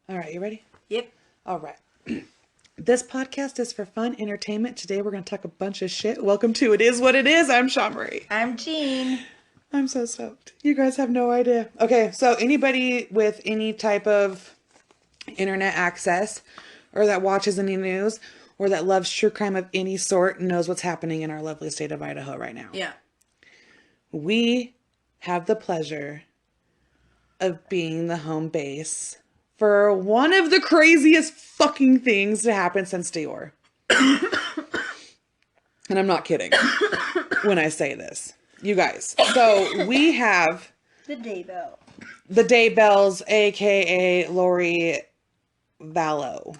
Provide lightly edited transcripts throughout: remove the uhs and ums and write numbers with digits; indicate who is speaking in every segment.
Speaker 1: All right, you ready?
Speaker 2: Yep.
Speaker 1: All right. This podcast is for fun entertainment. Today we're going to talk a bunch of shit. Welcome to It Is What It Is. I'm Sean Marie.
Speaker 2: I'm Jean.
Speaker 1: I'm so stoked. You guys have no idea. Okay, so anybody with any type of internet access or that watches any news or that loves true crime of any sort knows what's happening in our lovely state of Idaho right now.
Speaker 2: Yeah.
Speaker 1: We have the pleasure of being the home base for one of the craziest fucking things to happen since Dior. And I'm not kidding when I say this. You guys. So we have
Speaker 2: The Daybell.
Speaker 1: the Daybells, aka Lori Vallow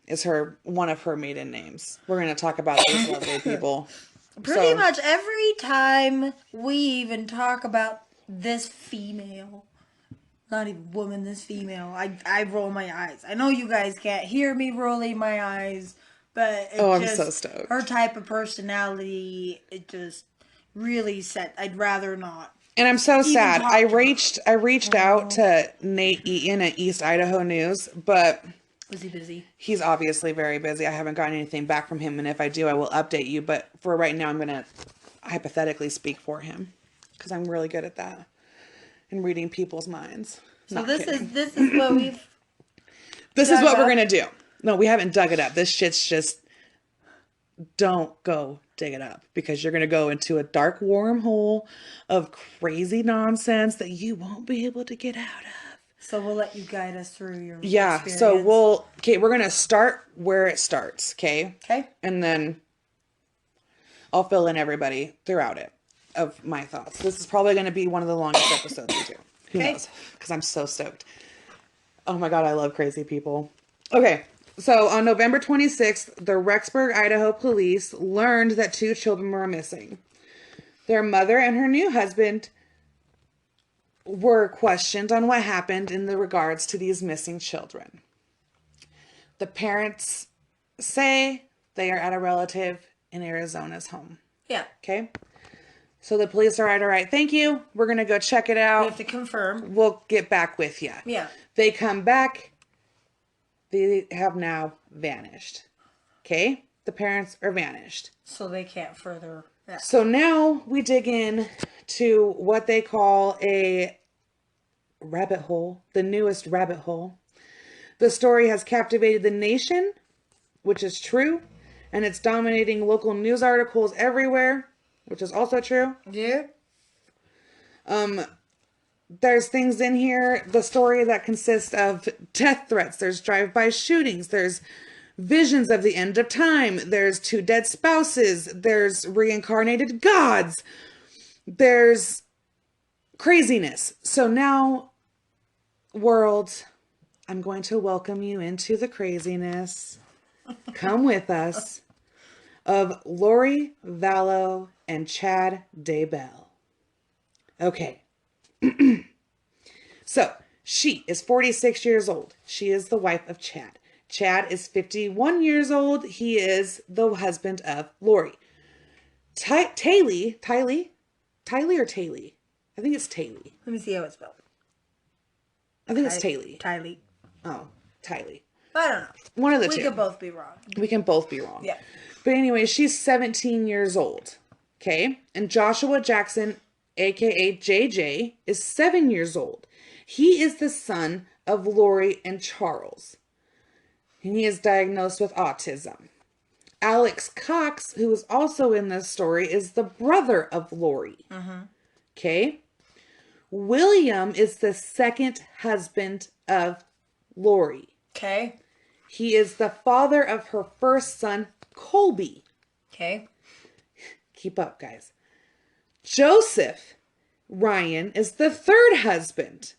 Speaker 1: is one of her maiden names. We're going to talk about these lovely people.
Speaker 2: Pretty much every time we even talk about this female, not even woman, this female, I roll my eyes. I know you guys can't hear me rolling my eyes, but
Speaker 1: I'm so stoked.
Speaker 2: Her type of personality, it just really set. I'd rather not.
Speaker 1: And I'm so sad. I
Speaker 2: talk to
Speaker 1: reached out to Nate Eaton at East Idaho News, but
Speaker 2: Was he busy?
Speaker 1: he's obviously very busy. I haven't gotten anything back from him, and if I do, I will update you. But for right now, I'm going to hypothetically speak for him because I'm really good at that and reading people's minds.
Speaker 2: So this is what we've.
Speaker 1: This is what we're
Speaker 2: up.
Speaker 1: going to do. No, we haven't dug it up. This shit's just, don't go dig it up because you're going to go into a dark wormhole of crazy nonsense that you won't be able to get out of.
Speaker 2: So we'll let you guide us through your experience.
Speaker 1: So we're going to start where it starts. Okay.
Speaker 2: Okay.
Speaker 1: And then I'll fill in everybody throughout it of my thoughts. This is probably going to be one of the longest episodes we do. Who knows? Because I'm so stoked. Oh my God, I love crazy people. Okay, so on November 26th, the Rexburg, Idaho police learned that 2 children were missing. Their mother and her new husband were questioned on what happened in the regards to these missing children. The parents say they are at a relative in Arizona's home.
Speaker 2: Yeah.
Speaker 1: Okay? So the police are all right, thank you. We're going to go check it out.
Speaker 2: We have to confirm.
Speaker 1: We'll get back with you.
Speaker 2: Yeah.
Speaker 1: They come back. They have now vanished. Okay? The parents are vanished.
Speaker 2: So they can't further. Yeah.
Speaker 1: So now we dig in to what they call a rabbit hole, the newest rabbit hole. The story has captivated the nation, which is true, and it's dominating local news articles everywhere, which is also true.
Speaker 2: Yeah.
Speaker 1: There's things in here, the story that consists of death threats. There's drive-by shootings. There's visions of the end of time. There's 2 dead spouses. There's reincarnated gods. There's craziness. So now, world, I'm going to welcome you into the craziness. Come with us. Of Lori Vallow and Chad Daybell. Okay. So, she is 46 years old. She is the wife of Chad. Chad is 51 years old. He is the husband of Lori. Tylee or Tylee? I think it's Tylee.
Speaker 2: Let me see how it's spelled.
Speaker 1: I think it's Tylee.
Speaker 2: Tylee.
Speaker 1: Oh, Tylee.
Speaker 2: I don't know.
Speaker 1: One of the 2.
Speaker 2: We could both be wrong.
Speaker 1: We can both be wrong.
Speaker 2: Yeah.
Speaker 1: But anyway, she's 17 years old. Okay? And Joshua Jackson, aka JJ, is 7 years old. He is the son of Lori and Charles. And he is diagnosed with autism. Alex Cox, who is also in this story, is the brother of Lori. Okay? William is the second husband of Lori.
Speaker 2: Okay.
Speaker 1: He is the father of her first son, Colby.
Speaker 2: Okay.
Speaker 1: Keep up, guys. Joseph Ryan is the third husband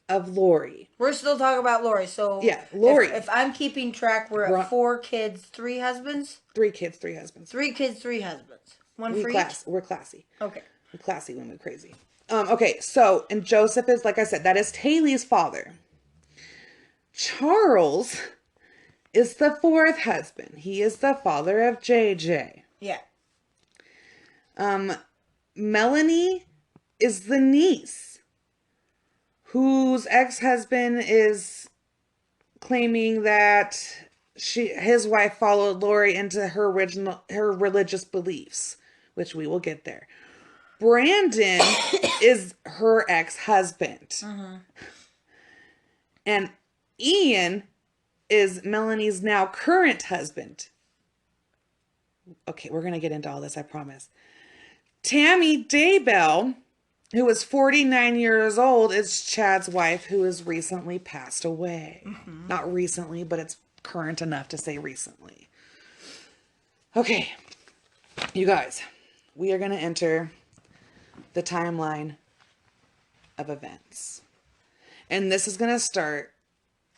Speaker 1: of Lori.
Speaker 2: We're still talking about Lori. So
Speaker 1: yeah, Lori.
Speaker 2: If I'm keeping track, we're at 4 kids, 3 husbands.
Speaker 1: 3 kids, 3 husbands.
Speaker 2: 3 kids, 3 husbands. One for each.
Speaker 1: We're classy.
Speaker 2: Okay.
Speaker 1: We're classy when we're crazy. Okay, so and Joseph is, like I said, that is Taylee's father. Charles is the 4th husband. He is the father of JJ.
Speaker 2: Yeah.
Speaker 1: Melanie is the niece whose ex-husband is claiming that his wife followed Lori into her religious beliefs, which we will get there. Brandon is her ex-husband. And Ian is Melanie's now current husband. Okay, we're going to get into all this, I promise. Tammy Daybell, who is 49 years old, is Chad's wife, who has recently passed away. Not recently, but it's current enough to say recently. Okay, you guys, we are going to enter the timeline of events. And this is going to start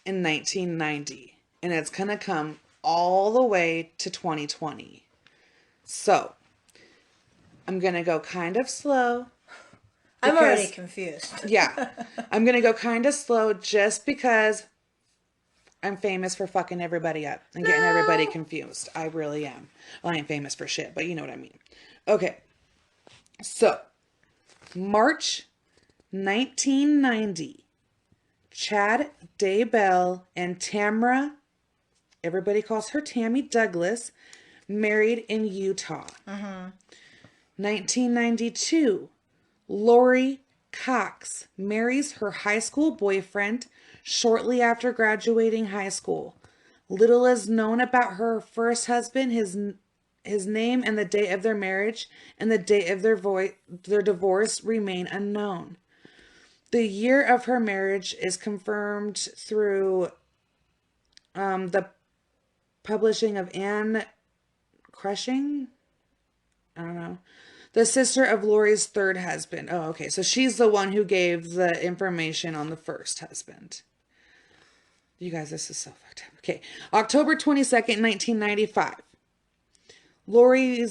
Speaker 1: in 1990. And it's going to come all the way to 2020. So, I'm going to go kind of slow.
Speaker 2: I'm already confused.
Speaker 1: Yeah. I'm going to go kind of slow just because I'm famous for fucking everybody up and getting everybody confused. I really am. Well, I ain't famous for shit, but you know what I mean. Okay. So, March 1990. Chad Daybell and Tamra, everybody calls her Tammy Douglas, married in Utah. 1992. Lori Cox marries her high school boyfriend shortly after graduating high school. Little is known about her first husband, his name and the date of their marriage, and the date of their divorce remain unknown. The year of her marriage is confirmed through the publishing of Anne Crushing. I don't know. The sister of Lori's third husband. Oh, okay. So she's the one who gave the information on the first husband. You guys, this is so fucked up. Okay. October 22nd, 1995. Lori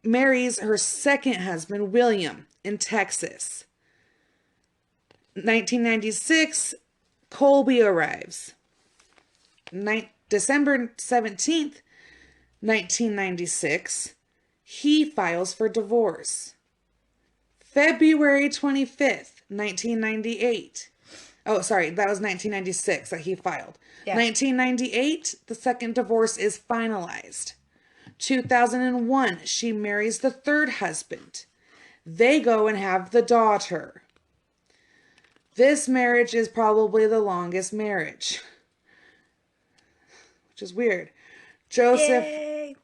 Speaker 1: marries her second husband, William, in Texas. 1996, Colby arrives. December 17th, 1996, he files for divorce. February 25th, 1998. Oh, sorry, that was 1996 that he filed. Yeah. 1998, the second divorce is finalized. 2001, she marries the third husband. They go and have the daughter. This marriage is probably the longest marriage. Which is weird. Joseph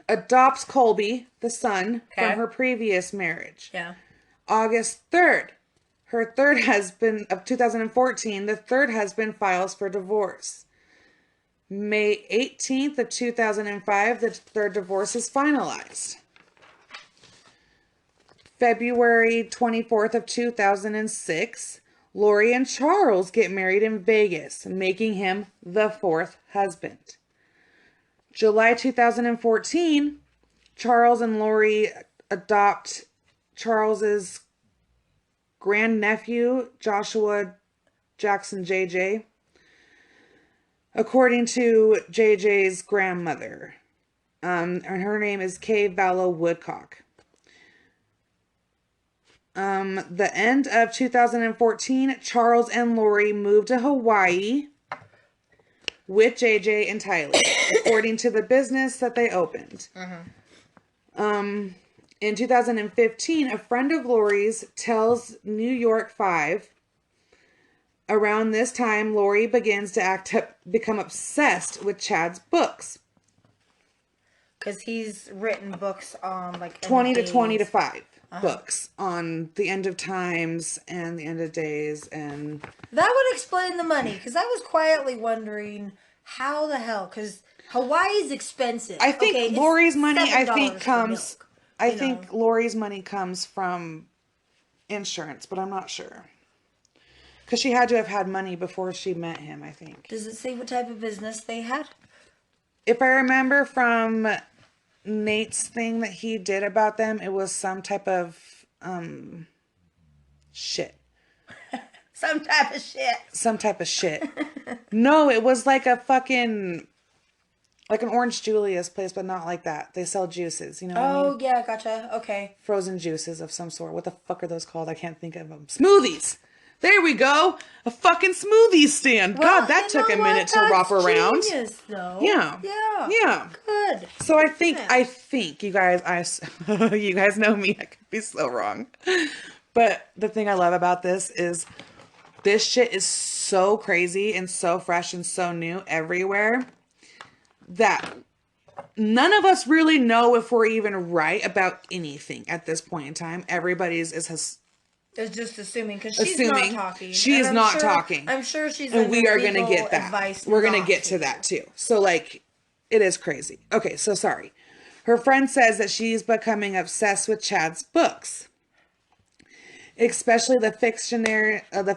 Speaker 1: adopts Colby, the son, from her previous marriage.
Speaker 2: Yeah.
Speaker 1: August 3rd, her third husband of 2014, the third husband files for divorce. May 18th of 2005, the third divorce is finalized. February 24th of 2006, Lori and Charles get married in Vegas, making him the fourth husband. July 2014, Charles and Lori adopt Charles's grandnephew, Joshua Jackson JJ, according to JJ's grandmother. And her name is Kay Vallow Woodcock. The end of 2014, Charles and Lori moved to Hawaii with JJ and Tylee, according to the business that they opened. In 2015, a friend of Lori's tells New York 5, around this time, Lori begins to become obsessed with Chad's books.
Speaker 2: Because he's written books on like
Speaker 1: 20 to 5 books on the end of times and the end of days, and
Speaker 2: that would explain the money. Because I was quietly wondering how the hell, because Hawaii's expensive.
Speaker 1: I think Lori's money comes. I think Lori's money comes from insurance, but I'm not sure. Because she had to have had money before she met him, I think.
Speaker 2: Does it say what type of business they had?
Speaker 1: If I remember from Nate's thing that he did about them, it was some type of shit.
Speaker 2: Some type of shit.
Speaker 1: Some type of shit. No, it was like a fucking, like an Orange Julius place, but not like that. They sell juices, you know what I mean?
Speaker 2: Oh, yeah, gotcha. Okay.
Speaker 1: Frozen juices of some sort. What the fuck are those called? I can't think of them. Smoothies. There we go. A fucking smoothie stand.
Speaker 2: Well,
Speaker 1: God, that
Speaker 2: you
Speaker 1: took
Speaker 2: know
Speaker 1: a
Speaker 2: what?
Speaker 1: minute to
Speaker 2: That's
Speaker 1: wrap around.
Speaker 2: Genius, though.
Speaker 1: Yeah.
Speaker 2: Yeah.
Speaker 1: Yeah.
Speaker 2: Good.
Speaker 1: So I think
Speaker 2: Yeah.
Speaker 1: you guys, you guys know me. I could be so wrong. But the thing I love about this is this shit is so crazy and so fresh and so new everywhere that none of us really know if we're even right about anything at this point in time. Everybody's is
Speaker 2: It's just assuming because she's
Speaker 1: assuming
Speaker 2: not talking.
Speaker 1: she
Speaker 2: And
Speaker 1: is
Speaker 2: I'm
Speaker 1: not
Speaker 2: sure,
Speaker 1: talking.
Speaker 2: I'm sure she's
Speaker 1: And
Speaker 2: under
Speaker 1: we are going to
Speaker 2: legal
Speaker 1: get that.
Speaker 2: advice
Speaker 1: We're going to
Speaker 2: not
Speaker 1: get to that too. So like it is crazy. Okay, so sorry. Her friend says that she's becoming obsessed with Chad's books, especially the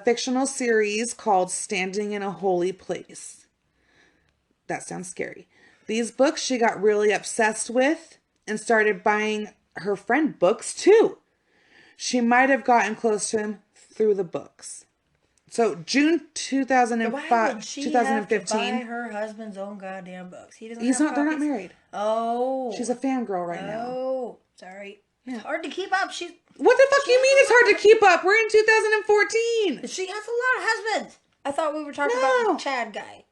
Speaker 1: fictional series called Standing in a Holy Place. That sounds scary. These books she got really obsessed with and started buying her friend books too. She might have gotten close to him through the books. So June
Speaker 2: Why would she have to
Speaker 1: 2015.
Speaker 2: buy her husband's own goddamn books? He doesn't
Speaker 1: He's
Speaker 2: have
Speaker 1: not. They're not
Speaker 2: copies?
Speaker 1: married.
Speaker 2: Oh.
Speaker 1: She's a fangirl right now.
Speaker 2: Oh, sorry.
Speaker 1: Yeah.
Speaker 2: It's hard to keep up.
Speaker 1: What the fuck you mean it's hard to keep up? We're in 2014.
Speaker 2: She has a lot of husbands. I thought we were talking
Speaker 1: No.
Speaker 2: about the Chad guy.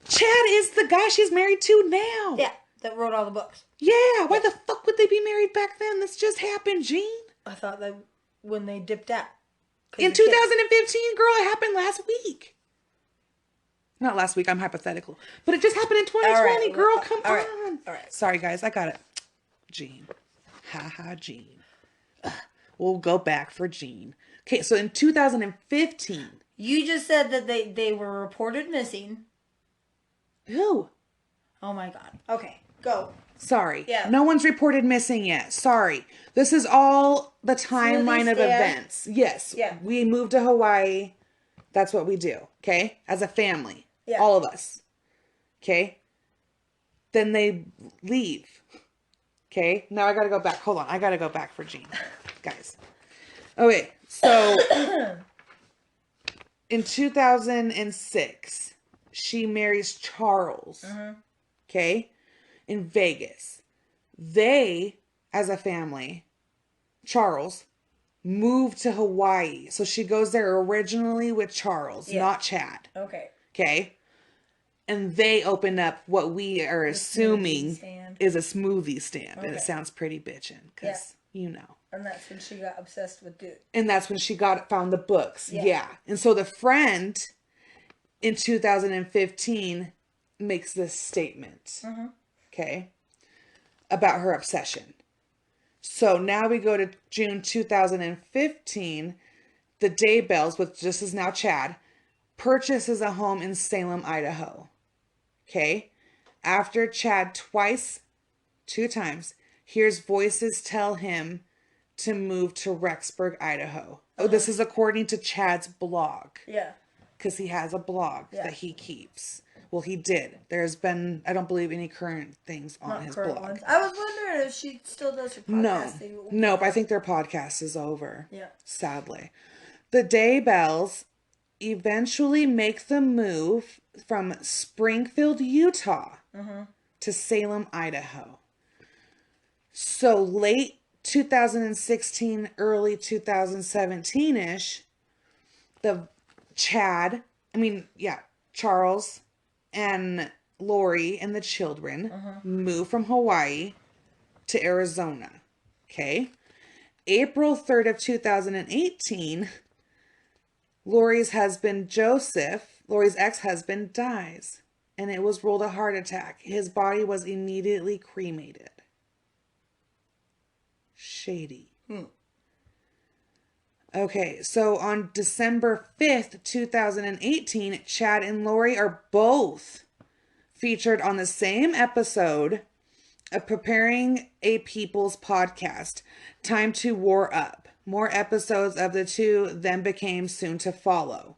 Speaker 1: Chad is the guy she's married to now.
Speaker 2: Yeah, that wrote all the books.
Speaker 1: Yeah. Why the fuck would they be married back then? This just happened, Gene.
Speaker 2: I thought that when they dipped out.
Speaker 1: In 2015, girl, it happened last week. Not last week, I'm hypothetical. But it just happened in 2020,
Speaker 2: right,
Speaker 1: girl,
Speaker 2: well,
Speaker 1: come
Speaker 2: all right,
Speaker 1: on.
Speaker 2: all right.
Speaker 1: Sorry, guys, I got it. Gene. Ha, Gene. We'll go back for Gene. Okay, so in 2015.
Speaker 2: You just said that they were reported missing.
Speaker 1: Who?
Speaker 2: Oh my god. Okay, go.
Speaker 1: Sorry.
Speaker 2: Yeah.
Speaker 1: No one's reported missing yet. Sorry. This is all the timeline of
Speaker 2: stand.
Speaker 1: events. Yes.
Speaker 2: Yeah.
Speaker 1: We moved to Hawaii. That's what we do. Okay? As a family.
Speaker 2: Yeah.
Speaker 1: All of us. Okay? Then they leave. Okay? Now I gotta go back. Hold on. I gotta go back for Gene. Guys. Okay. So in 2006, she marries Charles. Okay? In Vegas. They, as a family, Charles, moved to Hawaii. So she goes there originally with Charles, not Chad.
Speaker 2: Okay.
Speaker 1: Okay? And they opened up what we are assuming is a smoothie stand. And it sounds pretty bitchin', because you know.
Speaker 2: And that's when she got obsessed with dude.
Speaker 1: And that's when she found the books. Yeah. And so the friend in 2015 makes this statement. Okay? About her obsession. So now we go to June 2015. The Daybells, which this is now Chad, purchases a home in Salem, Idaho. Okay? After Chad two times, hears voices tell him to move to Rexburg, Idaho. Oh, this is according to Chad's blog.
Speaker 2: Yeah.
Speaker 1: Because he has a blog that he keeps. Well, he did. There's been, I don't believe, any current things on his blog.
Speaker 2: Ones. I was wondering if she still does her podcast.
Speaker 1: Nope. I think their podcast is over.
Speaker 2: Yeah.
Speaker 1: Sadly. The Daybells eventually make the move from Springfield, Utah to Salem, Idaho. So late 2016, early 2017-ish, Charles and Lori and the children move from Hawaii to Arizona. Okay. April 3rd of 2018, Lori's ex-husband dies, and it was ruled a heart attack. His body was immediately cremated. Shady. Okay, so on December 5th, 2018, Chad and Lori are both featured on the same episode of Preparing a People's Podcast, Time to War Up. More episodes of the two then became soon to follow.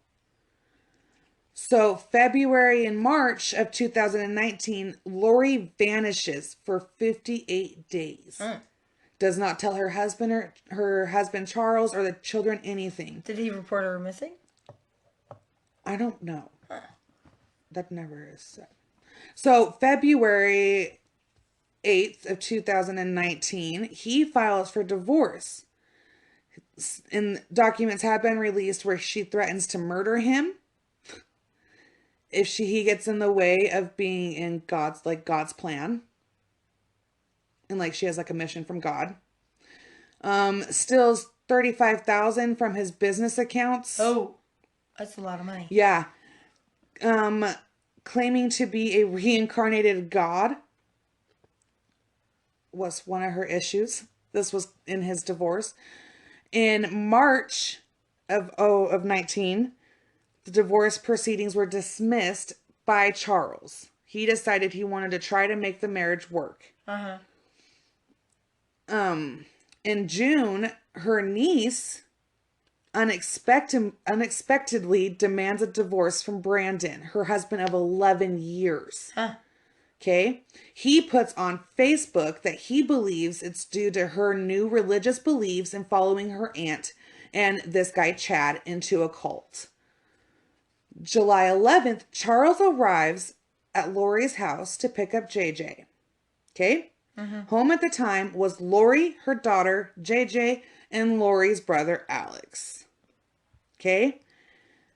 Speaker 1: So February and March of 2019, Lori vanishes for 58 days. Does not tell her husband Charles or the children anything.
Speaker 2: Did he report her missing?
Speaker 1: I don't know. That never is said. So February 8th of 2019, he files for divorce. And documents have been released where she threatens to murder him if he gets in the way of being in God's plan. And like she has like a mission from God. Steals $35,000 from his business accounts.
Speaker 2: Oh, that's a lot of money.
Speaker 1: Yeah. Claiming to be a reincarnated God was one of her issues. This was in his divorce. In March of 19, the divorce proceedings were dismissed by Charles. He decided he wanted to try to make the marriage work. In June, her niece unexpectedly demands a divorce from Brandon, her husband of 11 years. Okay? He puts on Facebook that he believes it's due to her new religious beliefs and following her aunt and this guy Chad into a cult. July 11th, Charles arrives at Lori's house to pick up JJ. Okay? Home at the time was Lori, her daughter, JJ, and Lori's brother, Alex. Okay?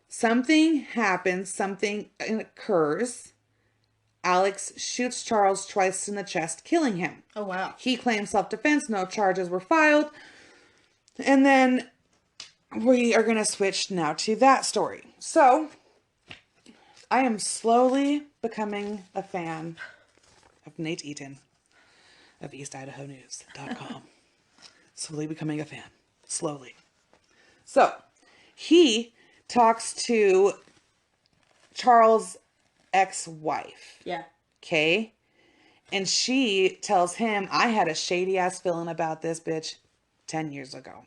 Speaker 1: Something happens, something occurs. Alex shoots Charles twice in the chest, killing him.
Speaker 2: Oh, wow.
Speaker 1: He claims self-defense. No charges were filed. And then we are going to switch now to that story. So, I am slowly becoming a fan of Nate Eaton of EastIdahoNews.com. Slowly becoming a fan. Slowly. So, he talks to Charles' ex-wife.
Speaker 2: Yeah.
Speaker 1: Okay? And she tells him, I had a shady ass feeling about this bitch 10 years ago.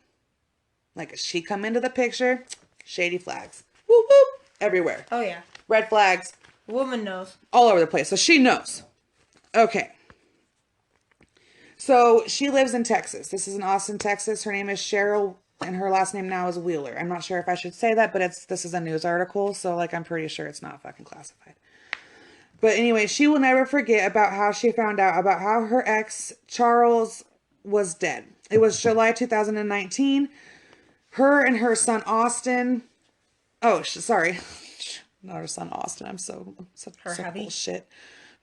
Speaker 1: Like, she come into the picture, shady flags. Whoop, whoop, everywhere.
Speaker 2: Oh, yeah.
Speaker 1: Red flags.
Speaker 2: Woman knows.
Speaker 1: All over the place. So she knows. Okay. So she lives in Texas. This is in Austin, Texas. Her name is Cheryl, and her last name now is Wheeler. I'm not sure if I should say that, but this is a news article, so like I'm pretty sure it's not fucking classified. But anyway, she will never forget about how she found out about how her ex, Charles, was dead. It was July 2019. Her and her son, Austin... Oh, sorry. Not her son, Austin. I'm so
Speaker 2: hubby?
Speaker 1: bullshit.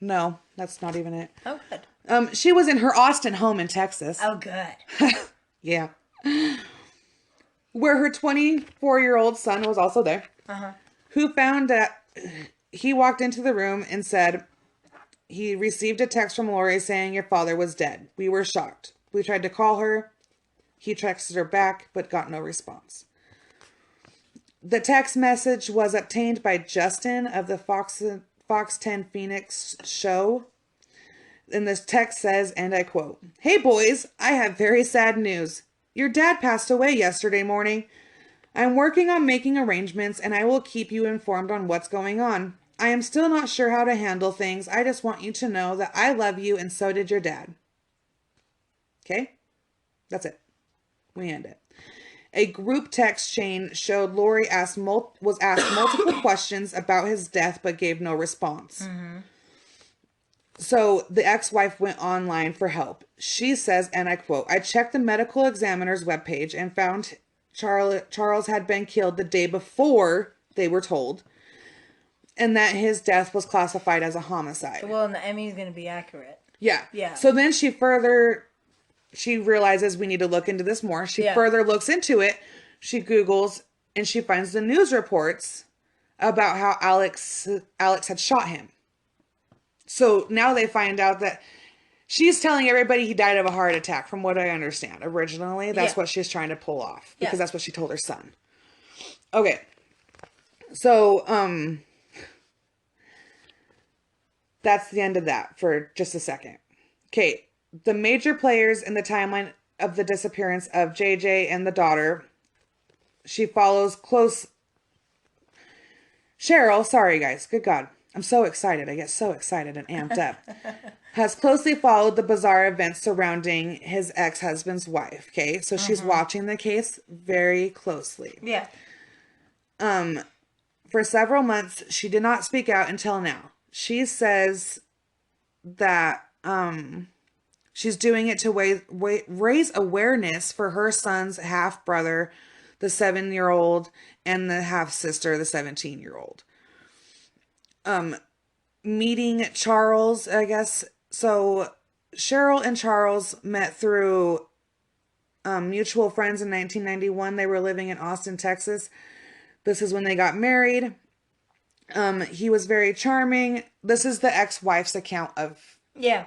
Speaker 1: No, that's not even it.
Speaker 2: Oh, good.
Speaker 1: She was in her Austin home in Texas.
Speaker 2: Oh, good.
Speaker 1: Yeah. Where her 24-year-old son was also there. Who found that he walked into the room and said he received a text from Lori saying your father was dead. We were shocked. We tried to call her. He texted her back, but got no response. The text message was obtained by Justin of the Fox 10 Phoenix show. And this text says, and I quote, "Hey boys, I have very sad news. Your dad passed away yesterday morning. I'm working on making arrangements and I will keep you informed on what's going on. I am still not sure how to handle things. I just want you to know that I love you and so did your dad." Okay? That's it. We end it. A group text chain showed Lori was asked multiple questions about his death but gave no response. So the ex-wife went online for help. She says, and I quote, "I checked the medical examiner's webpage and found Charles had been killed the day before they were told, and that his death was classified as a homicide."
Speaker 2: Well, and the Emmy's going to be accurate.
Speaker 1: Yeah.
Speaker 2: Yeah.
Speaker 1: So then she realizes we need to look into this more. She further looks into it. She Googles and she finds the news reports about how Alex had shot him. So now they find out that she's telling everybody he died of a heart attack, from what I understand. Originally, that's what she's trying to pull off. Because that's what she told her son. Okay. So, that's the end of that for just a second. Okay. The major players in the timeline of the disappearance of JJ and the daughter, she follows close. Cheryl, sorry guys, good God. I'm so excited. I get so excited and amped up. Has closely followed the bizarre events surrounding his ex-husband's wife. Okay. So she's watching the case very closely.
Speaker 2: Yeah.
Speaker 1: For several months, she did not speak out until now. She says that, She's doing it to raise awareness for her son's half brother, the 7-year-old, and the half sister, the 17-year-old. Meeting Charles, I guess. So Cheryl and Charles met through mutual friends in 1991. They were living in Austin, Texas. This is when they got married. He was very charming. This is the ex-wife's account of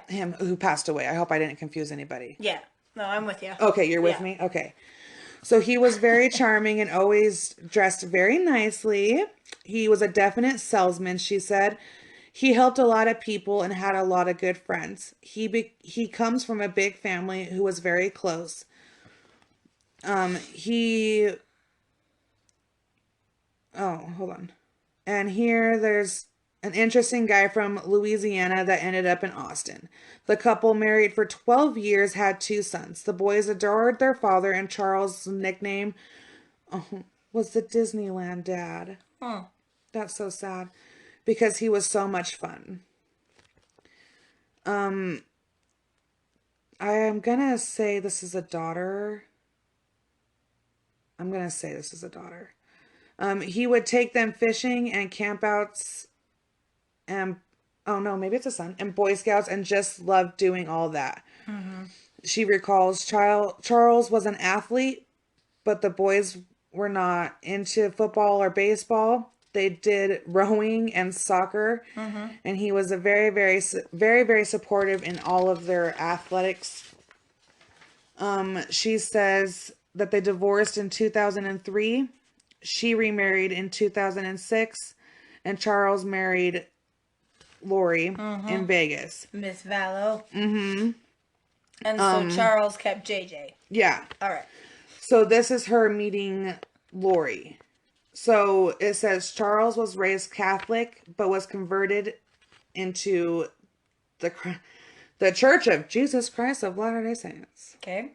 Speaker 1: him who passed away. I hope I didn't confuse anybody.
Speaker 2: Yeah. No, I'm with you.
Speaker 1: Okay, you're with me? Okay. So he was very charming and always dressed very nicely. He was a definite salesman, she said. He helped a lot of people and had a lot of good friends. He comes from a big family who was very close. Hold on. And here there's an interesting guy from Louisiana that ended up in Austin. The couple, married for 12 years, had 2 sons. The boys adored their father, and Charles' nickname was the Disneyland Dad.
Speaker 2: Huh.
Speaker 1: That's so sad. Because he was so much fun. I am gonna say this is a daughter. He would take them fishing and campouts and, oh no, maybe it's a son, and Boy Scouts, and just loved doing all that.
Speaker 2: Mm-hmm.
Speaker 1: She recalls Charles was an athlete, but the boys were not into football or baseball. They did rowing and soccer, and he was a very, very, very, very supportive in all of their athletics. She says that they divorced in 2003. She remarried in 2006, and Charles married Lori in Vegas.
Speaker 2: Miss Vallow.
Speaker 1: Mm-hmm.
Speaker 2: And so Charles kept JJ.
Speaker 1: Yeah.
Speaker 2: All right.
Speaker 1: So this is her meeting Lori. So it says Charles was raised Catholic, but was converted into the Church of Jesus Christ of Latter-day Saints.
Speaker 2: Okay.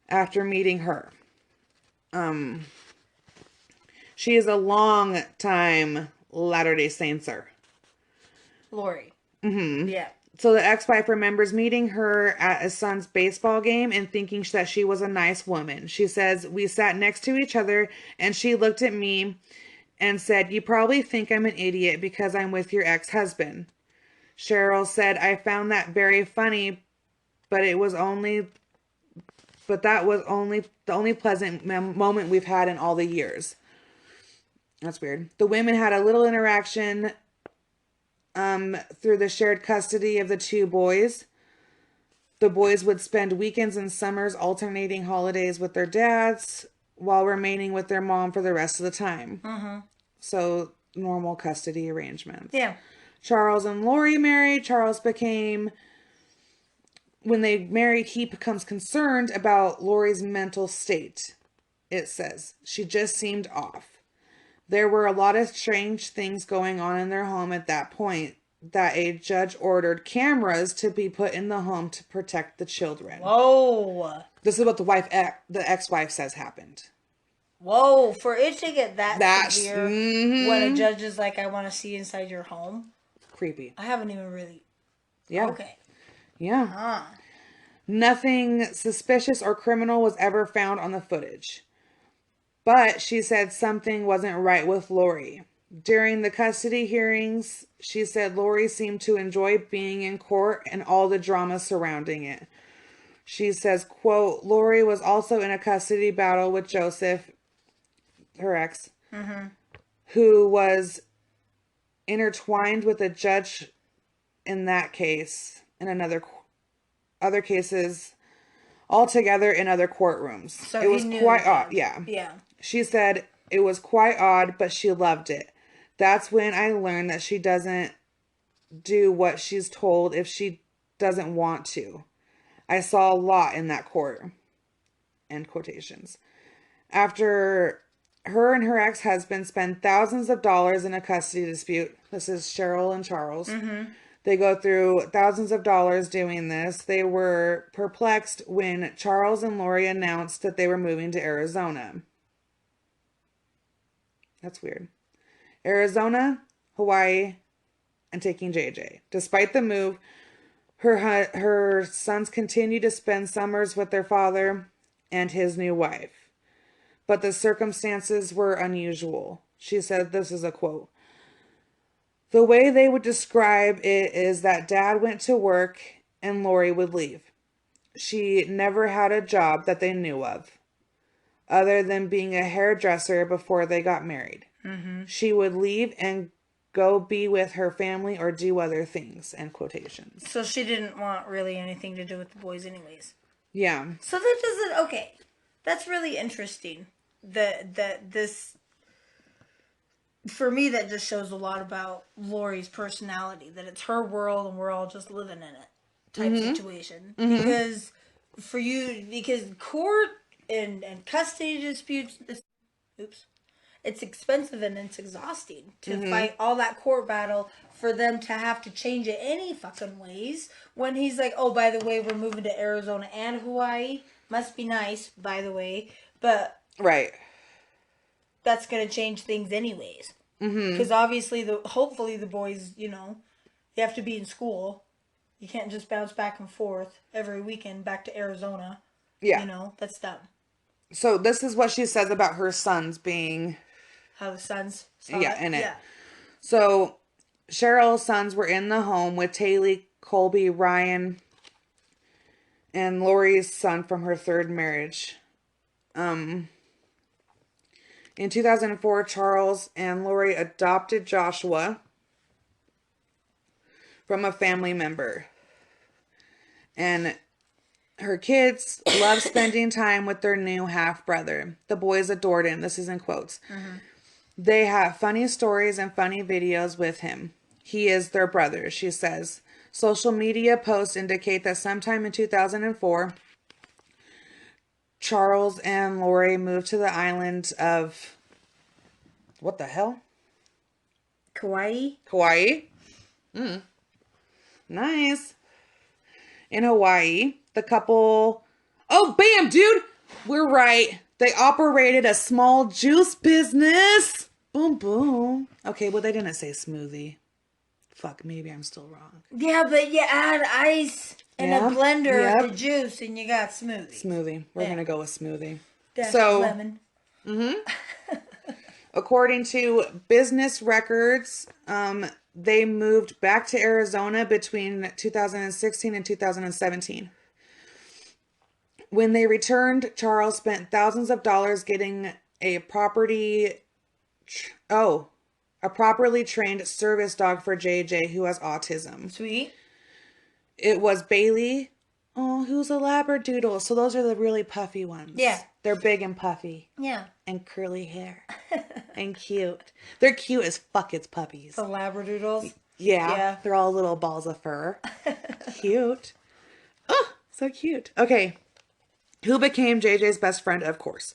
Speaker 1: After meeting her. She is a long time Latter-day Saintser.
Speaker 2: Lori.
Speaker 1: Mm-hmm.
Speaker 2: Yeah.
Speaker 1: So the ex-wife remembers meeting her at a son's baseball game and thinking that she was a nice woman. She says, we sat next to each other and she looked at me and said, you probably think I'm an idiot because I'm with your ex-husband. Cheryl said, I found that very funny, but that was only the only pleasant moment we've had in all the years. That's weird. The women had a little interaction through the shared custody of the 2 boys. The boys would spend weekends and summers alternating holidays with their dads while remaining with their mom for the rest of the time. Mm-hmm. So normal custody arrangements.
Speaker 2: Yeah.
Speaker 1: Charles and Lori married. When they married, he becomes concerned about Lori's mental state. It says she just seemed off. There were a lot of strange things going on in their home at that point that a judge ordered cameras to be put in the home to protect the children.
Speaker 2: Whoa.
Speaker 1: This is what the ex-wife says happened.
Speaker 2: Whoa. For it to get that severe
Speaker 1: mm-hmm.
Speaker 2: when a judge is like, I want to see inside your home.
Speaker 1: Creepy.
Speaker 2: I haven't even really.
Speaker 1: Yeah.
Speaker 2: Okay.
Speaker 1: Yeah.
Speaker 2: Huh.
Speaker 1: Nothing suspicious or criminal was ever found on the footage. But she said something wasn't right with Lori. During the custody hearings, she said Lori seemed to enjoy being in court and all the drama surrounding it. She says, quote, Lori was also in a custody battle with Joseph, her ex, who was intertwined with a judge in that case, and other cases, all together in other courtrooms.
Speaker 2: So
Speaker 1: it was quite odd. Yeah.
Speaker 2: Yeah.
Speaker 1: She said it was quite odd, but she loved it. That's when I learned that she doesn't do what she's told if she doesn't want to. I saw a lot in that court. End quotations. After her and her ex-husband spend thousands of dollars in a custody dispute. This is Cheryl and Charles. Mm-hmm. They go through thousands of dollars doing this. They were perplexed when Charles and Lori announced that they were moving to Arizona. That's weird. Arizona, Hawaii, and taking JJ. Despite the move, Her sons continued to spend summers with their father and his new wife, but the circumstances were unusual. She said, this is a quote, "The way they would describe it is that Dad went to work and Lori would leave. She never had a job that they knew of, other than being a hairdresser before they got married. She would leave and go be with her family or do other things," end quotations.
Speaker 2: So she didn't want really anything to do with the boys anyways.
Speaker 1: Yeah.
Speaker 2: So that doesn't... Okay. That's really interesting. That this... For me, that just shows a lot about Lori's personality. That it's her world and we're all just living in it type situation. Because court and custody disputes... It's expensive and it's exhausting to fight all that court battle for them to have to change it any fucking ways. When he's like, oh, by the way, we're moving to Arizona and Hawaii. Must be nice, by the way. But
Speaker 1: Right.
Speaker 2: that's going to change things anyways. Because obviously, hopefully the boys, you have to be in school. You can't just bounce back and forth every weekend back to Arizona.
Speaker 1: Yeah.
Speaker 2: That's dumb.
Speaker 1: So this is what she says about her sons being...
Speaker 2: How the sons saw
Speaker 1: in it.
Speaker 2: Yeah.
Speaker 1: So Cheryl's sons were in the home with Tylee, Colby, Ryan, and Lori's son from her third marriage. In 2004, Charles and Lori adopted Joshua from a family member. And her kids love spending time with their new half-brother. The boys adored him. This is in quotes. They have funny stories and funny videos with him. He is their brother, she says. Social media posts indicate that sometime in 2004, Charles and Lori moved to the island of... What the hell?
Speaker 2: Kauai?
Speaker 1: Nice. In Hawaii, the couple... Oh, bam, dude! We're right. They operated a small juice business. Boom, boom. Okay, well, they didn't say smoothie. Fuck, maybe I'm still wrong.
Speaker 2: Yeah, but you add ice and a blender of the juice and you got smoothie.
Speaker 1: Smoothie. We're going to go with smoothie.
Speaker 2: That's
Speaker 1: so,
Speaker 2: lemon.
Speaker 1: According to business records, they moved back to Arizona between 2016 and 2017. When they returned, Charles spent thousands of dollars getting a properly trained service dog for JJ, who has autism.
Speaker 2: Sweet.
Speaker 1: It was Bailey, who's a Labradoodle. So those are the really puffy ones.
Speaker 2: Yeah.
Speaker 1: They're big and puffy.
Speaker 2: Yeah.
Speaker 1: And curly hair. And cute. They're cute as fuck, it's puppies.
Speaker 2: The Labradoodles?
Speaker 1: Yeah. They're all little balls of fur. Cute. Oh, so cute. Okay. Who became JJ's best friend, of course.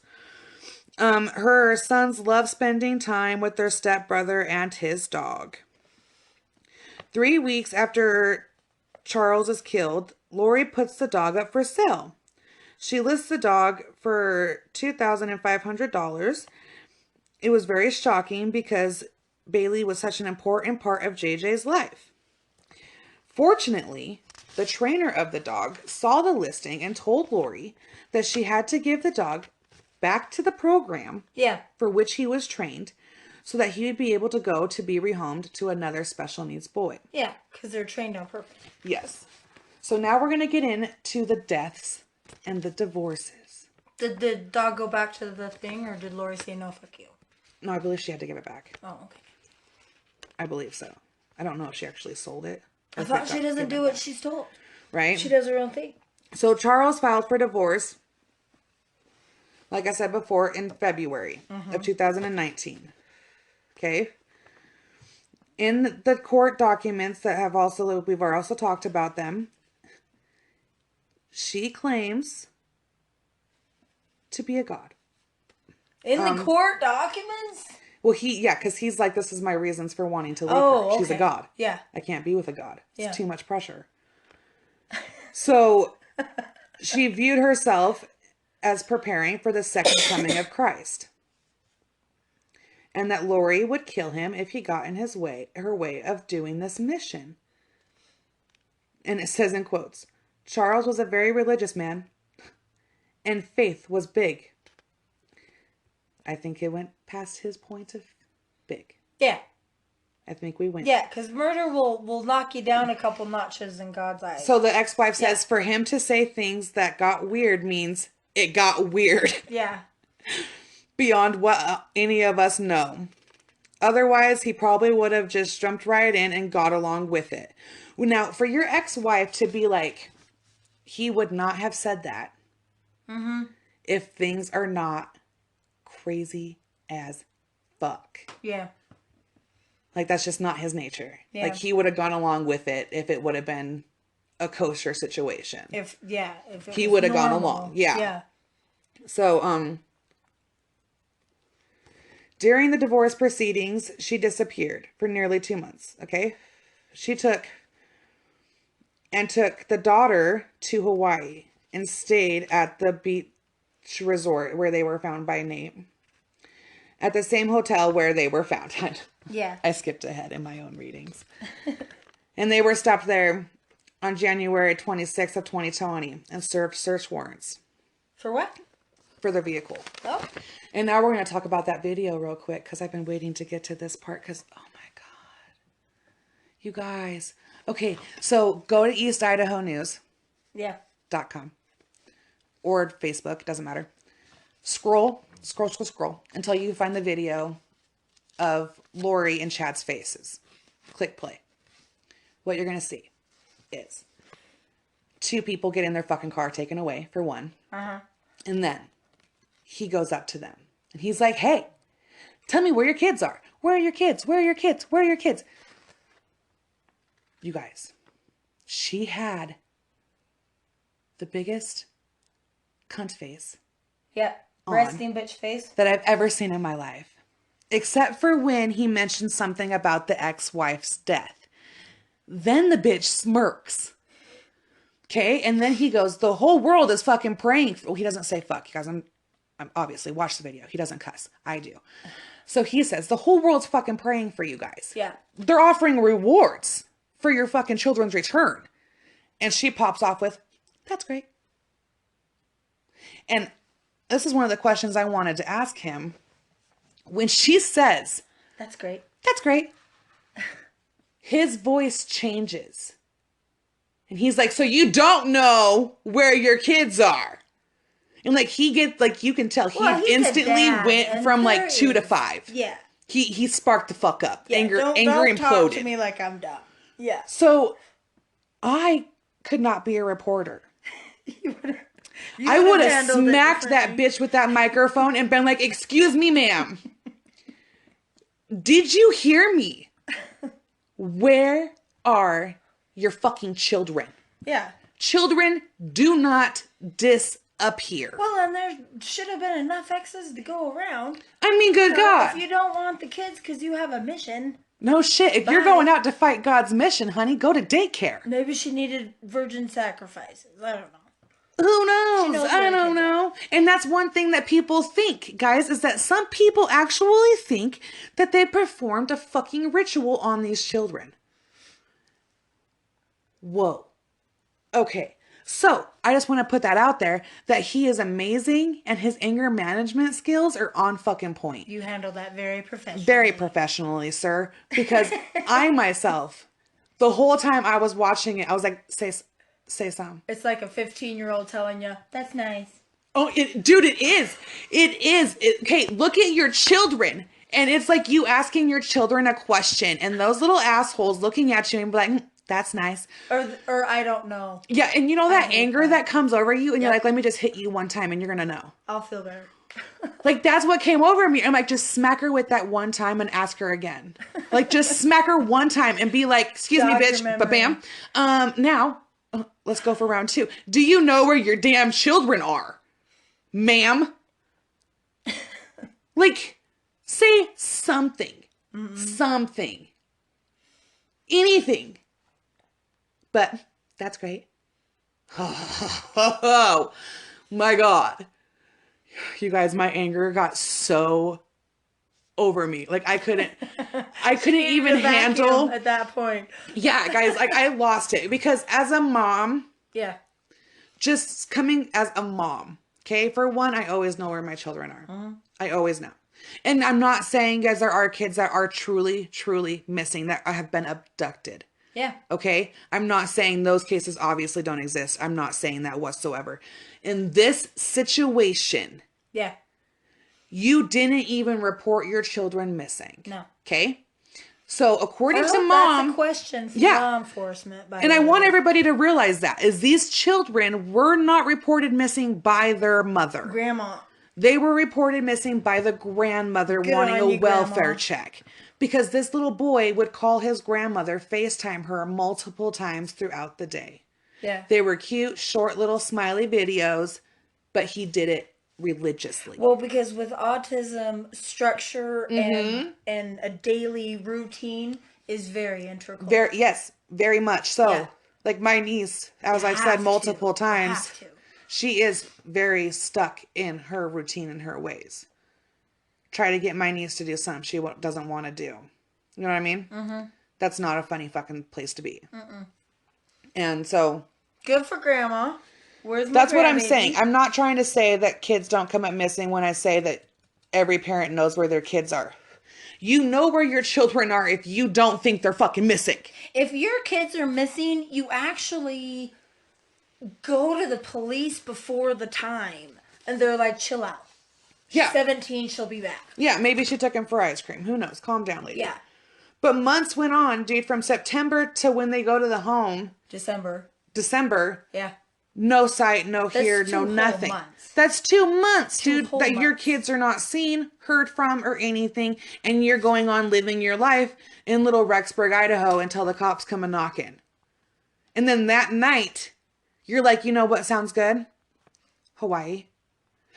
Speaker 1: Her sons love spending time with their stepbrother and his dog. 3 weeks after Charles is killed, Lori puts the dog up for sale. She lists the dog for $2,500. It was very shocking because Bailey was such an important part of JJ's life. Fortunately, the trainer of the dog saw the listing and told Lori that she had to give the dog back to the program for which he was trained so that he would be able to go to be rehomed to another special needs boy.
Speaker 2: Yeah, because they're trained on purpose.
Speaker 1: Yes. So now we're going to get into the deaths and the divorces.
Speaker 2: Did the dog go back to the thing, or did Lori say no, fuck you?
Speaker 1: No, I believe she had to give it back.
Speaker 2: Oh, okay.
Speaker 1: I believe so. I don't know if she actually sold it.
Speaker 2: I thought she doesn't do what she's told.
Speaker 1: Right?
Speaker 2: She does her own thing.
Speaker 1: So Charles filed for divorce, like I said before, in February of 2019. Okay? In the court documents that we've also talked about them, she claims to be a god.
Speaker 2: In the court documents?
Speaker 1: Well, because he's like, this is my reasons for wanting to leave her. She's a god.
Speaker 2: Yeah.
Speaker 1: I can't be with a god. It's too much pressure. So she viewed herself as preparing for the second coming of Christ. And that Lori would kill him if he got in her way of doing this mission. And it says in quotes, Charles was a very religious man, and faith was big. I think it went past his point of big.
Speaker 2: Yeah.
Speaker 1: I think we went.
Speaker 2: Yeah, because murder will knock you down a couple notches in God's eyes.
Speaker 1: So the ex-wife says for him to say things that got weird means it got weird.
Speaker 2: Yeah.
Speaker 1: Beyond what any of us know. Otherwise, he probably would have just jumped right in and got along with it. Now, for your ex-wife to be like, he would not have said that if things are not crazy as fuck.
Speaker 2: Yeah.
Speaker 1: Like, that's just not his nature.
Speaker 2: Yeah.
Speaker 1: Like, he would have gone along with it if it would have been a kosher situation.
Speaker 2: If
Speaker 1: he would have gone along. Yeah.
Speaker 2: Yeah.
Speaker 1: So, during the divorce proceedings, she disappeared for nearly 2 months. Okay. She took the daughter to Hawaii and stayed at the beach resort where they were found by name. At the same hotel where they were found.
Speaker 2: Yeah.
Speaker 1: I skipped ahead in my own readings. And they were stopped there on January 26th of 2020 and served search warrants.
Speaker 2: For what?
Speaker 1: For their vehicle.
Speaker 2: Oh.
Speaker 1: And now we're going to talk about that video real quick because I've been waiting to get to this part because, oh my God. You guys. Okay, so go to East Idaho News.
Speaker 2: Yeah.
Speaker 1: .com or Facebook, doesn't matter. Scroll until you find the video of Lori and Chad's faces. Click play. What you're going to see is 2 people getting their fucking car taken away, for one.
Speaker 2: Uh-huh.
Speaker 1: And then he goes up to them and he's like, hey, tell me where your kids are. Where are your kids? Where are your kids? Where are your kids? You guys, she had the biggest cunt face.
Speaker 2: Yeah. Resting bitch face.
Speaker 1: That I've ever seen in my life. Except for when he mentioned something about the ex-wife's death. Then the bitch smirks. Okay? And then he goes, the whole world is fucking praying. Well, he doesn't say fuck. You guys, I'm obviously, watch the video. He doesn't cuss. I do. So he says, the whole world's fucking praying for you guys.
Speaker 2: Yeah.
Speaker 1: They're offering rewards for your fucking children's return. And she pops off with, that's great. And this is one of the questions I wanted to ask him. When she says,
Speaker 2: that's great.
Speaker 1: That's great. His voice changes. And he's like, so you don't know where your kids are. And like he gets, like you can tell, he instantly went from like 2 to 5.
Speaker 2: Yeah.
Speaker 1: He sparked the fuck up.
Speaker 2: Yeah,
Speaker 1: Anger
Speaker 2: don't
Speaker 1: imploded.
Speaker 2: Talk to me like I'm dumb. Yeah.
Speaker 1: So I could not be a reporter. I would have smacked that bitch with that microphone and been like, excuse me, ma'am. Did you hear me? Where are your fucking children?
Speaker 2: Yeah.
Speaker 1: Children do not disappear.
Speaker 2: Well, and there should have been enough exes to go around.
Speaker 1: I mean, good God.
Speaker 2: If you don't want the kids because you have a mission.
Speaker 1: No shit. If you're going out to fight God's mission, honey, go to daycare.
Speaker 2: Maybe she needed virgin sacrifices. I don't know.
Speaker 1: Who knows? I don't know. And that's one thing that people think, guys, is that some people actually think that they performed a fucking ritual on these children. Whoa. Okay. So I just want to put that out there that he is amazing and his anger management skills are on fucking point.
Speaker 2: You handle that very professionally.
Speaker 1: Very professionally, sir. Because I myself, the whole time I was watching it, I was like, say something.
Speaker 2: It's like a 15-year-old telling you, that's nice.
Speaker 1: Oh, dude, it is. It is. Okay, look at your children. And it's like you asking your children a question and those little assholes looking at you and be like, that's nice.
Speaker 2: Or I don't know.
Speaker 1: Yeah, and you know that anger that comes over you and you're like, let me just hit you one time and you're going to know.
Speaker 2: I'll feel better.
Speaker 1: Like, that's what came over me. I'm like, just smack her with that one time and ask her again. Like, just smack her one time and be like, excuse me, bitch, but bam. Now, let's go for round 2. Do you know where your damn children are? Ma'am? Like, say something. Mm-hmm. Something. Anything. But that's great. Oh, my God. You guys, my anger got so over me. Like I couldn't even
Speaker 2: The vacuum
Speaker 1: handle.
Speaker 2: at that point.
Speaker 1: Yeah, guys, like I lost it because as a mom,
Speaker 2: Yeah.
Speaker 1: just coming as a mom, okay? For one, I always know where my children are. I always know. And I'm not saying, guys, there are kids that are truly, truly missing, that have been abducted.
Speaker 2: Yeah.
Speaker 1: Okay? I'm not saying those cases obviously don't exist. I'm not saying that whatsoever. In this situation,
Speaker 2: Yeah.
Speaker 1: you didn't even report your children missing.
Speaker 2: No.
Speaker 1: Okay? So according
Speaker 2: I
Speaker 1: to
Speaker 2: hope
Speaker 1: mom,
Speaker 2: that's a question for
Speaker 1: yeah.
Speaker 2: law enforcement.
Speaker 1: And I want everybody to realize that is these children were not reported missing by their mother.
Speaker 2: Grandma.
Speaker 1: They were reported missing by the grandmother
Speaker 2: Good
Speaker 1: wanting
Speaker 2: on
Speaker 1: a
Speaker 2: you,
Speaker 1: welfare
Speaker 2: Grandma.
Speaker 1: check. Because this little boy would call his grandmother, FaceTime her multiple times throughout the day.
Speaker 2: Yeah.
Speaker 1: They were cute, short little smiley videos, but he did it religiously.
Speaker 2: Well, because with autism, structure and a daily routine is very integral.
Speaker 1: Yes, very much so.
Speaker 2: Yeah.
Speaker 1: Like my niece, as
Speaker 2: You
Speaker 1: I've said
Speaker 2: have
Speaker 1: multiple
Speaker 2: to. You
Speaker 1: times,
Speaker 2: have to.
Speaker 1: she is very stuck in her routine and her ways. Try to get my niece to do something she doesn't want to do. You know what I mean? Mm-hmm. That's not a funny fucking place to be. And so...
Speaker 2: Good for Grandma. Where's my
Speaker 1: That's what I'm
Speaker 2: grandbaby?
Speaker 1: saying. I'm not trying to say that kids don't come up missing when I say that every parent knows where their kids are. You know where your children are if you don't think they're fucking missing.
Speaker 2: If your kids are missing, you actually go to the police before the time. And they're like, chill out.
Speaker 1: Yeah.
Speaker 2: 17, she'll be back.
Speaker 1: Yeah, maybe she took him for ice cream. Who knows? Calm down, lady.
Speaker 2: Yeah.
Speaker 1: But months went on, dude, from September to when they go to the home. December.
Speaker 2: Yeah.
Speaker 1: No sight, no hear, no
Speaker 2: whole
Speaker 1: nothing.
Speaker 2: months.
Speaker 1: That's 2 months, dude,
Speaker 2: whole
Speaker 1: that your
Speaker 2: months.
Speaker 1: kids are not seen, heard from, or anything, and you're going on living your life in little Rexburg, Idaho until the cops come a knocking. And then that night, you're like, you know what sounds good? Hawaii.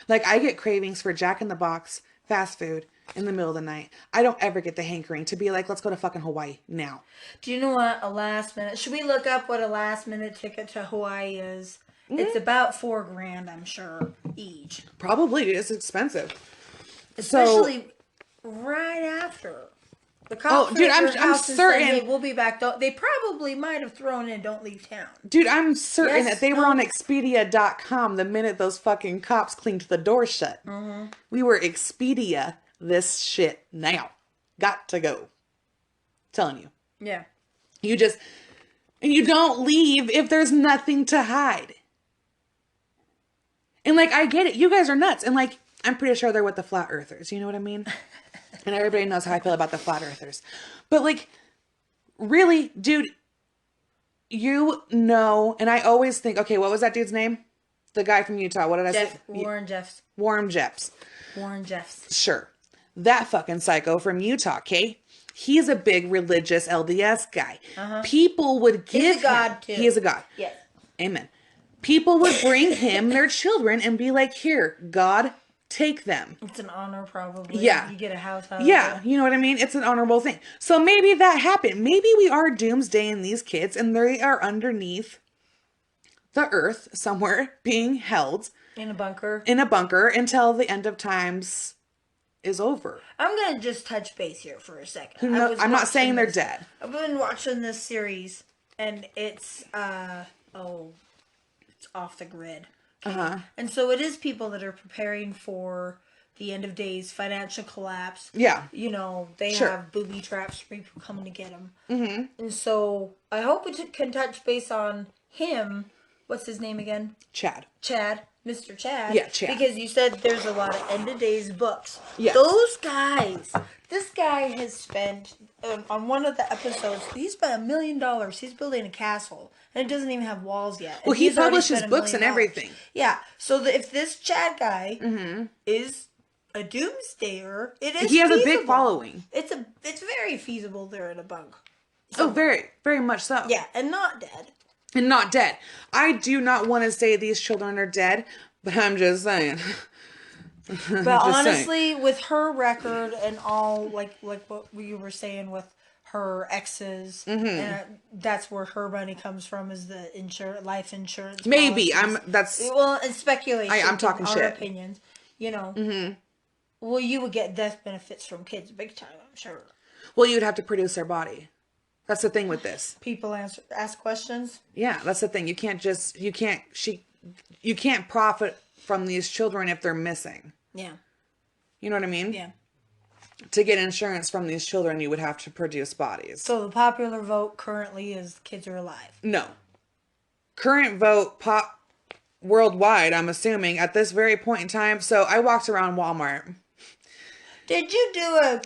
Speaker 1: Like, I get cravings for Jack in the Box, fast food, in the middle of the night. I don't ever get the hankering to be like, let's go to fucking Hawaii now.
Speaker 2: Do you know what a last minute... Should we look up what a last minute ticket to Hawaii is? It's about $4,000, I'm sure, each.
Speaker 1: Probably. It's expensive.
Speaker 2: Especially right after. The cops
Speaker 1: dude,
Speaker 2: were at your
Speaker 1: I'm
Speaker 2: house and
Speaker 1: certain...
Speaker 2: said, hey, we'll be back. They probably might have thrown in don't leave town.
Speaker 1: Dude, I'm certain
Speaker 2: Yes,
Speaker 1: that they were on Expedia.com the minute those fucking cops cleaned the door shut. We were Expedia this shit now. Got to go. Telling you.
Speaker 2: Yeah.
Speaker 1: And you don't leave if there's nothing to hide. And like, I get it. You guys are nuts. And like, I'm pretty sure they're with the flat earthers. You know what I mean? And everybody knows how I feel about the flat earthers. But like, really, dude, you know, and I always think, okay, what was that dude's name? The guy from Utah. What did I say?
Speaker 2: Warren Jeffs.
Speaker 1: Warren Jeffs.
Speaker 2: Warren Jeffs.
Speaker 1: Sure. That fucking psycho from Utah, okay? He's a big religious LDS guy. People would give
Speaker 2: He's a god, too.
Speaker 1: He is a god.
Speaker 2: Yes.
Speaker 1: Amen. People would bring him their children and be like, here, God, take them.
Speaker 2: It's an honor, probably.
Speaker 1: Yeah.
Speaker 2: You get a house out
Speaker 1: Yeah,
Speaker 2: of it.
Speaker 1: you know what I mean? It's an honorable thing. So maybe that happened. Maybe we are doomsdaying these kids and they are underneath the earth somewhere being held.
Speaker 2: In a bunker.
Speaker 1: In a bunker until the end of times is over.
Speaker 2: I'm going to just touch base here for a second.
Speaker 1: I'm not saying they're dead.
Speaker 2: I've been watching this series and it's off the grid. Okay? And so it is people that are preparing for the end of days, financial collapse.
Speaker 1: Yeah.
Speaker 2: You know, they
Speaker 1: Sure.
Speaker 2: have booby traps for people coming to get them. Mm-hmm. And so I hope it can touch base on him. What's his name again?
Speaker 1: Chad.
Speaker 2: Mr. Chad.
Speaker 1: Yeah, Chad.
Speaker 2: Because you said there's a lot of end of days books.
Speaker 1: Yeah.
Speaker 2: Those guys, this guy has spent, on one of the episodes, he spent $1 million. He's building a castle. And it doesn't even have walls yet.
Speaker 1: Well,
Speaker 2: And
Speaker 1: he
Speaker 2: he's already
Speaker 1: publishes
Speaker 2: spent $1
Speaker 1: books and
Speaker 2: million.
Speaker 1: everything.
Speaker 2: Yeah. So if this Chad guy is a doomsdayer, it is
Speaker 1: He has a big
Speaker 2: feasible.
Speaker 1: following.
Speaker 2: It's very feasible they're in a bunk.
Speaker 1: Oh, very, very much so.
Speaker 2: Yeah, and not dead.
Speaker 1: And not dead. I do not want to say these children are dead, but I'm just saying.
Speaker 2: But honestly, with her record and all, like what we were saying with her exes, and that's where her money comes from, is the life insurance.
Speaker 1: Maybe
Speaker 2: policies.
Speaker 1: that's
Speaker 2: well, and speculation.
Speaker 1: I'm talking
Speaker 2: our
Speaker 1: shit.
Speaker 2: opinions, you know. Well, you would get death benefits from kids big time, I'm sure.
Speaker 1: Well, you'd have to produce their body. That's the thing with this.
Speaker 2: People ask questions.
Speaker 1: Yeah, that's the thing. You can't profit from these children if they're missing.
Speaker 2: Yeah.
Speaker 1: You know what I mean?
Speaker 2: Yeah.
Speaker 1: To get insurance from these children, you would have to produce bodies.
Speaker 2: So the popular vote currently is kids are alive.
Speaker 1: No. Current vote worldwide, I'm assuming, at this very point in time. So I walked around Walmart.
Speaker 2: Did you do a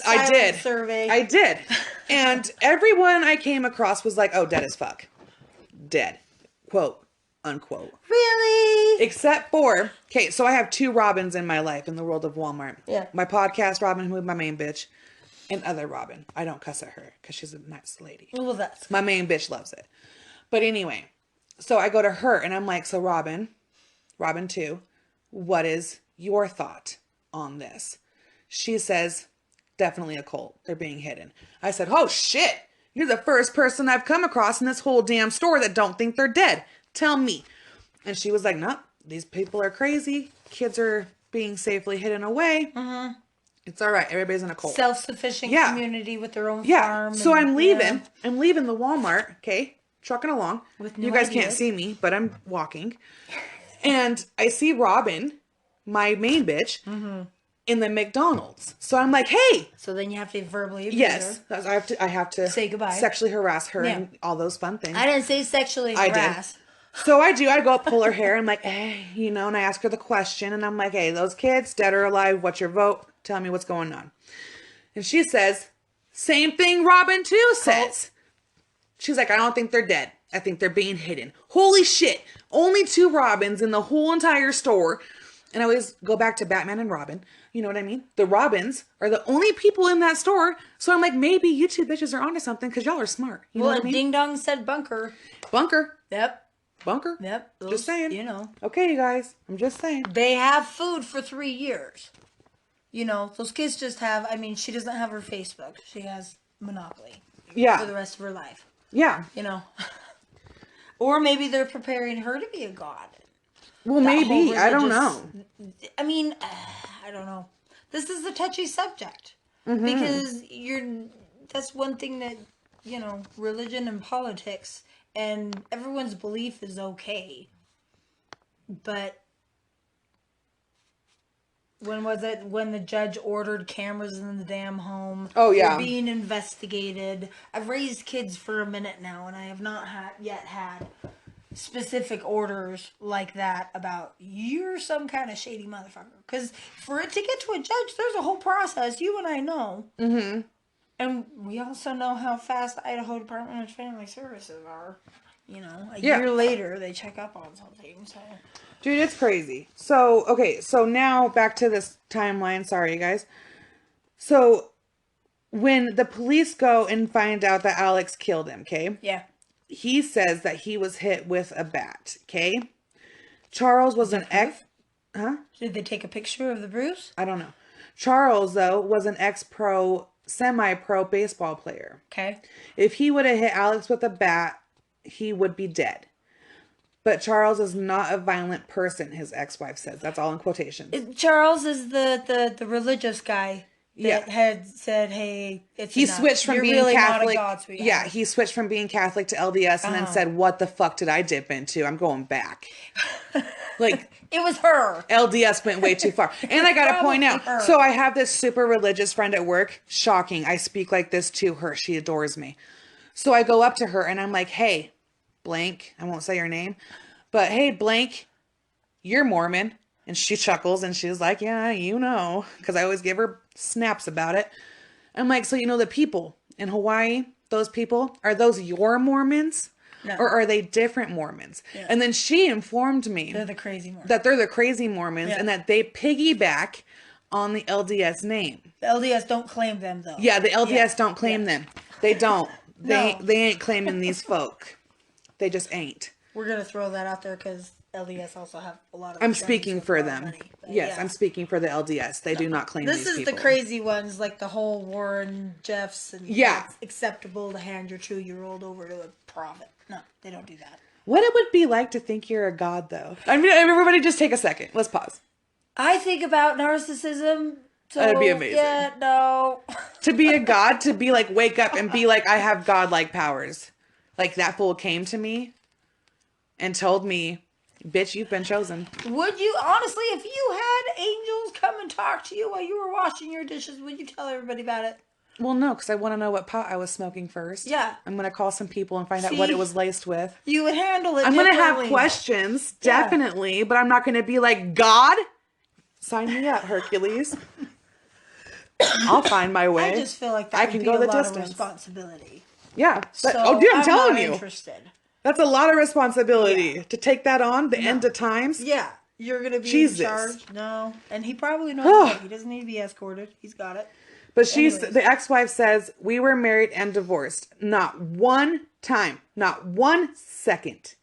Speaker 1: I did.
Speaker 2: survey?
Speaker 1: I did. And everyone I came across was like, oh, dead as fuck. Dead. Quote, unquote.
Speaker 2: Really?
Speaker 1: Except for, okay, so I have 2 Robins in my life in the world of Walmart.
Speaker 2: Yeah.
Speaker 1: My podcast Robin, who is my main bitch, and other Robin. I don't cuss at her because she's a nice lady.
Speaker 2: Well, that's
Speaker 1: My main bitch loves it. But anyway, so I go to her and I'm like, so Robin 2, what is your thought on this? She says, definitely a cult. They're being hidden. I said, oh shit, you're the first person I've come across in this whole damn store that don't think they're dead. Tell me. And she was like, no, these people are crazy. Kids are being safely hidden away. Mm-hmm. It's all right. Everybody's in a cult.
Speaker 2: self-sufficient community with their own farm.
Speaker 1: So I'm leaving.
Speaker 2: Yeah.
Speaker 1: I'm leaving the Walmart. Okay. Trucking along.
Speaker 2: With no
Speaker 1: you guys
Speaker 2: ideas.
Speaker 1: can't see me, but I'm walking. And I see Robin, my main bitch, in the McDonald's. So I'm like, hey.
Speaker 2: So then you have to verbally abuse
Speaker 1: Yes.
Speaker 2: her.
Speaker 1: I have to
Speaker 2: Say goodbye.
Speaker 1: sexually harass her
Speaker 2: Yeah.
Speaker 1: and all those fun things.
Speaker 2: I didn't say sexually
Speaker 1: I did.
Speaker 2: harass.
Speaker 1: So I do. I go up, pull her hair. I'm like, hey, and I ask her the question. And I'm like, hey, those kids, dead or alive, what's your vote? Tell me what's going on. And she says, same thing Robin too says. She's like, I don't think they're dead. I think they're being hidden. Holy shit. Only 2 Robins in the whole entire store. And I always go back to Batman and Robin. You know what I mean? The Robins are the only people in that store. So I'm like, maybe you 2 bitches are onto something because y'all are smart. You know what I mean?
Speaker 2: Ding Dong said bunker.
Speaker 1: Bunker.
Speaker 2: Yep.
Speaker 1: Bunker.
Speaker 2: Yep.
Speaker 1: Just saying.
Speaker 2: You know.
Speaker 1: Okay, you guys. I'm just saying.
Speaker 2: They have food for 3 years. Those kids just have, she doesn't have her Facebook. She has Monopoly.
Speaker 1: Yeah.
Speaker 2: For the rest of her life.
Speaker 1: Yeah.
Speaker 2: Or maybe they're preparing her to be a god.
Speaker 1: Well, maybe. I don't know.
Speaker 2: I don't know. This is a touchy subject. Mm-hmm. Because that's one thing that, religion and politics and everyone's belief is okay. But when was it when the judge ordered cameras in the damn home?
Speaker 1: Oh, yeah.
Speaker 2: They're being investigated. I've raised kids for a minute now, and I have not yet had specific orders like that about you're some kind of shady motherfucker. Because for it to get to a judge, there's a whole process. You and I know. Mm-hmm. And we also know how fast the Idaho Department of Family Services are. A year later, they check up on something. So,
Speaker 1: dude, it's crazy. So, okay, so now back to this timeline. Sorry, you guys. So, when the police go and find out that Alex killed him, okay?
Speaker 2: Yeah.
Speaker 1: He says that he was hit with a bat, okay? Charles was an ex... Huh?
Speaker 2: Did they take a picture of the bruise?
Speaker 1: I don't know. Charles, though, was an ex-pro, semi-pro baseball player.
Speaker 2: Okay.
Speaker 1: If he would have hit Alex with a bat, he would be dead. But Charles is not a violent person, his ex-wife says. That's all in quotations.
Speaker 2: Charles is the religious guy that had said, hey, it's
Speaker 1: he
Speaker 2: enough.
Speaker 1: switched from
Speaker 2: You're
Speaker 1: being
Speaker 2: really
Speaker 1: Catholic.
Speaker 2: Not a God, sweetheart.
Speaker 1: Yeah, he switched from being Catholic to LDS and then said, what the fuck did I dip into? I'm going back. Like...
Speaker 2: It was her.
Speaker 1: LDS went way too far. And I gotta point out, so I have this super religious friend at work. Shocking. I speak like this to her. She adores me. So I go up to her and I'm like, hey, blank. I won't say your name. But hey, blank, you're Mormon. And she chuckles and she's like, yeah, because I always give her snaps about it. I'm like, so the people in Hawaii, those people, are those your Mormons? No. Or are they different Mormons? Yeah. And then she informed me
Speaker 2: they're the crazy Mormons.
Speaker 1: That they're the crazy Mormons and that they piggyback on the LDS name.
Speaker 2: The LDS don't claim them though.
Speaker 1: Yeah, the LDS don't claim them. They don't. They ain't claiming these folk. They just ain't.
Speaker 2: We're gonna throw that out there because LDS also have a lot of.
Speaker 1: I'm speaking for them. Money, yes, I'm speaking for the LDS. They do not claim these people.
Speaker 2: This is the crazy ones, like the whole Warren Jeffs, and it's acceptable to hand your 2-year-old over to a prophet. No, they don't do that.
Speaker 1: What it would be like to think you're a god, though. Everybody just take a second. Let's pause.
Speaker 2: I think about narcissism. So,
Speaker 1: That'd be amazing.
Speaker 2: Yeah, no.
Speaker 1: To be a god, to be like, wake up and be like, I have godlike powers. Like, that fool came to me and told me, bitch, you've been chosen.
Speaker 2: Would you, honestly, if you had angels come and talk to you while you were washing your dishes, would you tell everybody about it?
Speaker 1: Well, no, because I want to know what pot I was smoking first.
Speaker 2: Yeah.
Speaker 1: I'm going to call some people and find out what it was laced with.
Speaker 2: You would handle it
Speaker 1: I'm going to have
Speaker 2: differently.
Speaker 1: questions, definitely, but I'm not going to be like, God, sign me up, Hercules. I'll find my way.
Speaker 2: I just feel like that
Speaker 1: I
Speaker 2: would
Speaker 1: can
Speaker 2: be
Speaker 1: go
Speaker 2: a
Speaker 1: the
Speaker 2: lot
Speaker 1: distance.
Speaker 2: of responsibility.
Speaker 1: Yeah.
Speaker 2: So
Speaker 1: Oh, dude, I'm telling
Speaker 2: not
Speaker 1: you.
Speaker 2: Interested.
Speaker 1: That's a lot of responsibility to take that on, the end of times.
Speaker 2: Yeah. You're going to be
Speaker 1: Jesus.
Speaker 2: in charge? No. And he probably knows that. He doesn't need to be escorted. He's got it.
Speaker 1: But the ex-wife says, we were married and divorced. Not one time, not 1 second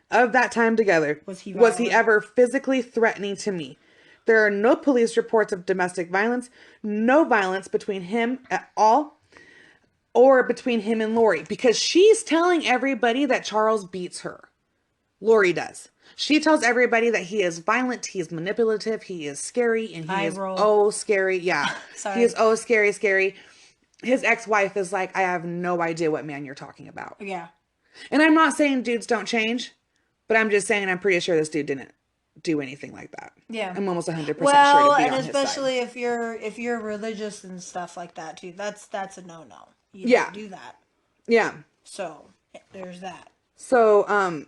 Speaker 1: of that time together was he ever physically threatening to me. There are no police reports of domestic violence, no violence between him at all, or between him and Lori, because she's telling everybody that Charles beats her. Lori does. She tells everybody that he is violent, he is manipulative, he is scary, and he is scary. Yeah. He is scary. His ex-wife is like, I have no idea what man you're talking about.
Speaker 2: Yeah.
Speaker 1: And I'm not saying dudes don't change, but I'm just saying I'm pretty sure this dude didn't do anything like that.
Speaker 2: Yeah.
Speaker 1: I'm almost 100% sure to be
Speaker 2: Well,
Speaker 1: on
Speaker 2: and
Speaker 1: his
Speaker 2: especially
Speaker 1: side.
Speaker 2: if you're religious and stuff like that too. That's a no-no. You
Speaker 1: Yeah.
Speaker 2: don't do that.
Speaker 1: Yeah.
Speaker 2: So, there's that.
Speaker 1: So,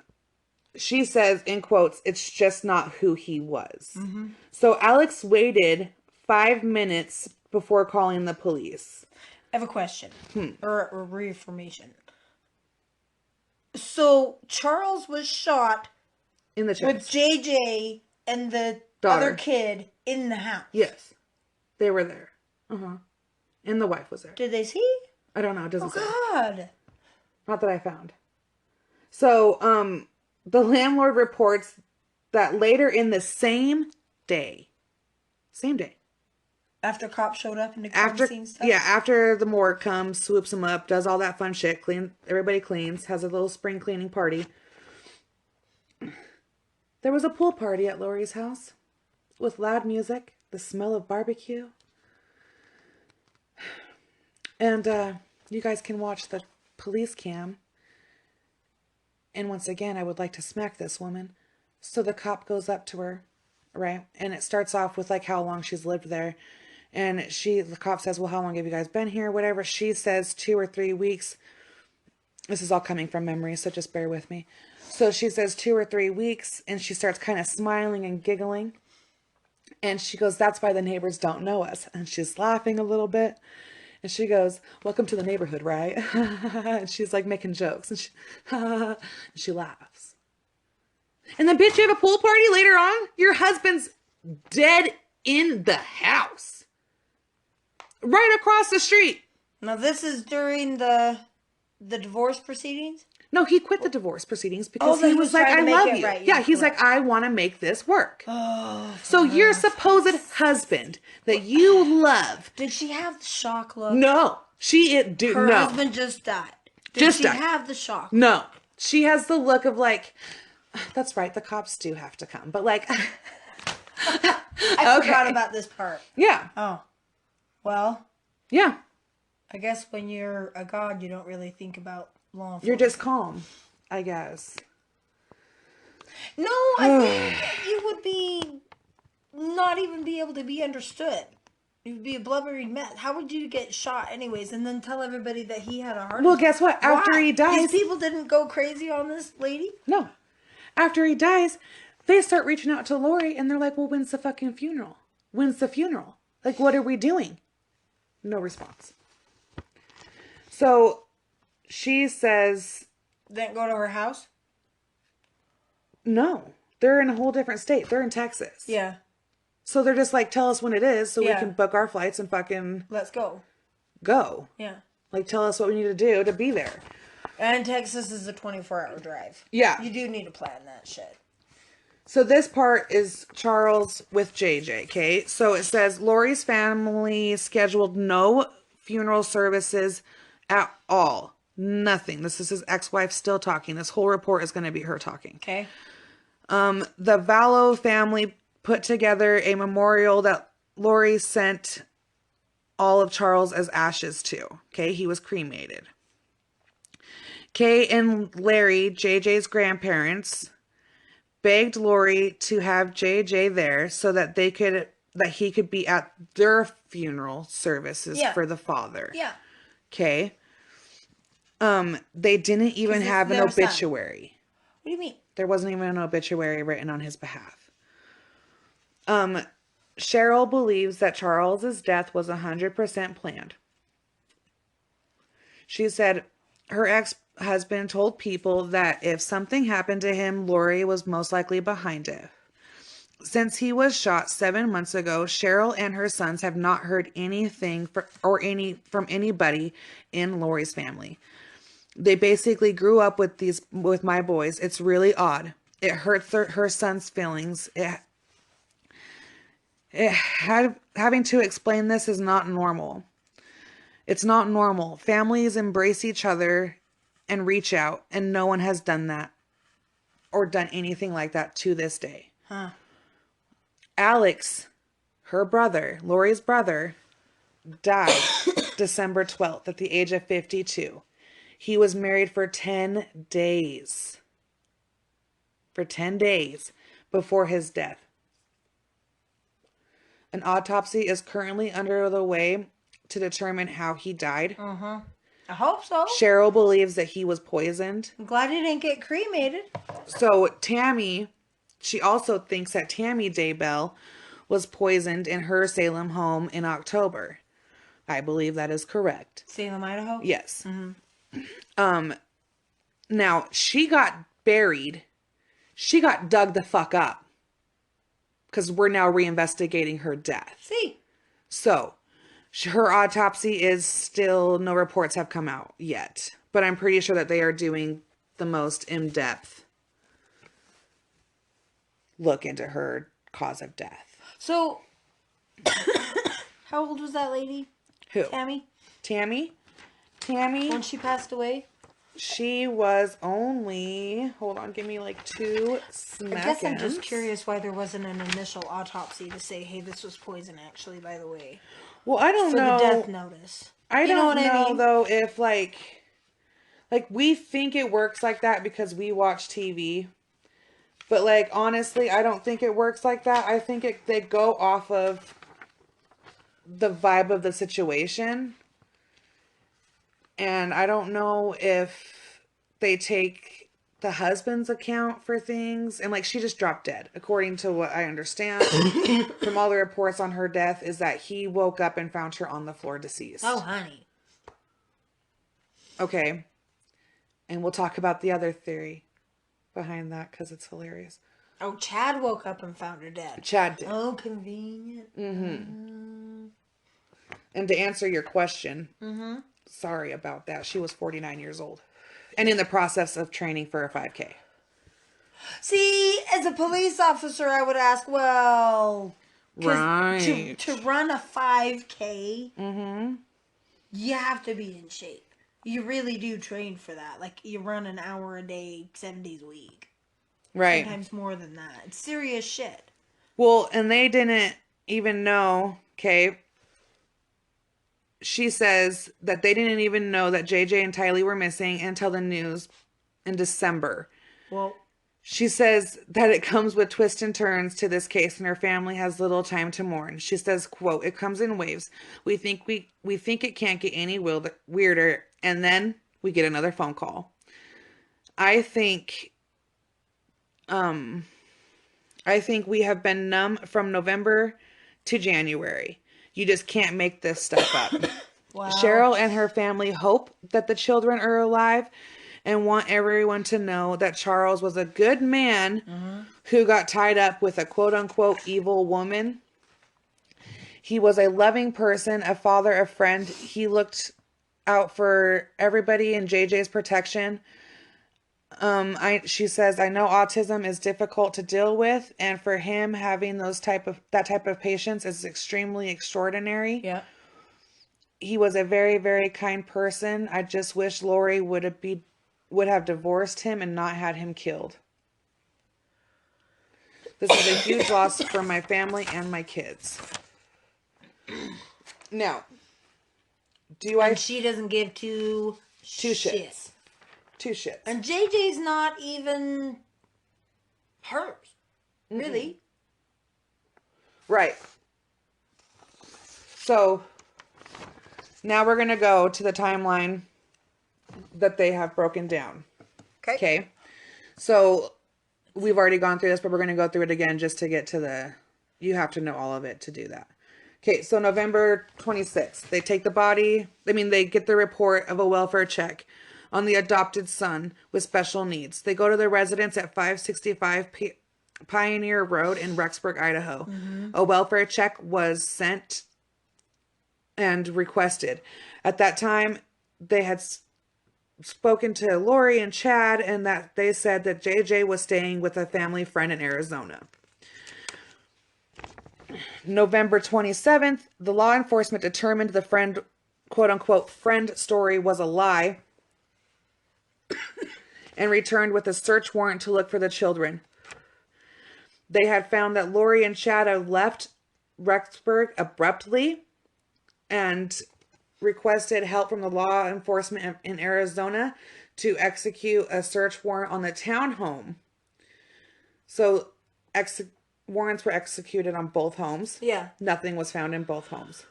Speaker 1: she says, in quotes, it's just not who he was. Mm-hmm. So Alex waited 5 minutes before calling the police.
Speaker 2: I have a question. Or reaffirmation. So Charles was shot
Speaker 1: In the chest.
Speaker 2: with JJ and the other kid in the house.
Speaker 1: Yes. They were there. Uh-huh. And the wife was there.
Speaker 2: Did they see?
Speaker 1: I don't know. It doesn't say.
Speaker 2: God.
Speaker 1: Not that I found. So, the landlord reports that later in the same day.
Speaker 2: After cops showed up and the crime scene stuff?
Speaker 1: Yeah, after the morgue comes, swoops them up, does all that fun shit, everybody cleans, has a little spring cleaning party. There was a pool party at Lori's house with loud music, the smell of barbecue. And you guys can watch the police cam. And once again, I would like to smack this woman. So the cop goes up to her, right? And it starts off with like how long she's lived there. And the cop says, well, how long have you guys been here? Whatever. She says 2 or 3 weeks. This is all coming from memory, so just bear with me. So she says 2 or 3 weeks, and she starts kind of smiling and giggling. And she goes, that's why the neighbors don't know us. And she's laughing a little bit. And she goes, welcome to the neighborhood, right? And she's like making jokes. And she laughs. And then, bitch, you have a pool party later on? Your husband's dead in the house. Right across the street.
Speaker 2: Now, this is during the divorce proceedings?
Speaker 1: No, he quit the divorce proceedings because he was like, I love you.
Speaker 2: Right.
Speaker 1: Yeah, he's like, I want to make this work.
Speaker 2: Oh,
Speaker 1: so your supposed husband that you love.
Speaker 2: Did she have the shock look?
Speaker 1: No.
Speaker 2: Her husband just died. Did she have the shock?
Speaker 1: No. She has the look of like, that's right, the cops do have to come. But like.
Speaker 2: I forgot about this part.
Speaker 1: Yeah.
Speaker 2: Oh. Well.
Speaker 1: Yeah.
Speaker 2: I guess when you're a god, you don't really think about law enforcement.
Speaker 1: You're just calm, I guess.
Speaker 2: No, I think you would be not even be able to be understood. You'd be a blubbering mess. How would you get shot anyways and then tell everybody that he had a heart attack?
Speaker 1: Well, guess what? After he dies...
Speaker 2: These people didn't go crazy on this lady?
Speaker 1: No. After he dies, they start reaching out to Lori and they're like, well, when's the fucking funeral? When's the funeral? Like, what are we doing? No response. So she says...
Speaker 2: Didn't go to her house?
Speaker 1: No. They're in a whole different state. They're in Texas.
Speaker 2: Yeah.
Speaker 1: So they're just like, tell us when it is so we can book our flights and fucking...
Speaker 2: Let's go.
Speaker 1: Go.
Speaker 2: Yeah.
Speaker 1: Like, tell us what we need to do to be there.
Speaker 2: And Texas is a 24-hour drive.
Speaker 1: Yeah.
Speaker 2: You do need to plan that shit.
Speaker 1: So this part is Charles with JJ, okay? So it says, Lori's family scheduled no funeral services at all. Nothing. This is his ex-wife still talking. This whole report is going to be her talking.
Speaker 2: Okay.
Speaker 1: The Vallow family put together a memorial that Lori sent all of Charles as ashes to. Okay, he was cremated. Kay and Larry, JJ's grandparents, begged Lori to have JJ there so that he could be at their funeral services
Speaker 2: Yeah.
Speaker 1: for the father.
Speaker 2: Yeah.
Speaker 1: Okay. They didn't even
Speaker 2: 'Cause
Speaker 1: have an
Speaker 2: their son.
Speaker 1: obituary.
Speaker 2: What do you mean?
Speaker 1: There wasn't even an obituary written on his behalf. Cheryl believes that Charles's death was 100% planned. She said her ex-husband told people that if something happened to him, Lori was most likely behind it. Since he was shot 7 months ago, Cheryl and her sons have not heard anything from anybody in Lori's family. They basically grew up with my boys. It's really odd. It hurts her son's feelings. Having to explain this is not normal. It's not normal. Families embrace each other and reach out, and no one has done that or done anything like that to this day.
Speaker 2: Huh.
Speaker 1: Alex, her brother, Lori's brother, died December 12th at the age of 52. He was married for 10 days. For 10 days before his death. An autopsy is currently under the way to determine how he died.
Speaker 2: I hope so.
Speaker 1: Cheryl believes that he was poisoned.
Speaker 2: I'm glad he didn't get cremated.
Speaker 1: So Tammy, she also thinks that Tammy Daybell was poisoned in her Salem home in October. I believe that is correct.
Speaker 2: Salem, Idaho?
Speaker 1: Yes. Now, she got buried. She got dug the fuck up. Because we're now reinvestigating her death.
Speaker 2: See?
Speaker 1: So, her autopsy is still, no reports have come out yet. But I'm pretty sure that they are doing the most in-depth look into her cause of death.
Speaker 2: So, how old was that lady?
Speaker 1: Who?
Speaker 2: Tammy?
Speaker 1: Tammy?
Speaker 2: When she passed away?
Speaker 1: She was only, hold on, give me like 2 seconds.
Speaker 2: I guess I'm just curious why there wasn't an initial autopsy to say, hey, this was poison actually, by the way.
Speaker 1: Well, I don't know.
Speaker 2: For the death notice.
Speaker 1: I don't know though if like we think it works like that because we watch TV. But like honestly, I don't think it works like that. I think they go off of the vibe of the situation. And I don't know if they take the husband's account for things. And like she just dropped dead, according to what I understand from all the reports on her death, is that he woke up and found her on the floor deceased.
Speaker 2: Oh, honey.
Speaker 1: Okay. And we'll talk about the other theory behind that because it's hilarious.
Speaker 2: Oh, Chad woke up and found her dead.
Speaker 1: Chad did.
Speaker 2: Oh, convenient.
Speaker 1: And to answer your question, sorry about that. She was 49 years old and in the process of training for a 5K.
Speaker 2: See, as a police officer, I would ask, well,
Speaker 1: right.
Speaker 2: to run a 5K, you have to be in shape. You really do train for that. Like, you run an hour a day, 7 days a week.
Speaker 1: Right.
Speaker 2: Sometimes more than that. It's serious shit.
Speaker 1: Well, and they didn't even know, okay? She says that they didn't even know that JJ and Tylee were missing until the news in December.
Speaker 2: Well,
Speaker 1: she says that it comes with twists and turns to this case and her family has little time to mourn. She says, quote, "It comes in waves. We think it can't get any weirder, and then we get another phone call." I think we have been numb from November to January. You just can't make this stuff up.
Speaker 2: wow.
Speaker 1: Cheryl and her family hope that the children are alive and want everyone to know that Charles was a good man who got tied up with a quote-unquote evil woman. He was a loving person, a father, a friend. He looked out for everybody in JJ's protection. She says, "I know autism is difficult to deal with, and for him having that type of patience is extremely extraordinary.
Speaker 2: Yeah.
Speaker 1: He was a very, very kind person. I just wish Lori would have divorced him and not had him killed." This is a huge loss for my family and my kids. Now,
Speaker 2: And she doesn't give two
Speaker 1: shits. Two shits.
Speaker 2: And JJ's not even hers. Really?
Speaker 1: Right. So, now we're going to go to the timeline that they have broken down. Okay. So, we've already gone through this, but we're going to go through it again just to get to the... You have to know all of it to do that. Okay, so November 26th, they take the body... they get the report of a welfare check on the adopted son with special needs. They go to the residence at 565 Pioneer Road in Rexburg, Idaho. Mm-hmm. A welfare check was sent and requested. At that time, they had spoken to Lori and Chad, and that they said that JJ was staying with a family friend in Arizona. November 27th, the law enforcement determined the friend, quote unquote, friend story was a lie and returned with a search warrant to look for the children. They had found that Lori and Chad had left Rexburg abruptly and requested help from the law enforcement in Arizona to execute a search warrant on the townhome. So, warrants were executed on both homes.
Speaker 2: Yeah.
Speaker 1: Nothing was found in both homes.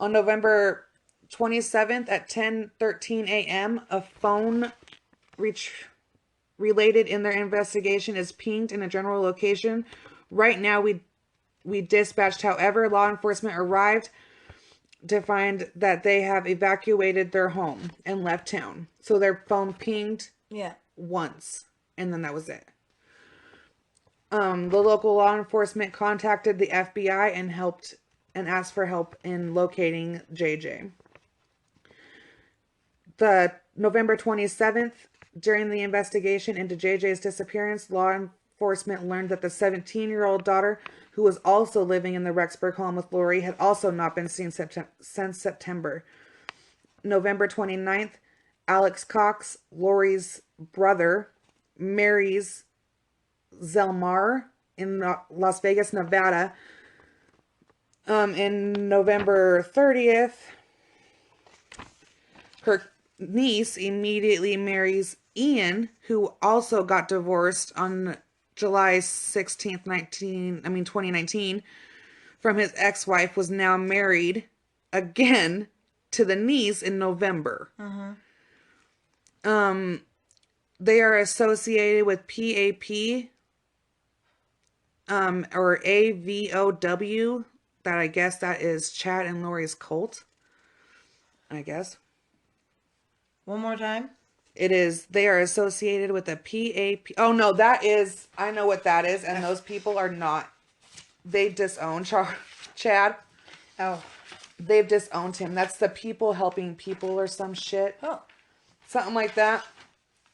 Speaker 1: On November 27th at 10:13 a.m., a phone related in their investigation is pinged in a general location. Right now, we dispatched. However, law enforcement arrived to find that they have evacuated their home and left town. So their phone pinged once, and then that was it. The local law enforcement contacted the FBI and asked for help in locating JJ. The November 27th, during the investigation into JJ's disappearance, law enforcement learned that the 17-year-old daughter, who was also living in the Rexburg home with Lori, had also not been seen since September. November 29th, Alex Cox, Lori's brother, marries Zelmar in Las Vegas, Nevada. In November 30th, her niece immediately marries Ian, who also got divorced on July 16th, 2019 from his ex-wife, was now married again to the niece in November. They are associated with PAP or AVOW, that I guess that is Chad and Lori's cult. I guess.
Speaker 2: One more time.
Speaker 1: They are associated with the PAP. Oh no, that is, I know what that is. And those people are not, they disown Chad.
Speaker 2: Oh.
Speaker 1: They've disowned him. That's the people helping people or some shit.
Speaker 2: Oh.
Speaker 1: Something like that.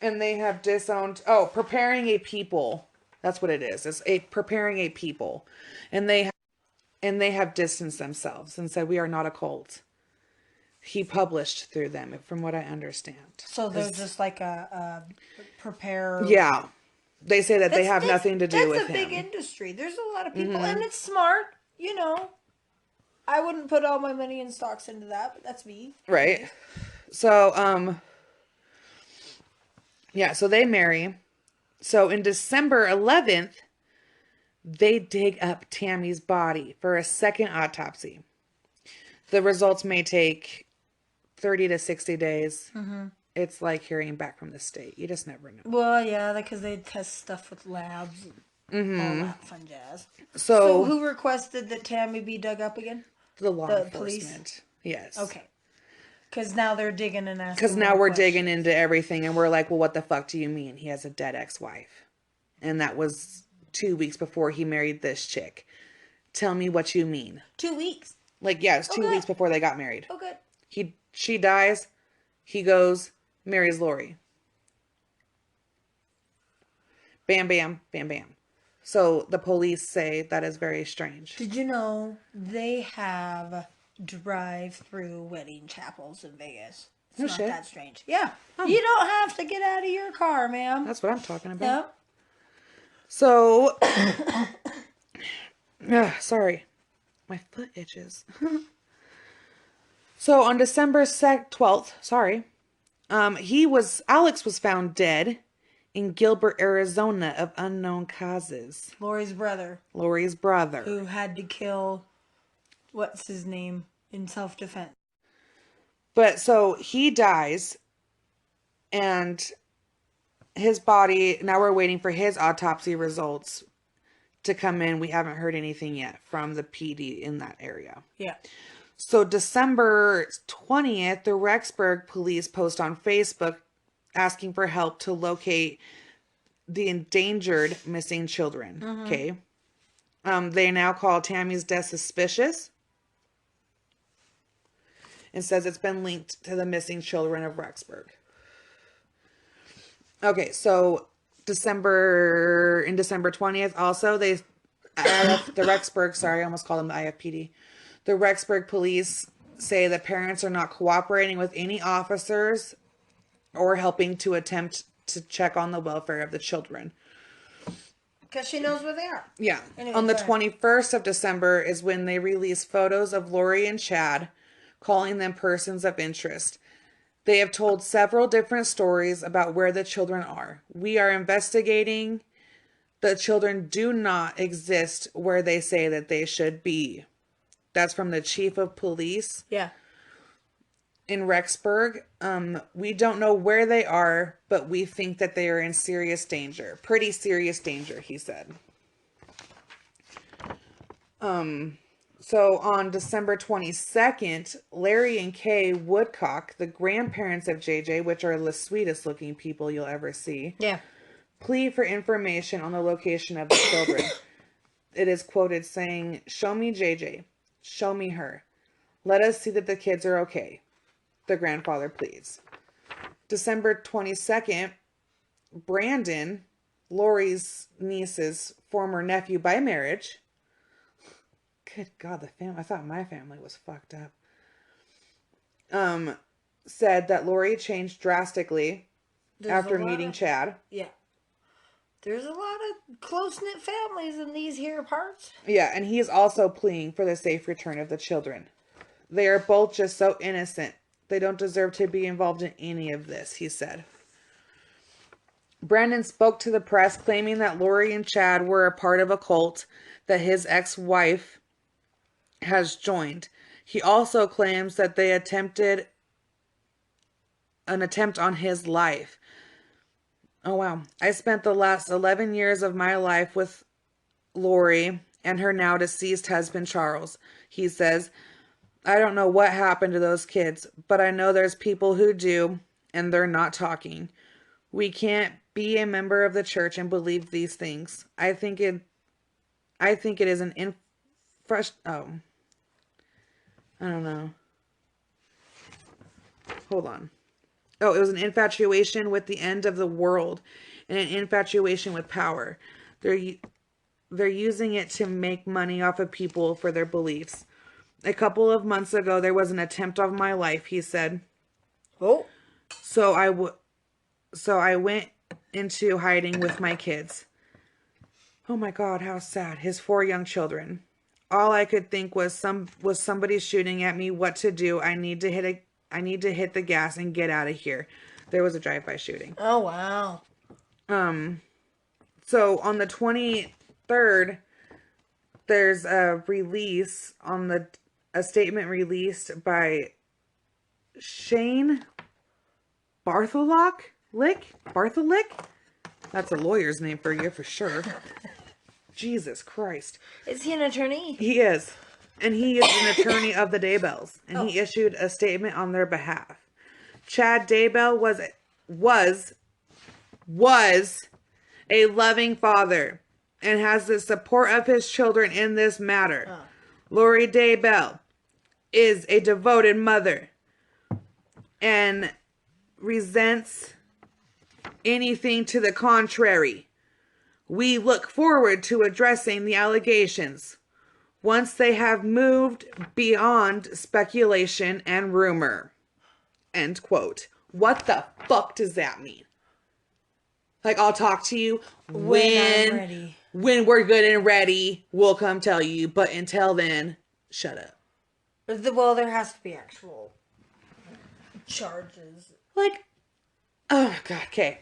Speaker 1: And they have disowned, preparing a people. That's what it is. It's preparing a people. And they have distanced themselves and said, we are not a cult. He published through them, from what I understand.
Speaker 2: So they're just like a prepare.
Speaker 1: Yeah. They say that they have nothing to do with him.
Speaker 2: That's a big industry. There's a lot of people, and it's smart, I wouldn't put all my money in stocks into that, but that's me.
Speaker 1: Right. So, so they marry. So in December 11th, they dig up Tammy's body for a second autopsy. The results may take 30 to 60 days. Mm-hmm. It's like hearing back from the state. You just never know.
Speaker 2: Well, yeah, because they test stuff with labs and all that fun jazz.
Speaker 1: So
Speaker 2: who requested that Tammy be dug up again?
Speaker 1: The law enforcement. Police? Yes.
Speaker 2: Okay. Because now they're digging and asking.
Speaker 1: Because now we're digging into everything, and we're like, well, what the fuck do you mean? He has a dead ex-wife. And that was 2 weeks before he married this chick. Tell me what you mean.
Speaker 2: 2 weeks?
Speaker 1: Like, yeah, it's 2 weeks before they got married.
Speaker 2: Oh, good.
Speaker 1: She dies. He goes, marries Lori. Bam, bam, bam, bam. So the police say that is very strange.
Speaker 2: Did you know they have drive-through wedding chapels in Vegas? It's
Speaker 1: No
Speaker 2: not
Speaker 1: shit.
Speaker 2: that strange. Yeah. You don't have to get out of your car, ma'am.
Speaker 1: That's what I'm talking about.
Speaker 2: Yep.
Speaker 1: So, sorry. My foot itches. So on December 12th, Alex was found dead in Gilbert, Arizona of unknown causes.
Speaker 2: Lori's brother.
Speaker 1: Who
Speaker 2: had to kill, what's his name, in self-defense.
Speaker 1: But so he dies, and his body, now we're waiting for his autopsy results to come in. We haven't heard anything yet from the PD in that area.
Speaker 2: Yeah.
Speaker 1: So December 20th, the Rexburg police post on Facebook asking for help to locate the endangered missing children. Okay. They now call Tammy's death suspicious and says it's been linked to the missing children of Rexburg. Okay, so December 20th, also the Rexburg, sorry, I almost called them the IFPD. The Rexburg police say that parents are not cooperating with any officers or helping to attempt to check on the welfare of the children.
Speaker 2: Because she knows where they are.
Speaker 1: Yeah.
Speaker 2: Anyway,
Speaker 1: on the 21st of December is when they release photos of Lori and Chad, calling them persons of interest. They have told several different stories about where the children are. We are investigating. The children do not exist where they say that they should be. That's from the chief of police.
Speaker 2: Yeah.
Speaker 1: In Rexburg. We don't know where they are, but we think that they are in serious danger. Pretty serious danger, he said. So on December 22nd, Larry and Kay Woodcock, the grandparents of JJ, which are the sweetest looking people you'll ever see, plead for information on the location of the children. It is quoted saying, "Show me JJ. Show me her. Let us see that the kids are okay." The grandfather pleads. December 22nd, Brandon, Lori's niece's former nephew by marriage. Good God, the family. I thought my family was fucked up. Said that Lori changed drastically after meeting Chad.
Speaker 2: Yeah. There's a lot of close-knit families in these here parts.
Speaker 1: Yeah, and he is also pleading for the safe return of the children. They are both just so innocent. They don't deserve to be involved in any of this, he said. Brandon spoke to the press claiming that Lori and Chad were a part of a cult that his ex-wife has joined. He also claims that they attempted an attempt on his life. Oh, wow. I spent the last 11 years of my life with Lori and her now deceased husband, Charles. He says, I don't know what happened to those kids, but I know there's people who do, and they're not talking. We can't be a member of the church and believe these things. I think it is an I don't know. Hold on. Oh, it was an infatuation with the end of the world and an infatuation with power. They're using it to make money off of people for their beliefs. A couple of months ago, there was an attempt on my life, he said.
Speaker 2: Oh.
Speaker 1: So I went into hiding with my kids. Oh my God, how sad. His 4 young children. All I could think was somebody shooting at me, what to do. I need to hit the gas and get out of here. There was a drive-by shooting.
Speaker 2: Oh, wow.
Speaker 1: So on the 23rd, there's a release a statement released by Shane Bartholock? That's a lawyer's name for you for sure. Jesus Christ.
Speaker 2: Is he an attorney?
Speaker 1: He is. And he is an attorney of the Daybells. And he issued a statement on their behalf. Chad Daybell was a loving father and has the support of his children in this matter. Lori Daybell is a devoted mother and resents anything to the contrary. We look forward to addressing the allegations once they have moved beyond speculation and rumor. end quote. What the fuck does that mean? Like, I'll talk to you
Speaker 2: When I'm ready.
Speaker 1: When we're good and ready, we'll come tell you. But until then, shut up.
Speaker 2: Well, there has to be actual charges.
Speaker 1: Like, oh my God. Okay.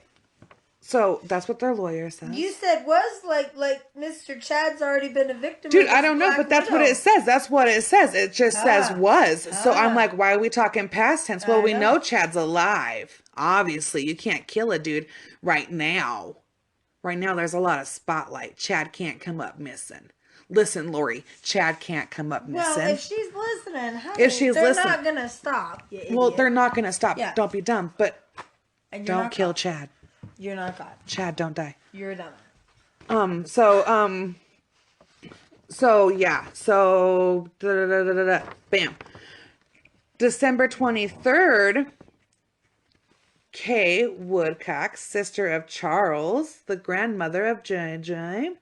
Speaker 1: So that's what their lawyer says.
Speaker 2: You said was like Mr. Chad's already been a victim.
Speaker 1: Dude,
Speaker 2: of
Speaker 1: I don't know,
Speaker 2: Black
Speaker 1: but that's
Speaker 2: Widow.
Speaker 1: what it says. That's what it says. It just says was. So I'm like, why are we talking past tense? Well, we know Chad's alive. Obviously, you can't kill a dude right now. Right now, there's a lot of spotlight. Chad can't come up missing. Listen, Lori, Chad can't come up missing.
Speaker 2: Well, if she's listening, honey,
Speaker 1: If she's
Speaker 2: they're
Speaker 1: listening.
Speaker 2: not gonna stop. You
Speaker 1: Well,
Speaker 2: idiot.
Speaker 1: they're not going to stop.
Speaker 2: Yeah.
Speaker 1: Don't be dumb. But
Speaker 2: And you're
Speaker 1: don't
Speaker 2: not
Speaker 1: kill
Speaker 2: God.
Speaker 1: Chad.
Speaker 2: You're not God.
Speaker 1: Chad, don't die.
Speaker 2: You're dumb.
Speaker 1: So yeah. So, bam. December 23rd, Kay Woodcock, sister of Charles, the grandmother of JJ.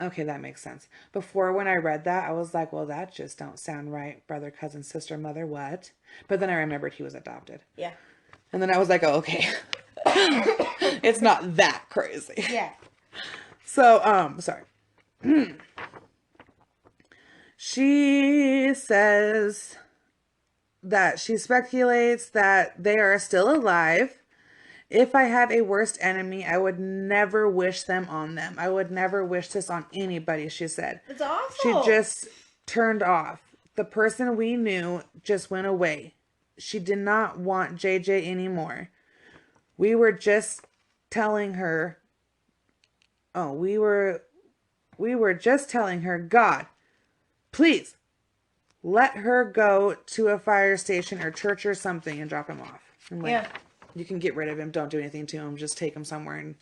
Speaker 1: Okay, that makes sense. Before, when I read that, I was like, well, that just don't sound right. Brother, cousin, sister, mother, what? But then I remembered he was adopted.
Speaker 2: Yeah.
Speaker 1: And then I was like, oh, okay. It's not that crazy.
Speaker 2: Yeah.
Speaker 1: So, sorry. She says that she speculates that they are still alive. If I have a worst enemy, I would never wish them on them. I would never wish this on anybody, she said.
Speaker 2: It's awful.
Speaker 1: She just turned off. The person we knew just went away. She did not want JJ anymore. We were just telling her, we were just telling her, God, please let her go to a fire station or church or something and drop him off. I'm like,
Speaker 2: Yeah.
Speaker 1: you can get rid of him. Don't do anything to him. Just take him somewhere and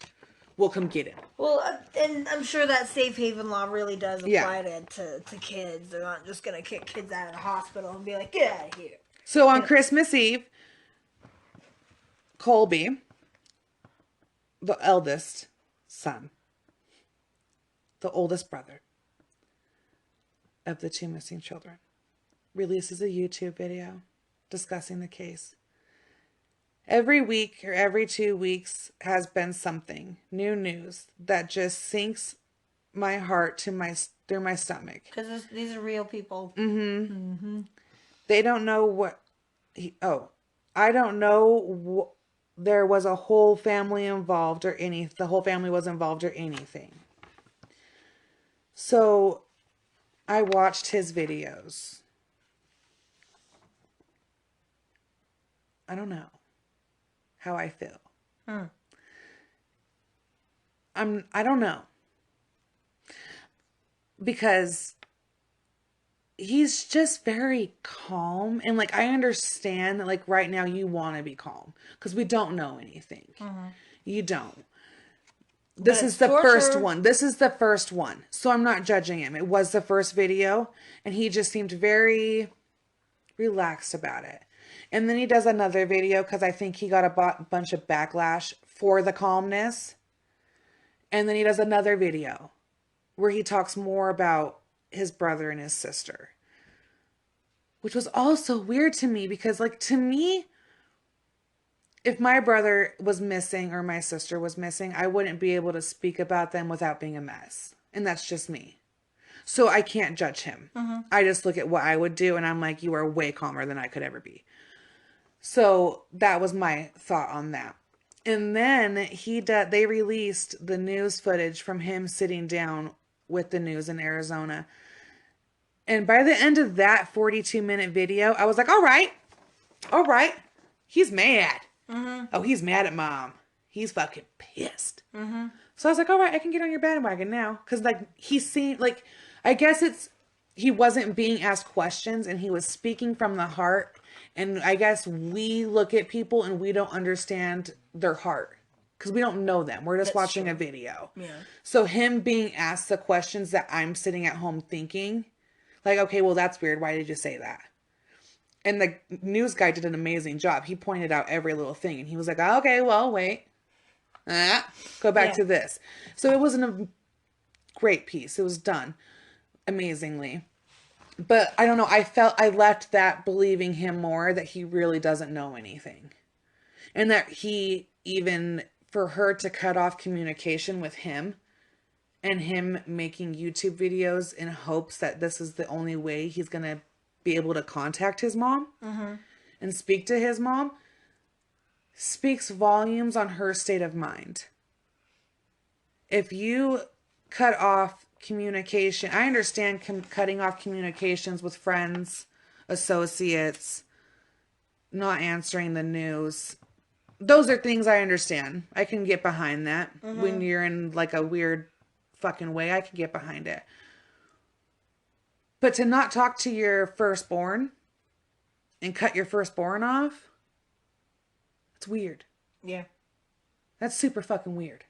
Speaker 1: we'll come get him.
Speaker 2: Well, and I'm sure that safe haven law really does apply to kids. They're not just going to kick kids out of the hospital and be like, get out of here.
Speaker 1: So on Christmas Eve, Colby, the eldest son, the oldest brother of the two missing children, releases a YouTube video discussing the case. Every week or every 2 weeks has been something, new news, that just sinks my heart through my stomach.
Speaker 2: Because these are real people.
Speaker 1: They don't know what... I don't know there was a whole family involved or the whole family was involved or anything. So I watched his videos. I don't know how I feel. I don't know. Because he's just very calm. And like, I understand that like right now you want to be calm because we don't know anything. You don't. This is the first one. This is the first one. So I'm not judging him. It was the first video and he just seemed very relaxed about it. And then he does another video because I think he got a bunch of backlash for the calmness. And then he does another video where he talks more about his brother and his sister. Which was also weird to me because, like, to me, if my brother was missing or my sister was missing, I wouldn't be able to speak about them without being a mess. And that's just me. So I can't judge him. I just look at what I would do and I'm like, you are way calmer than I could ever be. So that was my thought on that. And then they released the news footage from him sitting down with the news in Arizona. And by the end of that 42-minute video, I was like, all right, he's mad. Oh, he's mad at mom. He's fucking pissed. So I was like, all right, I can get on your bandwagon now. Because like he seemed like, I guess he wasn't being asked questions and he was speaking from the heart. And I guess we look at people and we don't understand their heart because we don't know them. We're just watching a video. Yeah. So him being asked the questions that I'm sitting at home thinking, like, okay, well, that's weird. Why did you say that? And the news guy did an amazing job. He pointed out every little thing and he was like, oh, okay, well, wait. Go back to this. So it wasn't a great piece. It was done amazingly. But I don't know. I left that believing him more that he really doesn't know anything. And that he even, for her to cut off communication with him and him making YouTube videos in hopes that this is the only way he's going to be able to contact his mom and speak to his mom, speaks volumes on her state of mind. If you cut off communication, I understand cutting off communications with friends, associates, not answering the news. Those are things I understand. I can get behind that. When you're in like a weird fucking way, I can get behind it. But to not talk to your firstborn and cut your firstborn off, it's weird.
Speaker 2: Yeah.
Speaker 1: That's super fucking weird.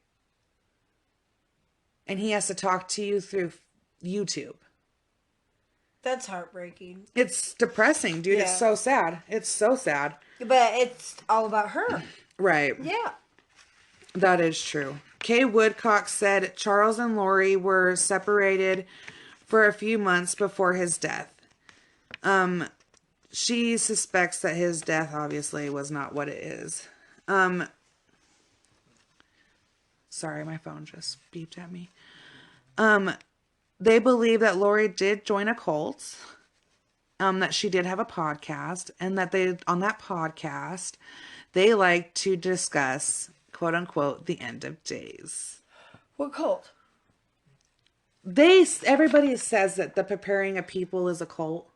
Speaker 1: And he has to talk to you through YouTube.
Speaker 2: That's heartbreaking.
Speaker 1: It's depressing, dude.
Speaker 2: Yeah.
Speaker 1: It's so sad. It's so sad.
Speaker 2: But it's all about her.
Speaker 1: Right.
Speaker 2: Yeah.
Speaker 1: That is true. Kay Woodcock said Charles and Lori were separated for a few months before his death. She suspects that his death obviously was not what it is. Sorry, my phone just beeped at me. They believe that Lori did join a cult, that she did have a podcast, and that on that podcast, they like to discuss, quote unquote, the end of days.
Speaker 2: What cult?
Speaker 1: Everybody says that the preparing of people is a cult,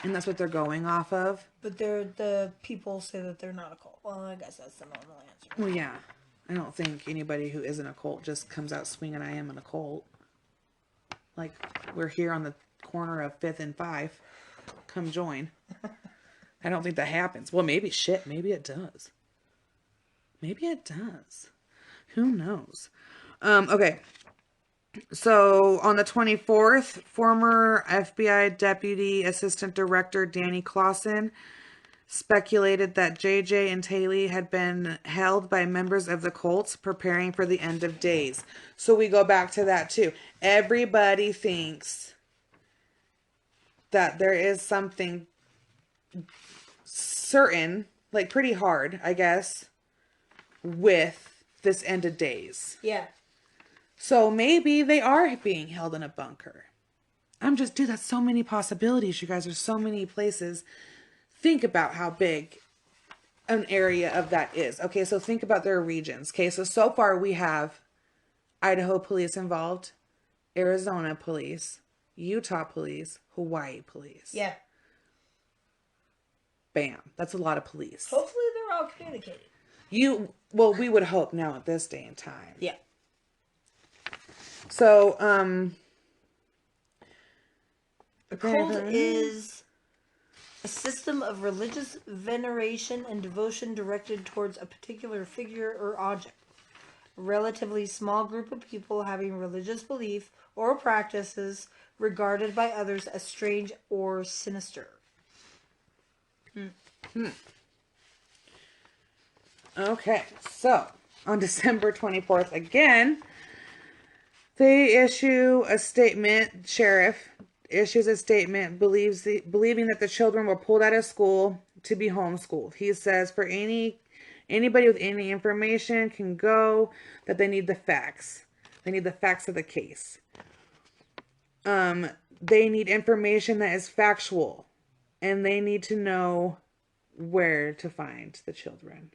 Speaker 1: and that's what they're going off of.
Speaker 2: But the people say that they're not a cult. Well, I guess that's the normal answer.
Speaker 1: Well, yeah. I don't think anybody who isn't a cult just comes out swinging, I am in a cult. Like, we're here on the corner of 5th and 5. Come join. I don't think that happens. Well, maybe it does. Maybe it does. Who knows? Okay. So, on the 24th, former FBI Deputy Assistant Director Danny Clausen speculated that JJ and Tylee had been held by members of the cults preparing for the end of days. So we go back to that too. Everybody thinks that there is something certain, like pretty hard, I guess, with this end of days.
Speaker 2: Yeah.
Speaker 1: So maybe they are being held in a bunker. Dude, that's so many possibilities, you guys. There's so many places. Think about how big an area of that is. Okay, so think about their regions. Okay, so far we have Idaho police involved, Arizona police, Utah police, Hawaii police.
Speaker 2: Yeah.
Speaker 1: Bam. That's a lot of police.
Speaker 2: Hopefully they're all communicating.
Speaker 1: We would hope now at this day and time.
Speaker 2: Yeah.
Speaker 1: So,
Speaker 2: a cult is a system of religious veneration and devotion directed towards a particular figure or object. A relatively small group of people having religious belief or practices regarded by others as strange or sinister.
Speaker 1: Okay, so on December 24th, again, they issue a statement. Sheriff issues a statement believing that the children were pulled out of school to be homeschooled. He says for anybody with any information can go, that they need the facts. They need the facts of the case. They need information that is factual, and they need to know where to find the children.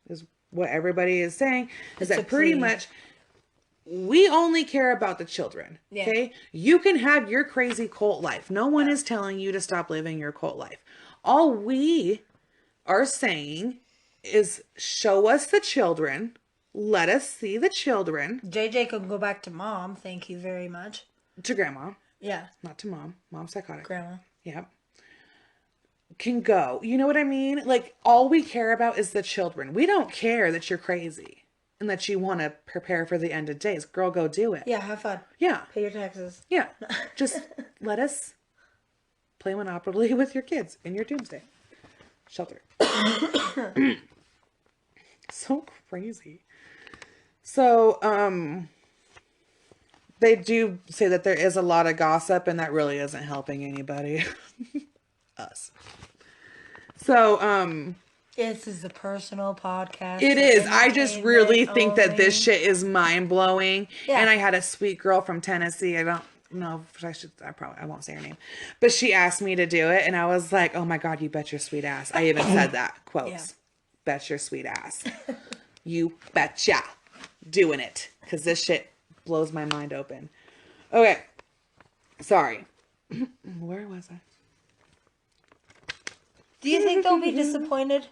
Speaker 1: Is what everybody is saying, is that pretty much we only care about the children. Yeah. Okay? You can have your crazy cult life. No one is telling you to stop living your cult life. All we are saying is show us the children. Let us see the children.
Speaker 2: JJ can go back to mom. Thank you very much.
Speaker 1: To grandma.
Speaker 2: Yeah.
Speaker 1: Not to mom. Mom's psychotic.
Speaker 2: Grandma.
Speaker 1: Yep. Can go. You know what I mean? Like, all we care about is the children. We don't care that you're crazy and that you want to prepare for the end of days. Girl, go do it.
Speaker 2: Yeah, have fun.
Speaker 1: Yeah.
Speaker 2: Pay your taxes.
Speaker 1: Yeah. Just let us play Monopoly with your kids in your doomsday shelter. So crazy. So, they do say that there is a lot of gossip, and that really isn't helping anybody. Us. So,
Speaker 2: this is a personal podcast.
Speaker 1: it is. I just really think that this
Speaker 2: only.
Speaker 1: shit is mind blowing.
Speaker 2: Yeah.
Speaker 1: And I had a sweet girl from Tennessee. I don't know if I won't say her name, but she asked me to do it, and I was like, "Oh my god, you bet your sweet ass." I even said that quotes.
Speaker 2: Yeah.
Speaker 1: Bet your sweet ass. You betcha. Doing it, because this shit blows my mind open. Okay, sorry. Where was I?
Speaker 2: Do you think they'll be disappointed?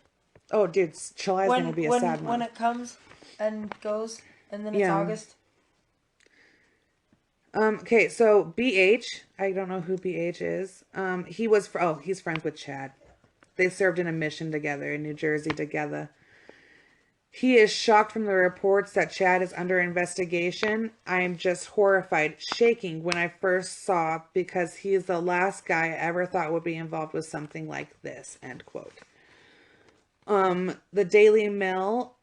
Speaker 1: Oh, dude, July's gonna be a sad month.
Speaker 2: When it comes and goes, and then it's August.
Speaker 1: Okay, so BH, I don't know who BH is. He's friends with Chad. They served in a mission together in New Jersey together. He is shocked from the reports that Chad is under investigation. I am just horrified, shaking when I first saw, because he is the last guy I ever thought would be involved with something like this, end quote. The Daily Mail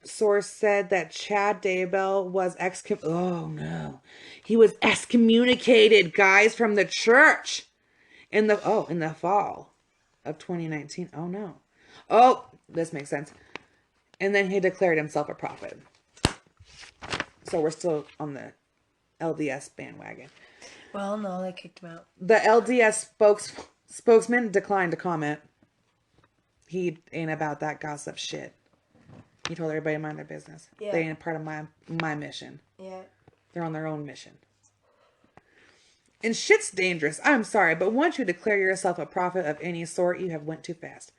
Speaker 1: source said that Chad Daybell was he was excommunicated, guys, from the church in the fall of 2019. Oh no. Oh, this makes sense. And then he declared himself a prophet. So we're still on the LDS bandwagon.
Speaker 2: Well, no, they kicked him out.
Speaker 1: The LDS spokesman declined to comment. He ain't about that gossip shit. He told everybody to mind their business.
Speaker 2: Yeah.
Speaker 1: They ain't a part of my mission.
Speaker 2: Yeah.
Speaker 1: They're on their own mission. And shit's dangerous. I'm sorry, but once you declare yourself a prophet of any sort, you have went too fast.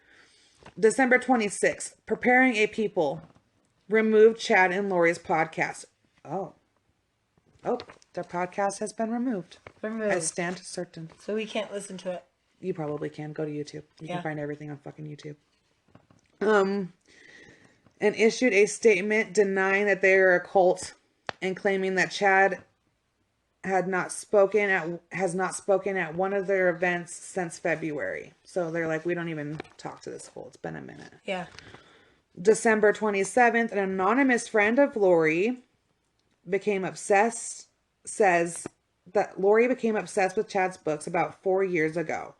Speaker 1: December 26th, Preparing a People removed Chad and Lori's podcast. Oh, their podcast has been removed. I stand certain.
Speaker 2: So we can't listen to it.
Speaker 1: You probably can. Go to YouTube. You can find everything on fucking YouTube. And issued a statement denying that they are a cult and claiming that Chad has not spoken at one of their events since February. So they're like, we don't even talk to this fool. It's been a minute.
Speaker 2: Yeah.
Speaker 1: December 27th, an anonymous friend of Lori says that Lori became obsessed with Chad's books about 4 years ago.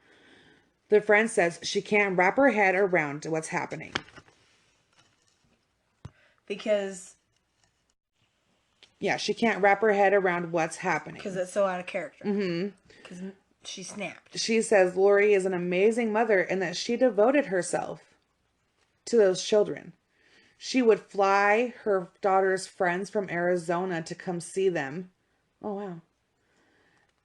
Speaker 1: The friend says she can't wrap her head around what's happening.
Speaker 2: Because...
Speaker 1: Yeah, she can't wrap her head around what's happening.
Speaker 2: Because it's so out of character.
Speaker 1: Mm-hmm.
Speaker 2: Because she snapped.
Speaker 1: She says Lori is an amazing mother and that she devoted herself to those children. She would fly her daughter's friends from Arizona to come see them. Oh, wow.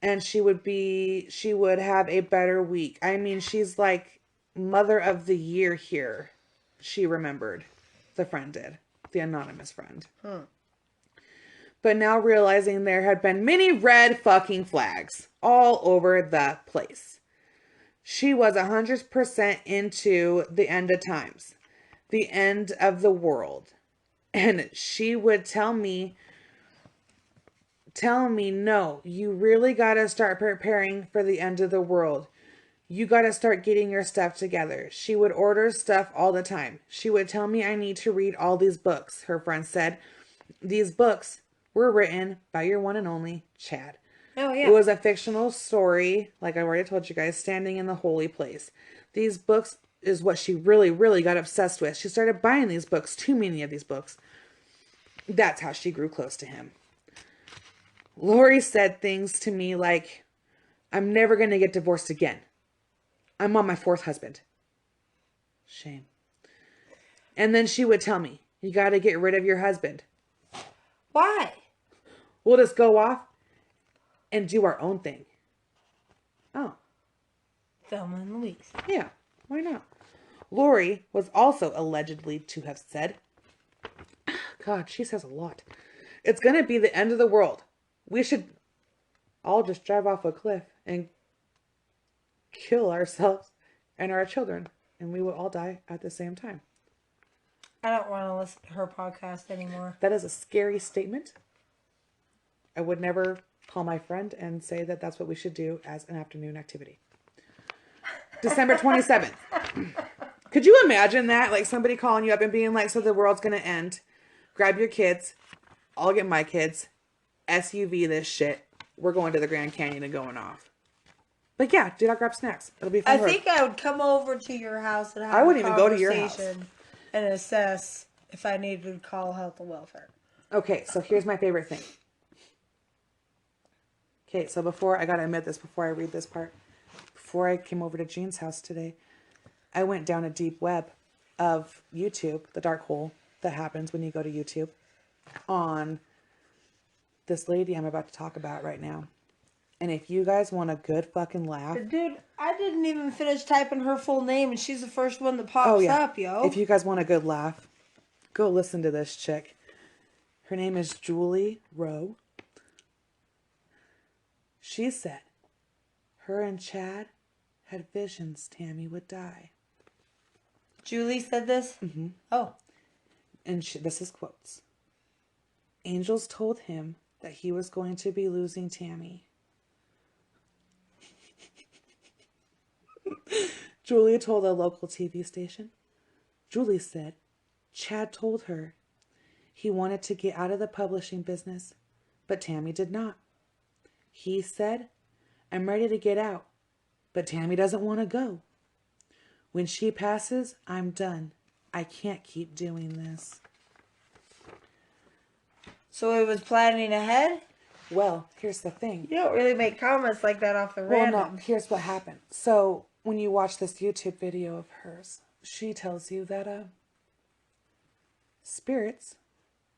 Speaker 1: And she would have a better week. I mean, she's like mother of the year here. She remembered. The friend did. The anonymous friend. But now realizing there had been many red fucking flags all over the place. She was 100% into the end of times. The end of the world. And she would tell me, no, you really got to start preparing for the end of the world. You got to start getting your stuff together. She would order stuff all the time. She would tell me I need to read all these books. Her friend said, these books were written by your one and only Chad.
Speaker 2: Oh, yeah.
Speaker 1: It was a fictional story, like I already told you guys, standing in the holy place. These books is what she really, really got obsessed with. She started buying these books, too many of these books. That's how she grew close to him. Lori said things to me like, I'm never going to get divorced again. I'm on my 4th husband. Shame. And then she would tell me, you got to get rid of your husband.
Speaker 2: Why?
Speaker 1: We'll just go off and do our own thing. Oh.
Speaker 2: Thelma and Louise.
Speaker 1: Yeah, why not? Lori was also allegedly to have said, God, she says a lot. It's going to be the end of the world. We should all just drive off a cliff and kill ourselves and our children, and we will all die at the same time.
Speaker 2: I don't want to listen to her podcast anymore.
Speaker 1: That is a scary statement. I would never call my friend and say that that's what we should do as an afternoon activity. December 27th. Could you imagine that? Like somebody calling you up and being like, so the world's going to end. Grab your kids. I'll get my kids. SUV this shit. We're going to the Grand Canyon and going off. But yeah, do not grab snacks. It'll be fun.
Speaker 2: I think I would come over to your house and have
Speaker 1: I wouldn't
Speaker 2: a
Speaker 1: even go to your house.
Speaker 2: conversation and assess if I needed to call health and welfare.
Speaker 1: Okay, so here's my favorite thing. Okay, so I gotta admit this before I read this part. Before I came over to Jean's house today, I went down a deep web of YouTube, the dark hole that happens when you go to YouTube, on this lady I'm about to talk about right now. And if you guys want a good fucking laugh.
Speaker 2: Dude, I didn't even finish typing her full name and she's the first one that pops up, yo.
Speaker 1: If you guys want a good laugh, go listen to this chick. Her name is Julie Rowe. She said her and Chad had visions Tammy would die.
Speaker 2: Julie said this?
Speaker 1: Mm-hmm.
Speaker 2: Oh.
Speaker 1: And this is quotes. Angels told him that he was going to be losing Tammy. Julia told a local TV station. Julie said Chad told her he wanted to get out of the publishing business, but Tammy did not. He said, I'm ready to get out, but Tammy doesn't want to go. When she passes, I'm done. I can't keep doing this.
Speaker 2: So it was planning ahead?
Speaker 1: Well, here's the thing.
Speaker 2: You don't really make comments like that off the random.
Speaker 1: Well, no, here's what happened. So when you watch this YouTube video of hers, she tells you that spirits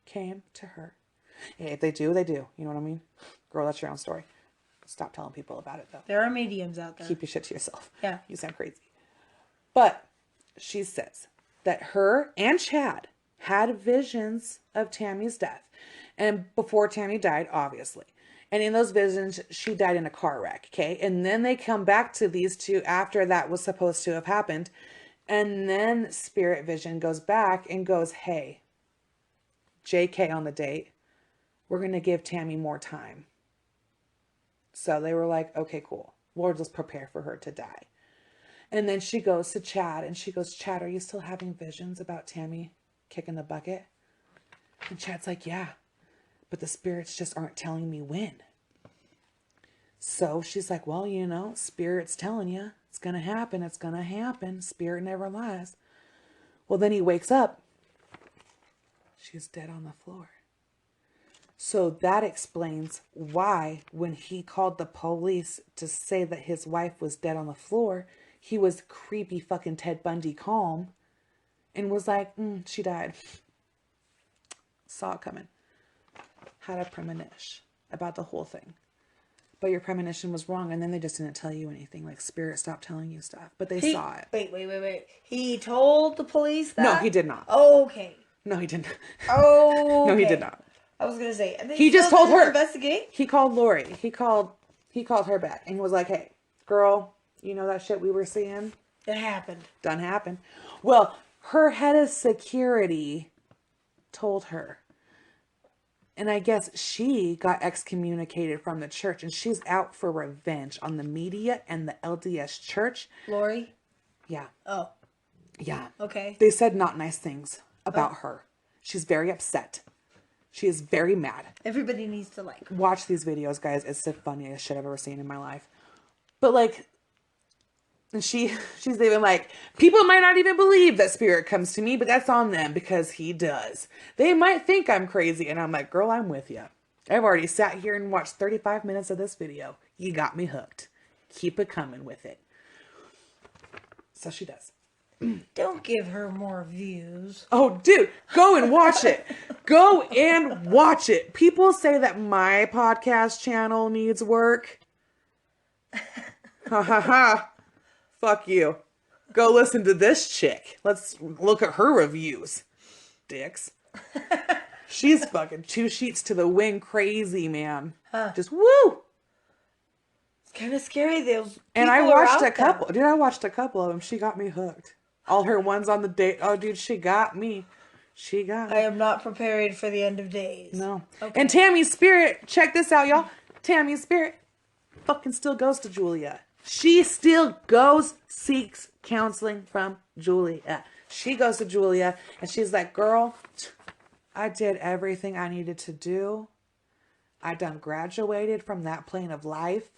Speaker 1: came to her. If they do, they do. You know what I mean? Girl, that's your own story. Stop telling people about it, though.
Speaker 2: There are mediums out there.
Speaker 1: Keep your shit to yourself.
Speaker 2: Yeah.
Speaker 1: You sound crazy. But she says that her and Chad had visions of Tammy's death. And before Tammy died, obviously. And in those visions, she died in a car wreck, okay? And then they come back to these two after that was supposed to have happened. And then Spirit Vision goes back and goes, hey, JK on the date, we're going to give Tammy more time. So they were like, okay, cool. We'll just prepare for her to die. And then she goes to Chad and she goes, Chad, are you still having visions about Tammy kicking the bucket? And Chad's like, yeah, but the spirits just aren't telling me when. So she's like, well, you know, Spirit's telling you it's going to happen. It's going to happen. Spirit never lies. Well, then he wakes up. She's dead on the floor. So that explains why when he called the police to say that his wife was dead on the floor, he was creepy fucking Ted Bundy calm and was like, she died. Saw it coming. Had a premonition about the whole thing. But your premonition was wrong, and then they just didn't tell you anything. Like, Spirit stopped telling you stuff. But they saw it.
Speaker 2: Wait. He told the police that?
Speaker 1: No, he did not.
Speaker 2: Okay.
Speaker 1: No, he didn't.
Speaker 2: Oh.
Speaker 1: No, he did not.
Speaker 2: I was gonna say.
Speaker 1: He just told her.
Speaker 2: Investigate.
Speaker 1: He called Lori. He called her back, and he was like, hey, girl, you know that shit we were seeing?
Speaker 2: It happened.
Speaker 1: Done happened. Well, her head of security told her. And I guess she got excommunicated from the church and she's out for revenge on the media and the LDS church.
Speaker 2: Lori?
Speaker 1: Yeah.
Speaker 2: Oh.
Speaker 1: Yeah.
Speaker 2: Okay.
Speaker 1: They said not nice things about her. She's very upset. She is very mad.
Speaker 2: Everybody needs to
Speaker 1: watch these videos, guys. It's the funniest shit I've ever seen in my life. But like, and she's even like, people might not even believe that Spirit comes to me, but that's on them because he does. They might think I'm crazy. And I'm like, girl, I'm with you. I've already sat here and watched 35 minutes of this video. You got me hooked. Keep it coming with it. So she does.
Speaker 2: Don't give her more views.
Speaker 1: Oh, dude, go and watch it. Go and watch it. People say that my podcast channel needs work. Ha ha ha. Fuck you. Go listen to this chick. Let's look at her reviews. Dicks. She's fucking 2 sheets to the wind crazy, man.
Speaker 2: Huh.
Speaker 1: Just woo.
Speaker 2: It's kind of scary. Those
Speaker 1: and I watched a couple. Dude, I watched a couple of them. She got me hooked. All her ones on the date. Oh, dude, she got me. She got me.
Speaker 2: I am not prepared for the end of days.
Speaker 1: No.
Speaker 2: Okay.
Speaker 1: And Tammy's Spirit, check this out, y'all. Tammy's Spirit fucking still goes to Julia. She still goes, seeks counseling from Julia. She goes to Julia and she's like, girl, I did everything I needed to do. I done graduated from that plane of life.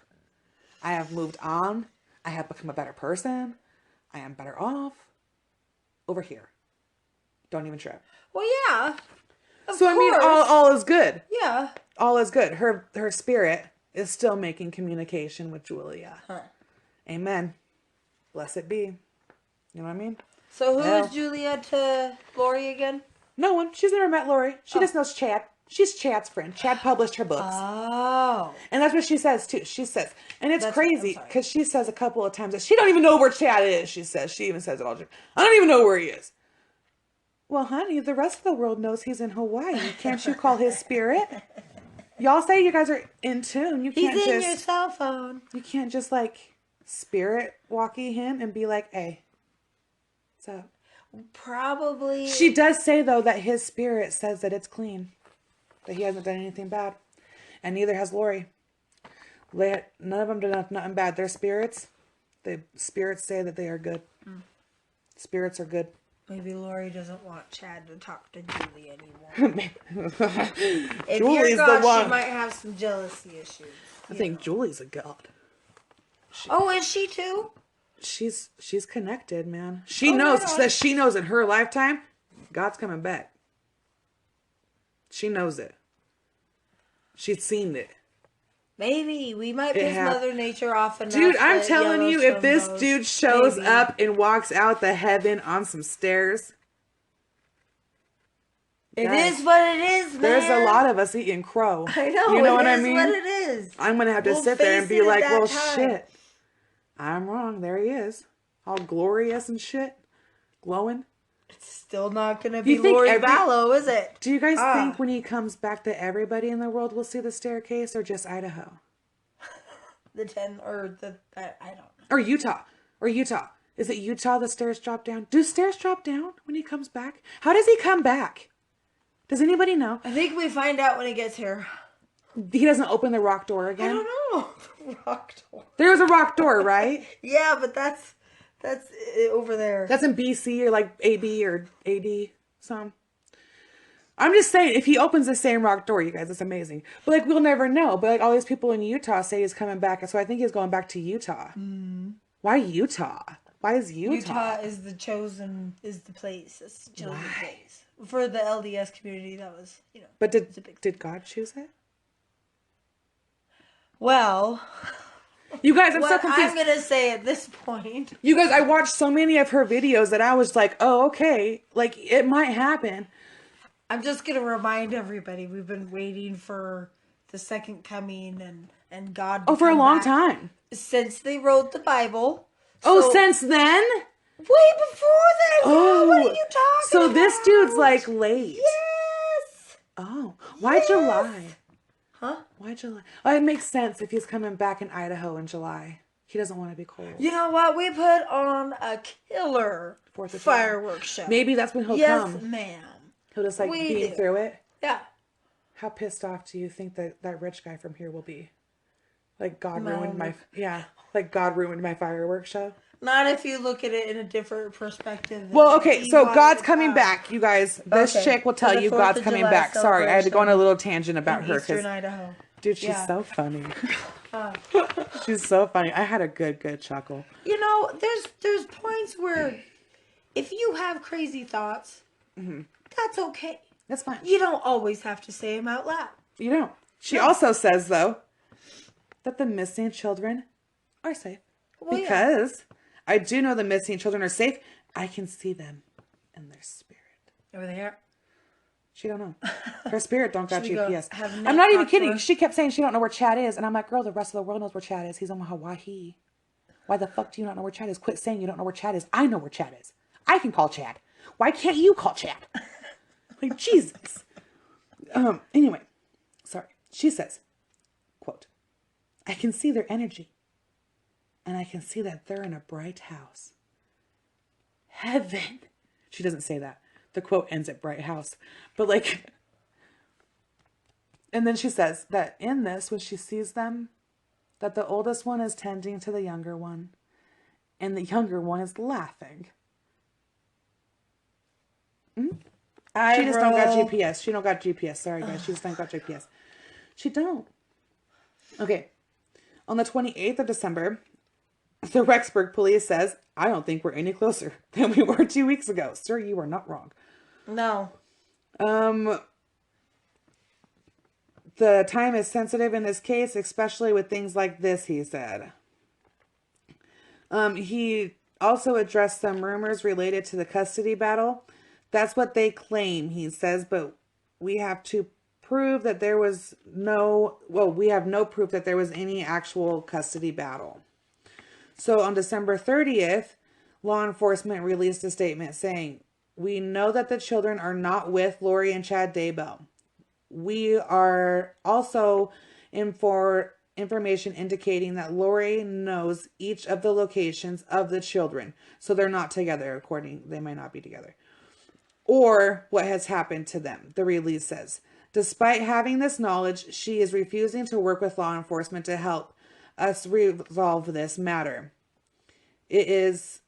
Speaker 1: I have moved on. I have become a better person. I am better off over here. Don't even trip.
Speaker 2: Well, yeah.
Speaker 1: So, I mean, all is good.
Speaker 2: Yeah.
Speaker 1: All is good. Her spirit is still making communication with Julia.
Speaker 2: Huh.
Speaker 1: Amen. Blessed be. You know what I mean?
Speaker 2: So who is Julia to Lori again?
Speaker 1: No one. She's never met Lori. She just knows Chad. She's Chad's friend. Chad published her books.
Speaker 2: Oh.
Speaker 1: And that's what she says too. She says, and it's
Speaker 2: That's
Speaker 1: crazy because she says a couple of times that she don't even know where Chad is. She says, she even says it all. I don't even know where he is. Well, honey, the rest of the world knows he's in Hawaii. Can't you call his spirit? Y'all say you guys are in tune. You can't
Speaker 2: He's in your cell phone.
Speaker 1: You can't just like spirit walkie him and be like, hey, what's up?
Speaker 2: Probably.
Speaker 1: She does say though that his spirit says that it's clean, that he hasn't done anything bad, and neither has Lori. None of them did nothing bad. Their spirits, the spirits say that they are good. Spirits are good.
Speaker 2: Maybe Lori doesn't want Chad to talk to Julie anymore. If
Speaker 1: Julie's
Speaker 2: you're God,
Speaker 1: the one.
Speaker 2: she might have some jealousy issues.
Speaker 1: I think Julie's a god.
Speaker 2: Is she too?
Speaker 1: She's connected, man. She knows that she knows in her lifetime, God's coming back. She knows it. She's seen it.
Speaker 2: Maybe we might piss Mother Nature off enough.
Speaker 1: Dude, I'm telling you, if this
Speaker 2: goes,
Speaker 1: dude shows up and walks out the heaven on some stairs,
Speaker 2: it is what it is, man.
Speaker 1: There's a lot of us eating crow.
Speaker 2: I know.
Speaker 1: You know what I mean?
Speaker 2: What it is.
Speaker 1: I'm gonna have to sit there and be like, well, shit. I'm wrong. There he is, all glorious and shit, glowing.
Speaker 2: It's still not gonna be Lori Vallow, is it?
Speaker 1: Do you guys think when he comes back that everybody in the world will see the staircase, or just Idaho?
Speaker 2: I don't know.
Speaker 1: Or Utah. Is it Utah the stairs drop down? Do stairs drop down when he comes back? How does he come back? Does anybody know?
Speaker 2: I think we find out when he gets here.
Speaker 1: He doesn't open the rock door again?
Speaker 2: I don't know. The rock door.
Speaker 1: There was a rock door, right?
Speaker 2: Yeah, but that's over there.
Speaker 1: That's in BC or like AB or AD. Some. I'm just saying, if he opens the same rock door, you guys, it's amazing. But like, we'll never know. But like, all these people in Utah say he's coming back, so I think he's going back to Utah. Why Utah? Why is Utah?
Speaker 2: Utah is the place. It's the chosen place for the LDS community. That was,
Speaker 1: But did God choose it?
Speaker 2: Well,
Speaker 1: you guys, I'm so confused.
Speaker 2: I'm gonna say at this point,
Speaker 1: you guys, I watched so many of her videos that I was like, oh, okay, like it might happen.
Speaker 2: I'm just gonna remind everybody we've been waiting for the second coming and God.
Speaker 1: For a long time
Speaker 2: since they wrote the Bible.
Speaker 1: Since then?
Speaker 2: Way before then. Oh, what are you talking
Speaker 1: so
Speaker 2: about?
Speaker 1: This dude's like late.
Speaker 2: Yes.
Speaker 1: Oh, why July?
Speaker 2: Huh?
Speaker 1: Why July? Oh, it makes sense if he's coming back in Idaho in July. He doesn't want to be cold.
Speaker 2: You know what? We put on a killer fireworks show.
Speaker 1: Maybe that's when he'll come.
Speaker 2: Yes, ma'am.
Speaker 1: He'll just like beam through it.
Speaker 2: Yeah.
Speaker 1: How pissed off do you think that rich guy from here will be? Like God ruined my fireworks show.
Speaker 2: Not if you look at it in a different perspective.
Speaker 1: Well, okay, so God's coming back, you guys. This chick will tell you God's coming back. Sorry, I had to go on a little tangent about her.
Speaker 2: Eastern Idaho.
Speaker 1: Dude, she's so funny. She's so funny. I had a good chuckle.
Speaker 2: There's points where if you have crazy thoughts, that's okay.
Speaker 1: That's fine.
Speaker 2: You don't always have to say them out loud.
Speaker 1: You don't. She also says, though, that the missing children are safe. Well, because I do know the missing children are safe. I can see them in their spirit.
Speaker 2: Over there?
Speaker 1: She don't know. Her spirit don't got GPS. I'm not even kidding. She kept saying she don't know where Chad is. And I'm like, girl, the rest of the world knows where Chad is. He's on Hawaii. Why the fuck do you not know where Chad is? Quit saying you don't know where Chad is. I know where Chad is. I can call Chad. Why can't you call Chad? Like, Jesus. Anyway, sorry. She says, quote, I can see their energy. And I can see that they're in a bright house. Heaven. She doesn't say that. The quote ends at bright house. But like, and then she says that in this, when she sees them, that the oldest one is tending to the younger one. And the younger one is laughing. She just don't got GPS. She don't got GPS. Sorry, guys. She just don't got GPS. She don't. Okay. On the 28th of December, the Rexburg police says, I don't think we're any closer than we were 2 weeks ago. Sir, you are not wrong.
Speaker 2: No.
Speaker 1: The time is sensitive in this case, especially with things like this, he said. He also addressed some rumors related to the custody battle. That's what they claim, he says, but we have to prove that there was we have no proof that there was any actual custody battle. So on December 30th, law enforcement released a statement saying, we know that the children are not with Lori and Chad Daybell. We are also in for information indicating that Lori knows each of the locations of the children. So they're not together, they might not be together. Or what has happened to them, the release says. Despite having this knowledge, she is refusing to work with law enforcement to help us resolve this matter. It is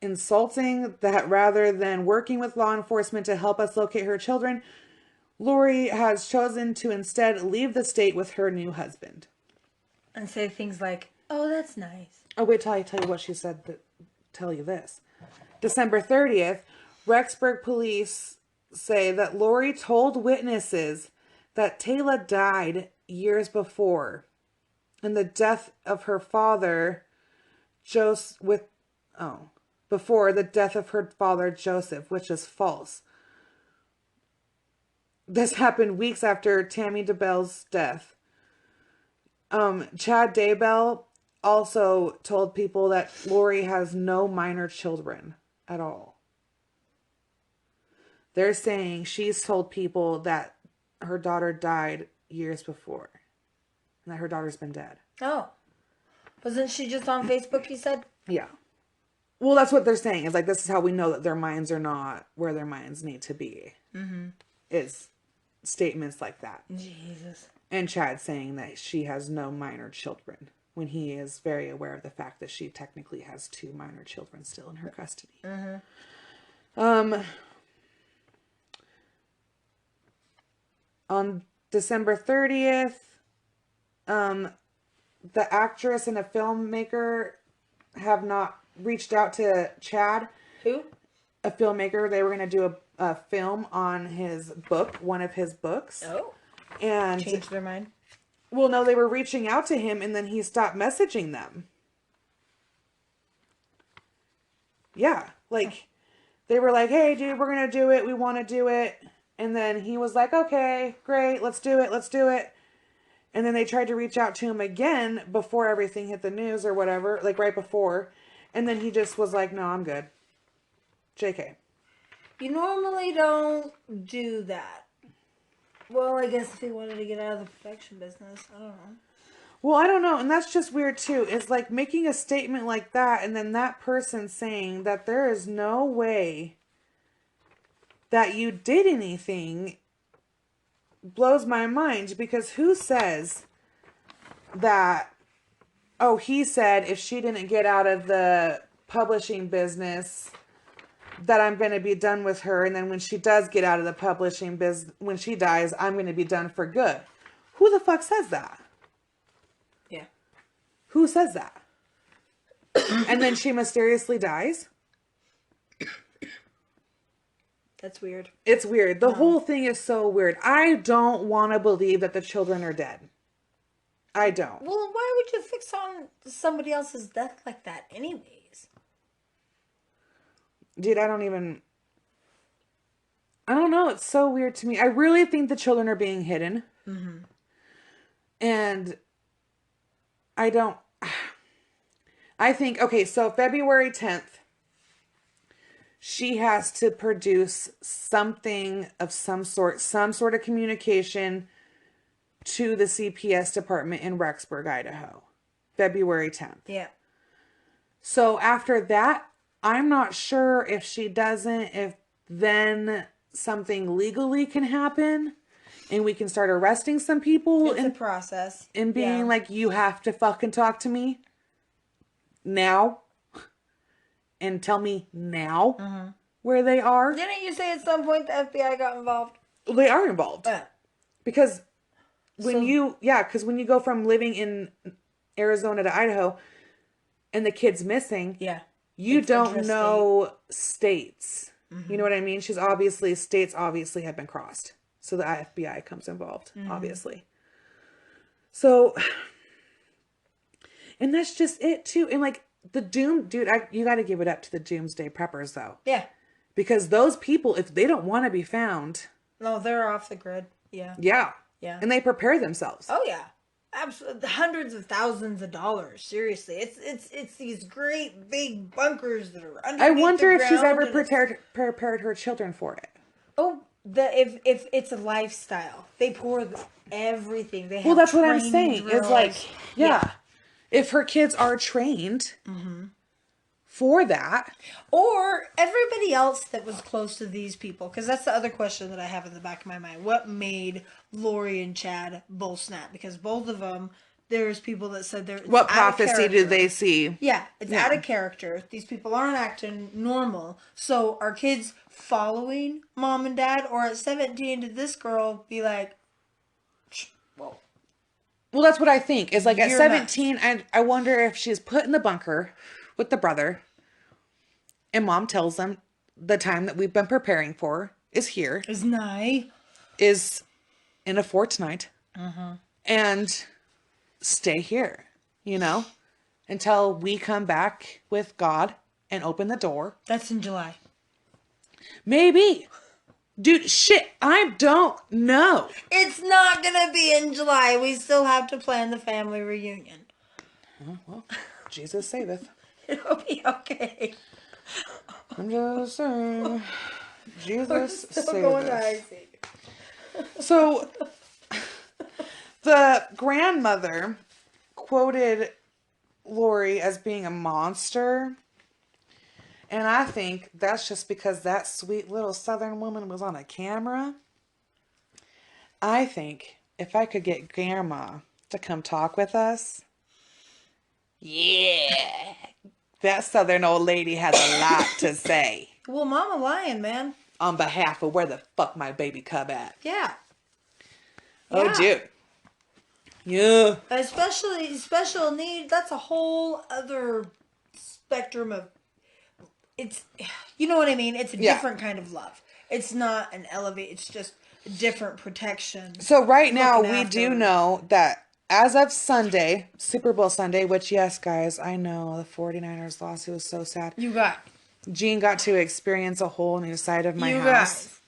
Speaker 1: insulting that rather than working with law enforcement to help us locate her children, Lori has chosen to instead leave the state with her new husband.
Speaker 2: And say things like, oh, that's nice.
Speaker 1: Oh, wait till I tell you what she said to tell you this. December 30th, Rexburg police say that Lori told witnesses that Tylee died years before and the death of her father, before the death of her father, Joseph, which is false. This happened weeks after Tammy Daybell's death. Chad Daybell also told people that Lori has no minor children at all. They're saying she's told people that her daughter died years before. And that her daughter's been dead.
Speaker 2: Oh. Wasn't she just on Facebook, you said?
Speaker 1: Yeah. Well, that's what they're saying. Is like, this is how we know that their minds are not where their minds need to be. Mm-hmm. Is statements like that.
Speaker 2: Jesus.
Speaker 1: And Chad saying that she has no minor children, when he is very aware of the fact that she technically has 2 minor children still in her custody. Mm-hmm. On December 30th, the actress and a filmmaker have not reached out to Chad.
Speaker 2: Who?
Speaker 1: A filmmaker. They were going to do a film on his book, one of his books.
Speaker 2: Oh.
Speaker 1: And
Speaker 2: changed their mind?
Speaker 1: Well, no, they were reaching out to him and then he stopped messaging them. Yeah. Like, they were like, hey, dude, we're going to do it. We want to do it. And then he was like, okay, great. Let's do it. Let's do it. And then they tried to reach out to him again before everything hit the news or whatever, like right before. And then he just was like, no, I'm good. JK.
Speaker 2: You normally don't do that. Well, I guess if he wanted to get out of the protection business, I don't know.
Speaker 1: Well, I don't know. And that's just weird too. It's like making a statement like that and then that person saying that there is no way that you did anything blows my mind, because who says that, oh, he said if she didn't get out of the publishing business that I'm going to be done with her, and then when she does get out of the publishing business, when she dies, I'm going to be done for good. Who the fuck says that?
Speaker 2: Yeah.
Speaker 1: Who says that? And then she mysteriously dies?
Speaker 2: That's weird.
Speaker 1: It's weird. The whole thing is so weird. I don't want to believe that the children are dead. I don't.
Speaker 2: Well, why would you fix on somebody else's death like that anyways?
Speaker 1: Dude, I don't know. It's so weird to me. I really think the children are being hidden. Mm-hmm. And I think, okay, so February 10th, she has to produce something of some sort of communication to the CPS department in Rexburg, Idaho. February 10th.
Speaker 2: Yeah.
Speaker 1: So after that, I'm not sure if she doesn't, if then something legally can happen and we can start arresting some people.
Speaker 2: It's a process.
Speaker 1: And being like, you have to fucking talk to me now. And tell me now where they are.
Speaker 2: Didn't you say at some point the FBI got involved?
Speaker 1: They are involved. Because when you go from living in Arizona to Idaho and the kid's missing, you don't know states. You know what I mean? States obviously have been crossed. So the FBI comes involved, obviously. So, and that's just it too. And like the you got to give it up to the doomsday preppers though.
Speaker 2: Yeah.
Speaker 1: Because those people, if they don't want to be found.
Speaker 2: No, they're off the grid. Yeah.
Speaker 1: Yeah.
Speaker 2: Yeah.
Speaker 1: And they prepare themselves.
Speaker 2: Oh yeah. Absolutely. Hundreds of thousands of dollars. Seriously. It's these great big bunkers that are underneath.
Speaker 1: I wonder
Speaker 2: the
Speaker 1: if she's
Speaker 2: ground
Speaker 1: ever prepared her children for it.
Speaker 2: Oh, if it's a lifestyle. They pour everything. They have
Speaker 1: that's what I'm saying.
Speaker 2: drills.
Speaker 1: It's like, if her kids are trained for that.
Speaker 2: Or everybody else that was close to these people. Because that's the other question that I have in the back of my mind. What made Lori and Chad both snap? Because both of them, there's people that said they're...
Speaker 1: What prophecy did they see?
Speaker 2: Yeah, it's out of character. These people aren't acting normal. So are kids following mom and dad? Or at 17 did this girl be like... Whoa.
Speaker 1: Well, that's what I think. Is like at
Speaker 2: You're
Speaker 1: 17, I wonder if she's put in the bunker with the brother. And mom tells them the time that we've been preparing for is here.
Speaker 2: Is nigh.
Speaker 1: Is in a fortnight. And stay here, until we come back with God and open the door.
Speaker 2: That's in July.
Speaker 1: Maybe. Dude, shit, I don't know.
Speaker 2: It's not gonna be in July. We still have to plan the family reunion.
Speaker 1: Oh, well, Jesus saveth.
Speaker 2: It'll be okay.
Speaker 1: I'm just saying. Jesus
Speaker 2: saveth.
Speaker 1: So, the grandmother quoted Lori as being a monster. And I think that's just because that sweet little Southern woman was on a camera. I think if I could get Grandma to come talk with us, that Southern old lady has a lot to say.
Speaker 2: Well, Mama lying, man.
Speaker 1: On behalf of where the fuck my baby cub at.
Speaker 2: Yeah.
Speaker 1: Oh, dude. Yeah.
Speaker 2: Especially special need, that's a whole other spectrum of... It's, you know what I mean? It's a different kind of love. It's not an elevate. It's just different protection.
Speaker 1: So right now we do know that as of Sunday, Super Bowl Sunday, which yes, guys, I know the 49ers lost. It was so sad. Jean got to experience a whole new side of my house. Guys.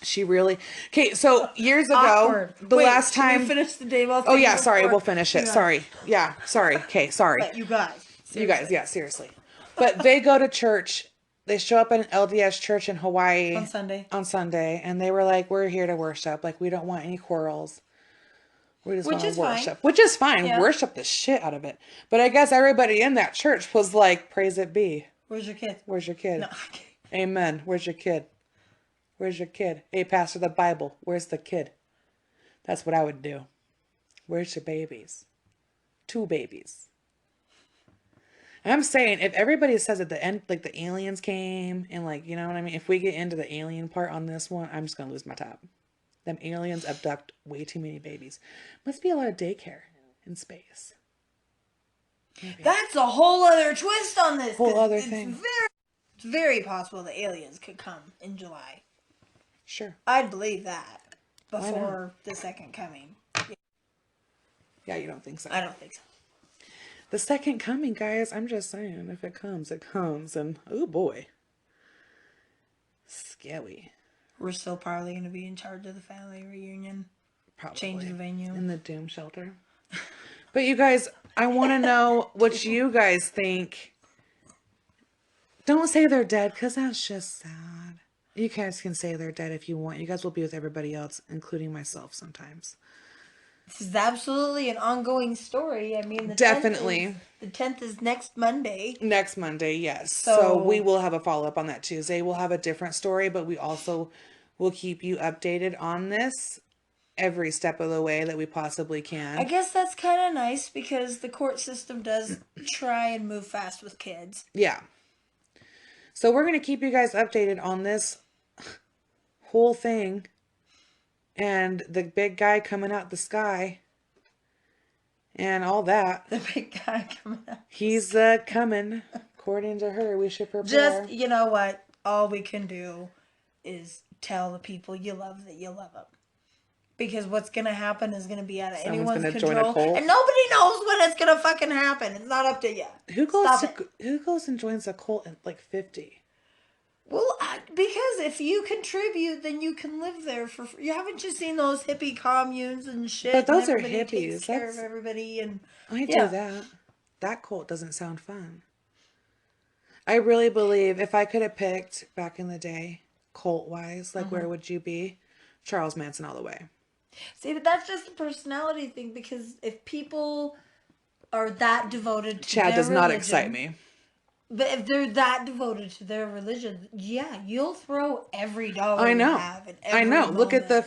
Speaker 1: She really... Okay, so years ago, last time...
Speaker 2: we finish the Daybell thing?
Speaker 1: Oh yeah, sorry, we'll finish it. Sorry. Yeah, sorry. Okay, sorry.
Speaker 2: But you guys.
Speaker 1: Seriously. You guys, yeah, seriously. But they go to church. They show up at an LDS church in Hawaii. On Sunday. And they were like, we're here to worship. Like, we don't want any quarrels. We just want to worship. Which is fine. Yeah. Worship the shit out of it. But I guess everybody in that church was like, praise it be.
Speaker 2: Where's your kid?
Speaker 1: Where's your kid?
Speaker 2: No.
Speaker 1: Amen. Where's your kid? Where's your kid? Hey, Pastor, the Bible. Where's the kid? That's what I would do. Where's your babies? 2 babies. I'm saying, if everybody says at the end, like the aliens came and like, you know what I mean? If we get into the alien part on this one, I'm just going to lose my top. Them aliens abduct way too many babies. Must be a lot of daycare in space. Maybe.
Speaker 2: That's a whole other twist on this.
Speaker 1: Whole other thing.
Speaker 2: It's very possible the aliens could come in July.
Speaker 1: Sure.
Speaker 2: I'd believe that before the second coming.
Speaker 1: Yeah, you don't think so?
Speaker 2: I don't think so.
Speaker 1: The second coming, guys, I'm just saying, if it comes, it comes. And, oh boy. Scary.
Speaker 2: We're still probably going to be in charge of the family reunion.
Speaker 1: Probably.
Speaker 2: Change the venue.
Speaker 1: In the doom shelter. But you guys, I want to know what you guys think. Don't say they're dead, because that's just sad. You guys can say they're dead if you want. You guys will be with everybody else, including myself sometimes.
Speaker 2: This is absolutely an ongoing story. I mean, the
Speaker 1: definitely.
Speaker 2: The 10th is next Monday.
Speaker 1: Next Monday, yes. So we will have a follow-up on that Tuesday. We'll have a different story, but we also will keep you updated on this every step of the way that we possibly can.
Speaker 2: I guess that's kind of nice because the court system does try and move fast with kids.
Speaker 1: Yeah. So we're going to keep you guys updated on this whole thing and the big guy coming out the sky and all that.
Speaker 2: The big guy coming out.
Speaker 1: He's coming. According to her, we should prepare.
Speaker 2: Just, you know what? All we can do is tell the people you love that you love them. Because what's going to happen is going to be out of anyone's
Speaker 1: gonna join a
Speaker 2: control.
Speaker 1: cult.
Speaker 2: And nobody knows when it's going to fucking happen. It's not up to you.
Speaker 1: Who goes and joins a cult at like 50?
Speaker 2: Well, because if you contribute, then you can live there for free. You haven't just seen those hippie communes and shit.
Speaker 1: But those
Speaker 2: and
Speaker 1: are
Speaker 2: everybody takes
Speaker 1: hippies.
Speaker 2: care of everybody. And
Speaker 1: I do that. That cult doesn't sound fun. I really believe if I could have picked back in the day, cult-wise, like where would you be? Charles Manson all the way.
Speaker 2: See, but that's just a personality thing, because if people are that devoted to
Speaker 1: Chad
Speaker 2: their
Speaker 1: does not
Speaker 2: religion,
Speaker 1: excite me.
Speaker 2: But if they're that devoted to their religion, yeah, you'll throw every dollar
Speaker 1: I know.
Speaker 2: you have and every
Speaker 1: I know. Look at the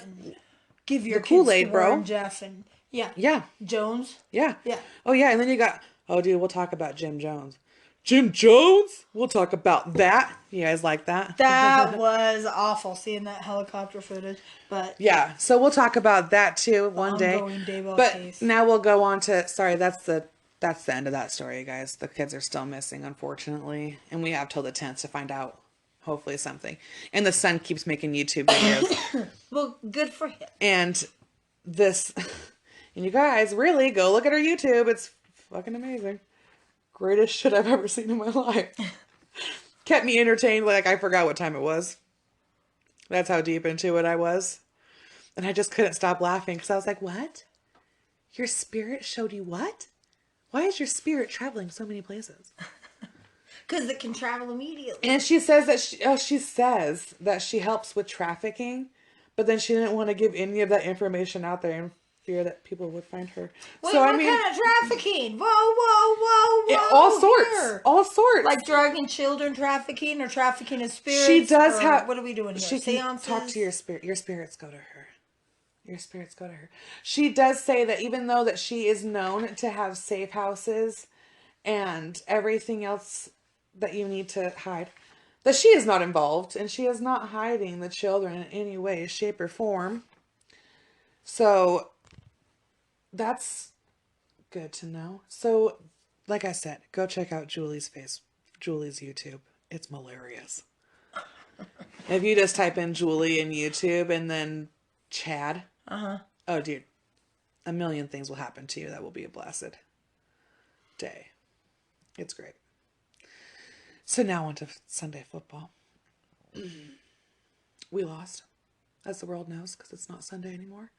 Speaker 2: give your
Speaker 1: Kool-Aid,
Speaker 2: kids to
Speaker 1: bro.
Speaker 2: Warren Jeff and
Speaker 1: Yeah.
Speaker 2: Jones.
Speaker 1: Yeah.
Speaker 2: Yeah.
Speaker 1: Oh, yeah. And then you got, oh, dude, we'll talk about Jim Jones. Jim Jones? We'll talk about that. You guys like that?
Speaker 2: That was awful, seeing that helicopter footage. But
Speaker 1: yeah. So we'll talk about that too one day.
Speaker 2: ongoing Daybell
Speaker 1: But
Speaker 2: case.
Speaker 1: now we'll go on to, sorry, that's the end of that story, guys. The kids are still missing, unfortunately. And we have till the 10th to find out, hopefully, something. And the son keeps making YouTube videos.
Speaker 2: Well, good for him.
Speaker 1: And this, and you guys, really, go look at our YouTube. It's fucking amazing. Greatest shit I've ever seen in my life. Kept me entertained, like I forgot what time it was. That's how deep into it I was. And I just couldn't stop laughing because I was like, what? Your spirit showed you what? Why is your spirit traveling so many places?
Speaker 2: Because it can travel immediately.
Speaker 1: And she says that she says that she helps with trafficking, but then she didn't want to give any of that information out there in fear that people would find her.
Speaker 2: Wait,
Speaker 1: so
Speaker 2: what
Speaker 1: I mean,
Speaker 2: kind of trafficking? Whoa!
Speaker 1: all sorts,
Speaker 2: here.
Speaker 1: all sorts.
Speaker 2: Like drug and children trafficking or trafficking of spirits?
Speaker 1: She does
Speaker 2: or
Speaker 1: have.
Speaker 2: What are we doing here?
Speaker 1: She can
Speaker 2: Seances?
Speaker 1: talk to your spirit. Your spirits go to her. Your spirits go to her. She does say that even though that she is known to have safe houses and everything else that you need to hide, that she is not involved and she is not hiding the children in any way, shape, or form. So that's good to know. So, like I said, go check out Julie's YouTube. It's hilarious. If you just type in Julie in YouTube and then Chad. Oh, dude. A million things will happen to you. That will be a blessed day. It's great. So now on to Sunday football. We lost, as the world knows, because it's not Sunday anymore.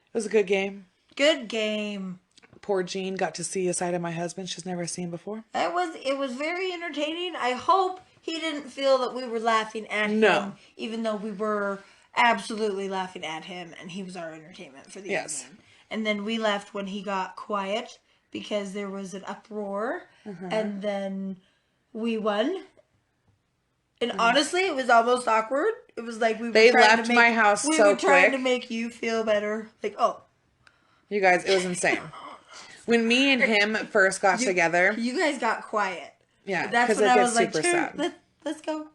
Speaker 1: It was a good game.
Speaker 2: Good game.
Speaker 1: Poor Jean got to see a side of my husband she's never seen before.
Speaker 2: It was very entertaining. I hope he didn't feel that we were laughing at him, even though we were absolutely laughing at him, and he was our entertainment for the evening. And then we left when he got quiet because there was an uproar, and then we won. And honestly, it was almost awkward. It was like we were
Speaker 1: left my house
Speaker 2: we
Speaker 1: so
Speaker 2: were trying
Speaker 1: quick.
Speaker 2: to make you feel better. Like, oh,
Speaker 1: you guys, it was insane. When me and him first got together,
Speaker 2: you guys got quiet.
Speaker 1: Yeah,
Speaker 2: that's when I was like, sure, let's go.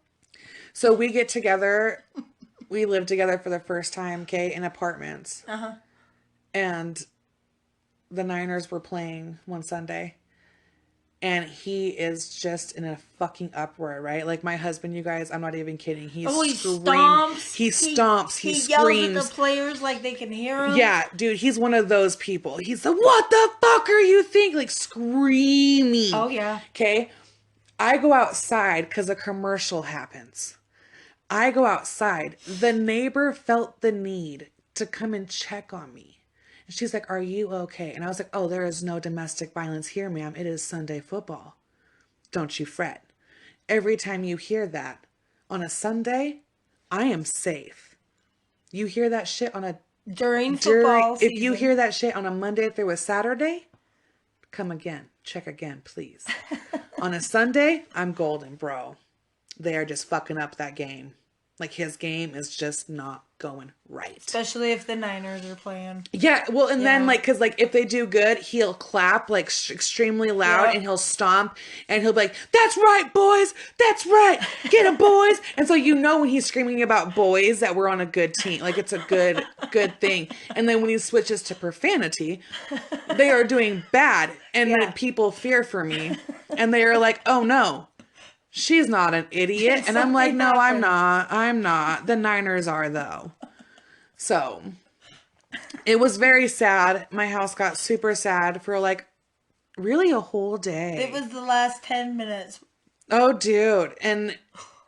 Speaker 1: So we get together. We live together for the first time, okay, in apartments. And the Niners were playing one Sunday. And he is just in a fucking uproar, right? Like my husband, you guys, I'm not even kidding. He stomps. He stomps. He screams.
Speaker 2: Yells at the players like they can hear him.
Speaker 1: Yeah, dude, he's one of those people. He's the, what the fuck are you thinking? Like screaming.
Speaker 2: Oh, yeah.
Speaker 1: Okay. I go outside because a commercial happens. I go outside. The neighbor felt the need to come and check on me. And she's like, are you okay? And I was like, oh, there is no domestic violence here, ma'am. It is Sunday football. Don't you fret. Every time you hear that on a Sunday, I am safe. You hear that shit on a...
Speaker 2: During football season.
Speaker 1: If you hear that shit on a Monday through a Saturday, come again. Check again, please. On a Sunday, I'm golden, bro. They are just fucking up that game. Like, his game is just not going right.
Speaker 2: Especially if the Niners are playing.
Speaker 1: Yeah, well, and then,
Speaker 2: Yeah.
Speaker 1: like, because, like, if they do good, he'll clap, like, extremely loud,
Speaker 2: Yep.
Speaker 1: and he'll stomp, and he'll be like, that's right, boys! That's right! Get 'em, boys! And so you know when he's screaming about boys that we're on a good team. Like, it's a good thing. And then when he switches to profanity, they are doing bad, and then people fear for me, and they are like, oh, no. She's not an idiot. And I'm like, no, I'm not. I'm not. The Niners are, though. So, it was very sad. My house got super sad for, like, really a whole day.
Speaker 2: It was the last 10 minutes.
Speaker 1: Oh, dude. And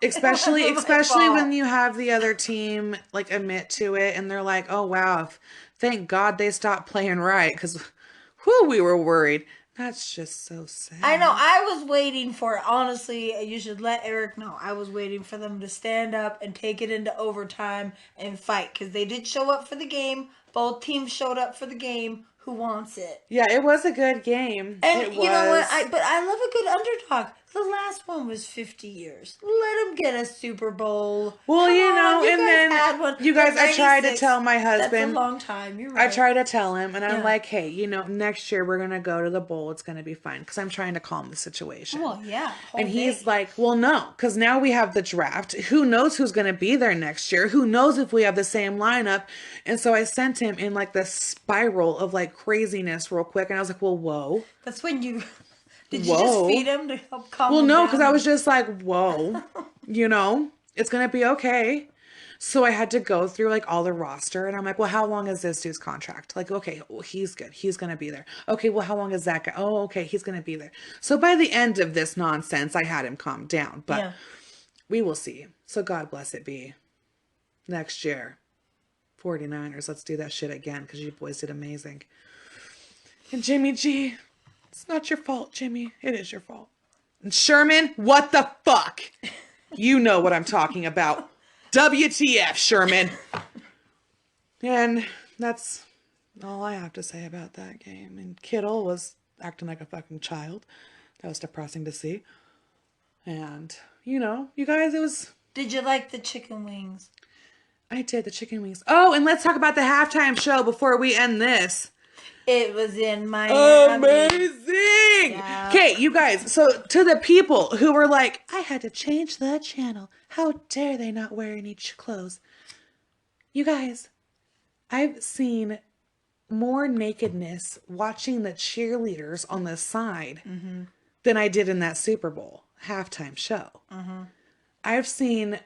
Speaker 1: especially
Speaker 2: my fault.
Speaker 1: when you have the other team, like, admit to it. And they're like, oh, wow. Thank God they stopped playing right. Because, whew, we were worried. That's just so sad.
Speaker 2: I know. I was waiting for it. Honestly, you should let Eric know. I was waiting for them to stand up and take it into overtime and fight. Because they did show up for the game. Both teams showed up for the game. Who wants it?
Speaker 1: Yeah, it was a good game.
Speaker 2: And
Speaker 1: it
Speaker 2: you know what?
Speaker 1: was.
Speaker 2: But I love a good underdog. The last one was 50 years. Let him get a Super Bowl.
Speaker 1: Well,
Speaker 2: Come
Speaker 1: you
Speaker 2: on,
Speaker 1: know,
Speaker 2: you
Speaker 1: and
Speaker 2: guys
Speaker 1: then
Speaker 2: had one.
Speaker 1: you guys, I tried to
Speaker 2: 96.
Speaker 1: tell my husband.
Speaker 2: That's a long time. You're right.
Speaker 1: I tried to tell him, and I'm
Speaker 2: Yeah.
Speaker 1: like, hey, you know, next year we're going to go to the bowl. It's going to be fine. Because I'm trying to calm the situation.
Speaker 2: Well, yeah.
Speaker 1: And he's like, well, no. Because now we have the draft. Who knows who's going to be there next year? Who knows if we have the same lineup? And so I sent him in, like, this spiral of, like, craziness real quick. And I was like, well, whoa.
Speaker 2: That's when you... Did you just feed him to help calm
Speaker 1: Well,
Speaker 2: him
Speaker 1: no,
Speaker 2: down?
Speaker 1: because I was just like, whoa, you know, it's going to be okay. So I had to go through like all the roster and I'm like, well, how long is this dude's contract? Like, okay, well, he's good. He's going to be there. Okay, well, how long is that guy? Oh, okay, he's going to be there. So by the end of this nonsense, I had him calm down, but we will see. So God bless it be. Next year, 49ers, let's do that shit again because you boys did amazing. And Jimmy G... It's not your fault, Jimmy. It is your fault. And Sherman, what the fuck? You know what I'm talking about. WTF, Sherman. And that's all I have to say about that game. And Kittle was acting like a fucking child. That was depressing to see. And, you know, you guys, it was...
Speaker 2: Did you like the chicken wings?
Speaker 1: I did, the chicken wings. Oh, and let's talk about the halftime show before we end this.
Speaker 2: It was in Miami.
Speaker 1: Amazing! Okay, you guys, so to the people who were like, I had to change the channel. How dare they not wear any clothes? You guys, I've seen more nakedness watching the cheerleaders on the side than I did in that Super Bowl halftime show. I've seen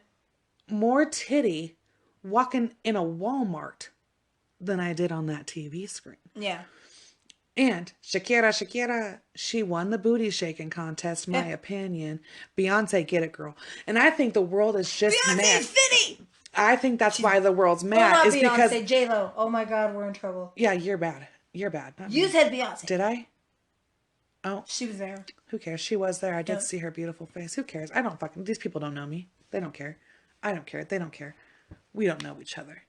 Speaker 1: more titty walking in a Walmart than I did on that TV screen.
Speaker 2: Yeah.
Speaker 1: And Shakira, she won the booty shaking contest, my opinion. Beyonce, get it, girl. And I think the world is just mad.
Speaker 2: Beyonce's fitty!
Speaker 1: I think that's why the world's
Speaker 2: Oh,
Speaker 1: mad.
Speaker 2: not
Speaker 1: Is
Speaker 2: Beyonce,
Speaker 1: because
Speaker 2: J-Lo. Oh my God, we're in trouble.
Speaker 1: yeah, you're bad. You're bad. Not
Speaker 2: You
Speaker 1: me.
Speaker 2: said Beyonce.
Speaker 1: Did I? Oh,
Speaker 2: She was there.
Speaker 1: who cares? She was there. I did see her beautiful face. Who cares? I don't fucking. These people don't know me. They don't care. I don't care. They don't care. We don't know each other.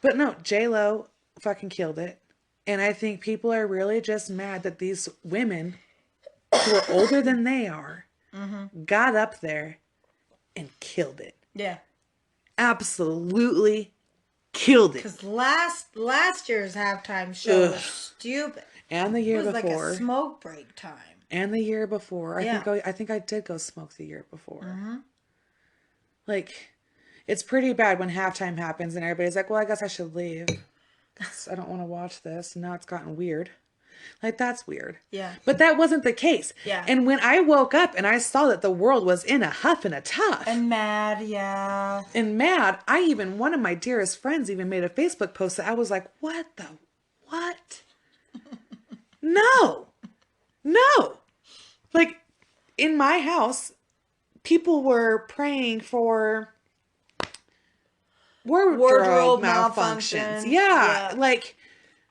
Speaker 1: But no, J-Lo fucking killed it. And I think people are really just mad that these women who are older than they are got up there and killed it.
Speaker 2: Yeah.
Speaker 1: Absolutely killed it.
Speaker 2: Because last year's halftime show was stupid.
Speaker 1: And the
Speaker 2: It
Speaker 1: year
Speaker 2: was
Speaker 1: before.
Speaker 2: like a smoke break time.
Speaker 1: And the year before.
Speaker 2: Yeah.
Speaker 1: I think I did go smoke the year before. Like, it's pretty bad when halftime happens and everybody's like, well, I guess I should leave. 'Cause I don't want to watch this. And now it's gotten weird. Like, that's weird.
Speaker 2: Yeah.
Speaker 1: But that wasn't the case.
Speaker 2: Yeah.
Speaker 1: And when I woke up and I saw that the world was in a huff and a tuff.
Speaker 2: And mad, yeah.
Speaker 1: And mad, one of my dearest friends even made a Facebook post that I was like, what? No. Like, in my house, people were praying for wardrobe malfunctions. Yeah. Like,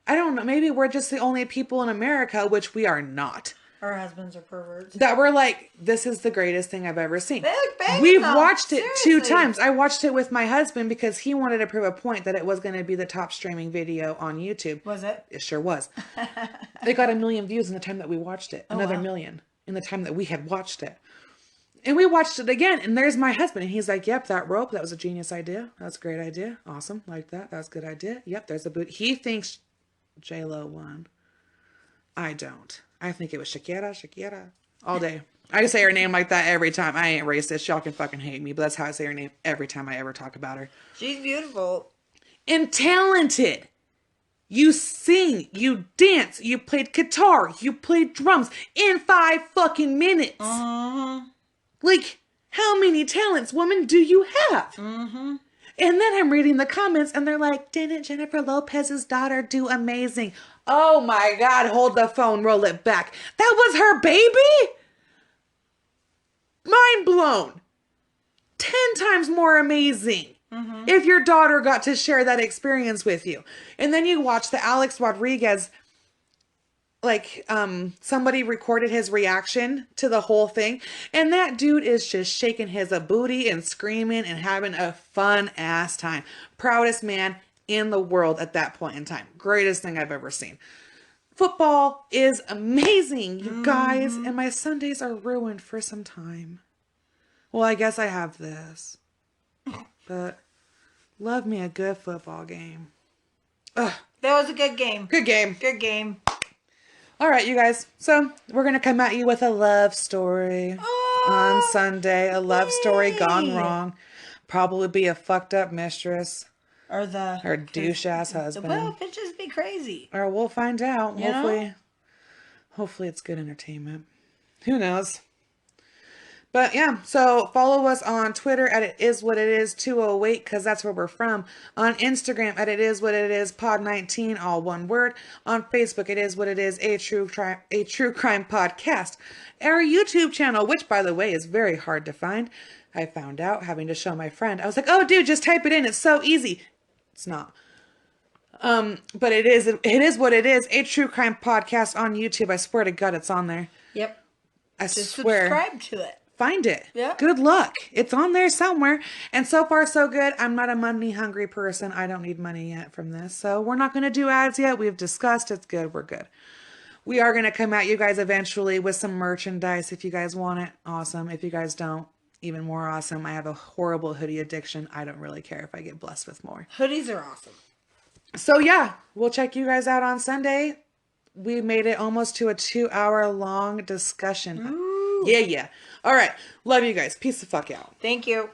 Speaker 1: I don't know. Maybe we're just the only people in America, which we are not,
Speaker 2: Our husbands are perverts.
Speaker 1: that were like, this is the greatest thing I've ever seen.
Speaker 2: They look banging,
Speaker 1: We've
Speaker 2: though.
Speaker 1: watched it
Speaker 2: Seriously.
Speaker 1: 2 times. I watched it with my husband because he wanted to prove a point that it was going to be the top streaming video on YouTube.
Speaker 2: Was it?
Speaker 1: It sure was. It got 1 million views in the time that we watched it. Another
Speaker 2: wow.
Speaker 1: million in the time that we had watched it. And we watched it again, and there's my husband, and he's like, yep, that rope, that was a genius idea. That's a great idea. Awesome. Like that. That's a good idea. Yep, there's a boot. He thinks J-Lo won. I don't. I think it was Shakira, all day. I say her name like that every time. I ain't racist. Y'all can fucking hate me, but that's how I say her name every time I ever talk about her.
Speaker 2: She's beautiful.
Speaker 1: And talented. You sing, you dance, you played guitar, you played drums in 5 fucking minutes. Like, how many talents, woman, do you have? And then I'm reading the comments and they're like, didn't Jennifer Lopez's daughter do amazing? Oh my God, hold the phone, roll it back. That was her baby? Mind blown. 10 times more amazing. If your daughter got to share that experience with you. And then you watch the Alex Rodriguez, like, somebody recorded his reaction to the whole thing. And that dude is just shaking his booty and screaming and having a fun ass time. Proudest man in the world at that point in time. Greatest thing I've ever seen. Football is amazing, you guys. And my Sundays are ruined for some time. Well, I guess I have this. But love me a good football game. Ugh.
Speaker 2: That was a good game.
Speaker 1: Good game.
Speaker 2: Good game.
Speaker 1: All right, you guys. So we're going to come at you with a love story on Sunday. A love story gone wrong. Probably be a fucked up mistress.
Speaker 2: Or the...
Speaker 1: Her douche-ass husband.
Speaker 2: Well, bitches be crazy.
Speaker 1: Or we'll find out.
Speaker 2: You know?
Speaker 1: Hopefully it's good entertainment. Who knows? But yeah, so follow us on Twitter at It Is What It Is 208 because that's where we're from. On Instagram at It Is What It Is Pod19, all one word. On Facebook, It Is What It Is a true crime podcast. Our YouTube channel, which by the way is very hard to find. I found out having to show my friend. I was like, oh dude, just type it in. It's so easy. It's not. But it is what it is. A true crime podcast on YouTube. I swear to God, it's on there.
Speaker 2: Yep.
Speaker 1: I
Speaker 2: Just
Speaker 1: swear.
Speaker 2: subscribe to it.
Speaker 1: Find it.
Speaker 2: Yeah.
Speaker 1: Good luck. It's on there somewhere. And so far, so good. I'm not a money hungry person. I don't need money yet from this. So we're not going to do ads yet. We've discussed. It's good. We're good. We are going to come at you guys eventually with some merchandise. If you guys want it, awesome. If you guys don't, even more awesome. I have a horrible hoodie addiction. I don't really care if I get blessed with more.
Speaker 2: Hoodies are awesome.
Speaker 1: So yeah, we'll check you guys out on Sunday. We made it almost to a 2-hour long discussion.
Speaker 2: Ooh.
Speaker 1: Yeah. All right. Love you guys. Peace the fuck out.
Speaker 2: Thank you.